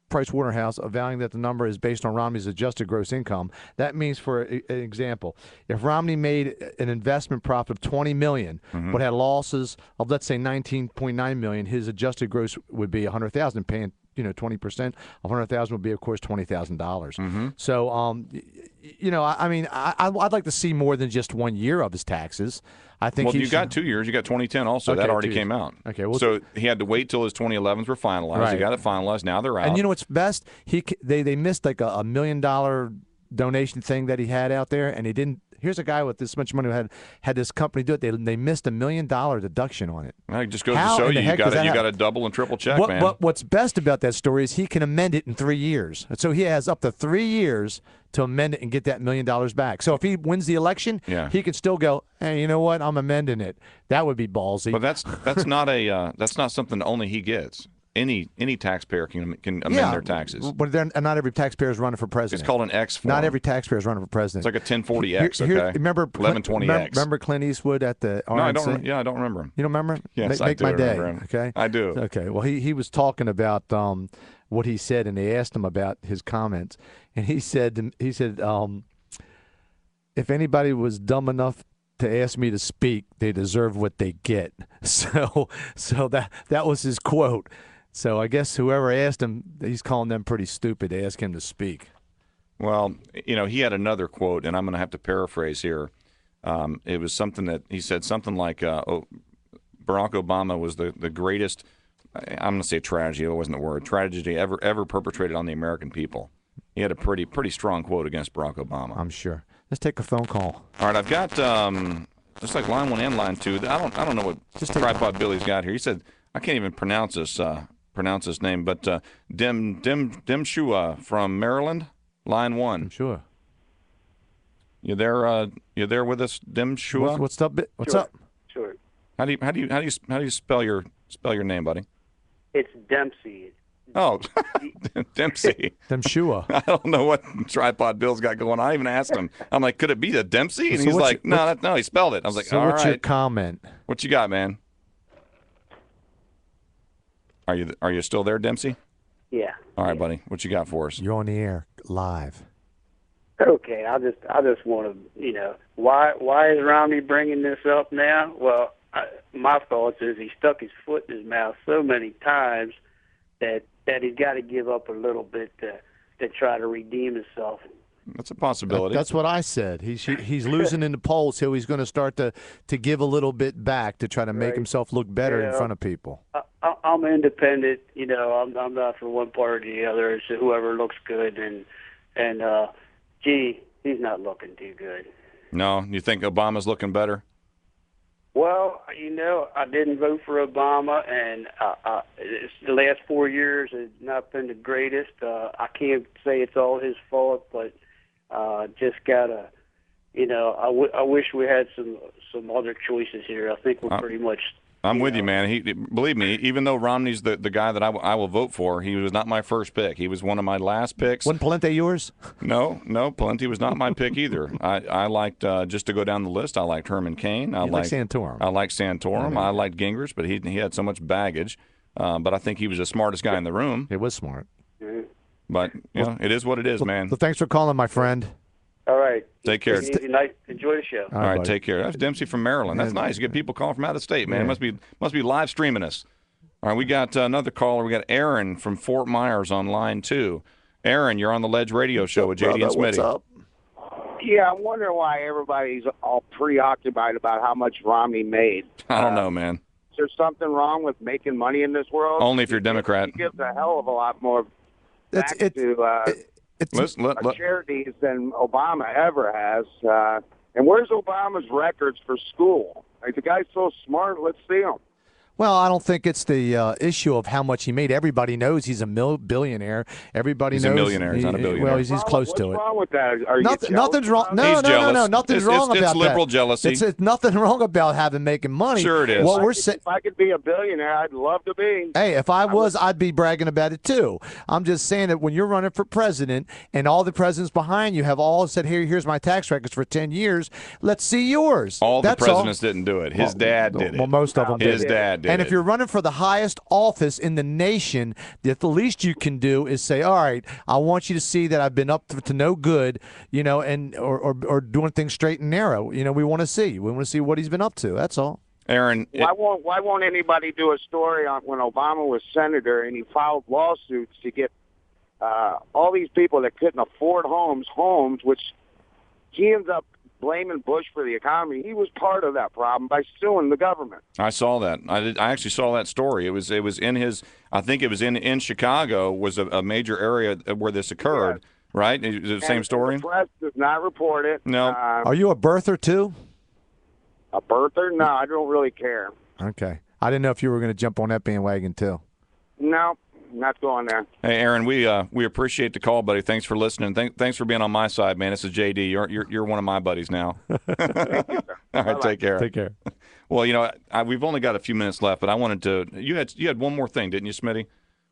Price Waterhouse, avowing that the number is based on Romney's adjusted gross income. That means, for an example, if Romney made an investment profit of $20 million, but had losses of, let's say, $19.9 million, his adjusted gross would be $100,000, paying 20% of $100,000 would be, of course, $20,000. So, I'd like to see more than just 1 year of his taxes. I think. Well, you got 2 years. You got 2010 also. Okay, that already came out. Okay. Well, so he had to wait till his 2011s were finalized. Right. He got it finalized. Now they're out. And you know what's best? They missed like a $1 million donation thing that he had out there, and he didn't Here's a guy with this much money who had this company do it. They missed $1 million deduction on it. Well, it just goes How to show in the you heck does that got to happen? double and triple check, man. What's best about that story is he can amend it in 3 years. So he has up to 3 years to amend it and get that $1 million back. So if he wins the election, he can still go, hey, you know what? I'm amending it. That would be ballsy. But that's not that's not something only he gets. Any taxpayer can amend their taxes. But not every taxpayer is running for president. It's called an X form. Not every taxpayer is running for president. It's like a 1040X. Okay. Remember 1120X. Remember Clint Eastwood at the RNC? No, I don't. Yeah, I don't remember him. You don't remember him? Yes, Make I do my day. remember him. Okay, I do. Okay. Well, he was talking about what he said, and they asked him about his comments, and he said if anybody was dumb enough to ask me to speak, they deserve what they get. So that was his quote. So I guess whoever asked him, he's calling them pretty stupid to ask him to speak. Well, he had another quote, and I'm going to have to paraphrase here. It was something that he said something like, Barack Obama was the greatest, I'm going to say tragedy, it wasn't a word, tragedy ever perpetrated on the American people. He had a pretty strong quote against Barack Obama. I'm sure. Let's take a phone call. All right, I've got just like line 1 and line 2. I don't know what Tripod Billy's got here. He said I can't even pronounce this name, but Dim Shua from Maryland, line 1. Sure. You there with us, Dim Shua? What's up? What's up? Sure. How do you spell your name, buddy? It's Dempsey. Oh, Dempsey. Shua. I don't know what Tripod Bill's got going on. I even asked him. I'm like, could it be a Dempsey? And So he's what's like, your- no, he spelled it. I was like, So all what's your right. comment? What you got, man? Are you still there, Dempsey? Yeah. All right, buddy. What you got for us? You're on the air live. Okay, I just want to, why is Romney bringing this up now? Well, my thoughts is he stuck his foot in his mouth so many times that he's got to give up a little bit to try to redeem himself. That's a possibility. That's what I said. He's losing in the polls, so he's going to start to give a little bit back to try to make Right. himself look better in Yeah. front of people. I'm independent, I'm not for one party or the other. It's whoever looks good, and gee, he's not looking too good. No, you think Obama's looking better? Well, I didn't vote for Obama, and the last 4 years has not been the greatest. I can't say it's all his fault, but just gotta, I wish we had some other choices here. I think we're pretty much. I'm with you, man. Believe me, even though Romney's the guy that I will vote for, he was not my first pick. He was one of my last picks. Wasn't Palente yours? No, Palente was not my pick either. I liked, just to go down the list, I liked Herman Cain. I You like Santorum. I liked Santorum. I liked Gingrich, but he had so much baggage. But I think he was the smartest guy in the room. It was smart. But, it is what it is, man. So thanks for calling, my friend. All right. Take care. Easy night. Enjoy the show. All right, buddy. take care. That's Dempsey from Maryland. That's nice. You get people calling from out of state, man. Yeah. Must be live streaming us. All right, we got another caller. We got Aaron from Fort Myers on line 2. Aaron, you're on the Ledge Radio Show with JD and Smitty. Yeah, I'm wondering why everybody's all preoccupied about how much Romney made. I don't know, man. Is there something wrong with making money in this world? Only if you're Democrat. He gives a hell of a lot more back to charities than Obama ever has. And where's Obama's records for school? Like, the guy's so smart. Let's see him. Well, I don't think it's the issue of how much he made. Everybody knows he's a billionaire. Everybody He's knows a millionaire. He's not a billionaire. Well, he's close to it. What's wrong with that? Are you Nothing's wrong. No, He's no, jealous. no. Nothing's wrong it's about liberal that. jealousy. It's nothing wrong about making money. Sure it is. What we're saying. If I could be a billionaire, I'd love to be. Hey, if I was, I'd be bragging about it too. I'm just saying that when you're running for president and all the presidents behind you have all said, here's my tax records for 10 years, let's see yours. All That's the presidents didn't do it. His dad did it. Well, most of them His did. dad did And it. if you're running for the highest office in the nation, the least you can do is say, all right, I want you to see that I've been up to no good, and or doing things straight and narrow. We want to see. We want to see what he's been up to. That's all. Aaron, Why won't anybody do a story on when Obama was senator and he filed lawsuits to get all these people that couldn't afford homes, which he ends up blaming Bush for the economy. He was part of that problem by suing the government. I saw that. I actually saw that story. It was in his. I think it was in Chicago was a major area where this occurred. right? Is it the same story? The press does not report it. No. Are you a birther too? A birther? No, I don't really care. Okay. I didn't know if you were going to jump on that bandwagon too. No, not going there. Hey, Aaron, we appreciate the call, buddy. Thanks for listening. Thanks for being on my side, man. This is JD. You're one of my buddies now. Thank you, sir. All right, take care. Take care. Well, you know, we've only got a few minutes left, but I wanted to. You had one more thing, didn't you, Smitty?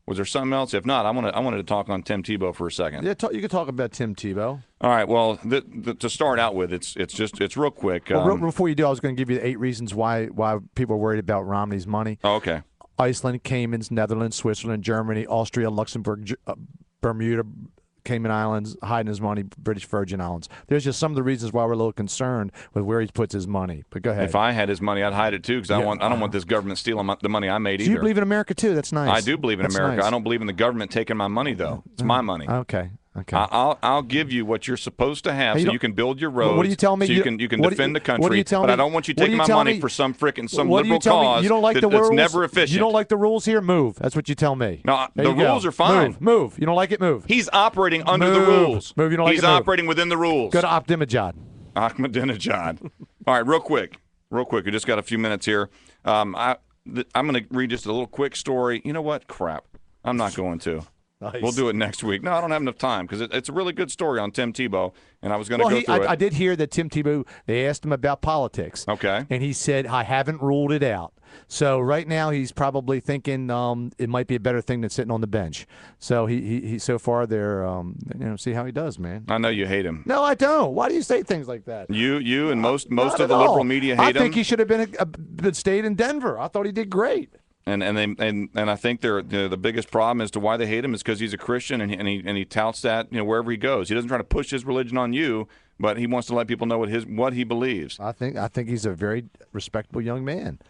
Was there something else? If not, I wanted to talk on Tim Tebow for a second. Yeah, you could talk about Tim Tebow. All right. Well, to start out with, it's real quick. Well, before you do, I was going to give you the 8 reasons why people are worried about Romney's money. Oh, okay. Iceland, Caymans, Netherlands, Switzerland, Germany, Austria, Luxembourg, Bermuda, Cayman Islands, hiding his money, British Virgin Islands. There's just some of the reasons why we're a little concerned with where he puts his money. But go ahead. If I had his money, I'd hide it too, because I don't want this government stealing the money I made so either. You believe in America too? That's nice. I do believe in That's America. nice. I don't believe in the government taking my money though. It's my money. Okay. Okay. I'll give you what you're supposed to have, Hey, so you can build your roads. What are you telling me? So you can defend the country. What are you telling but me? I don't want you What are taking you my telling money me? for some liberal What do you tell cause me? You don't like the that's rules? never efficient. You don't like the rules here? Move. That's what you tell me. No, There the you go. rules are fine. Move. You don't like it? Move. He's operating under the Move. rules. Move. You don't like He's it? Move. operating within the rules. Go to Ahmadinejad. Ahmadinejad. All right, real quick. We just got a few minutes here. I'm going to read just a little quick story. You know what? Crap. I'm not going to. Nice. We'll do it next week. No, I don't have enough time because it's a really good story on Tim Tebow, and I was going to go through it. I did hear that Tim Tebow, they asked him about politics. Okay. And he said, I haven't ruled it out. So right now he's probably thinking it might be a better thing than sitting on the bench. So he so far they're see how he does, man. I know you hate him. No, I don't. Why do you say things like that? You and most Not of the at all. liberal media hate him. I think he should have been stayed in Denver. I thought he did great. And I think the biggest problem as to why they hate him is because he's a Christian and he touts that wherever he goes. He doesn't try to push his religion on you, but he wants to let people know what he believes. I think he's a very respectable young man,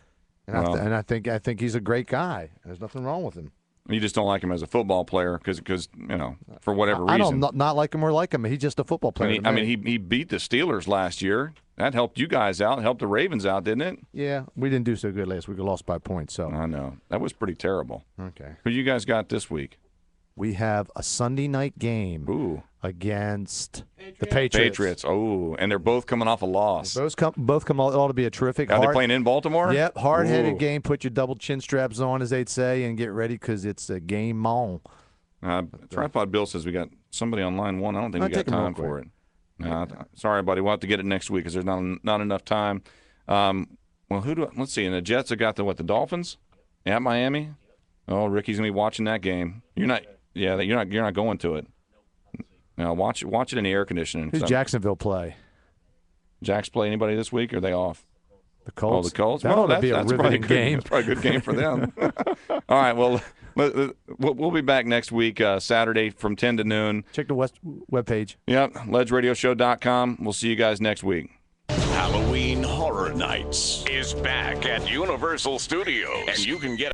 and I think he's a great guy. There's nothing wrong with him. You just don't like him as a football player because for whatever reason. I don't not like him or like him. He's just a football player. I mean, he beat the Steelers last year. That helped you guys out, helped the Ravens out, didn't it? Yeah, we didn't do so good last week. We lost by points. So I know that was pretty terrible. Okay, who you guys got this week? We have a Sunday night game against the Patriots. Oh, and they're both coming off a loss. Both come ought to be a terrific. Are they playing in Baltimore? Yep, hard-headed game. Put your double chin straps on, as they'd say, and get ready because it's a game on. Tripod Bill says we got somebody on line one. I don't think we got time for it. Sorry, buddy. We'll have to get it next week because there's not enough time. Let's see. And the Jets have got the Dolphins at Miami. Oh, Ricky's gonna be watching that game. You're not. Yeah, you're not going to it. Now watch it in the air conditioning. Who's Jacksonville play? Jacks play anybody this week? Or are they off? The Colts. Oh, the Colts. That ought to be a riveting game. That's probably a good game for them. All right. Well, we'll be back next week, Saturday from 10 to noon. Check the webpage. Yep, LedgeRadioShow.com. We'll see you guys next week. Halloween Horror Nights is back at Universal Studios, and you can get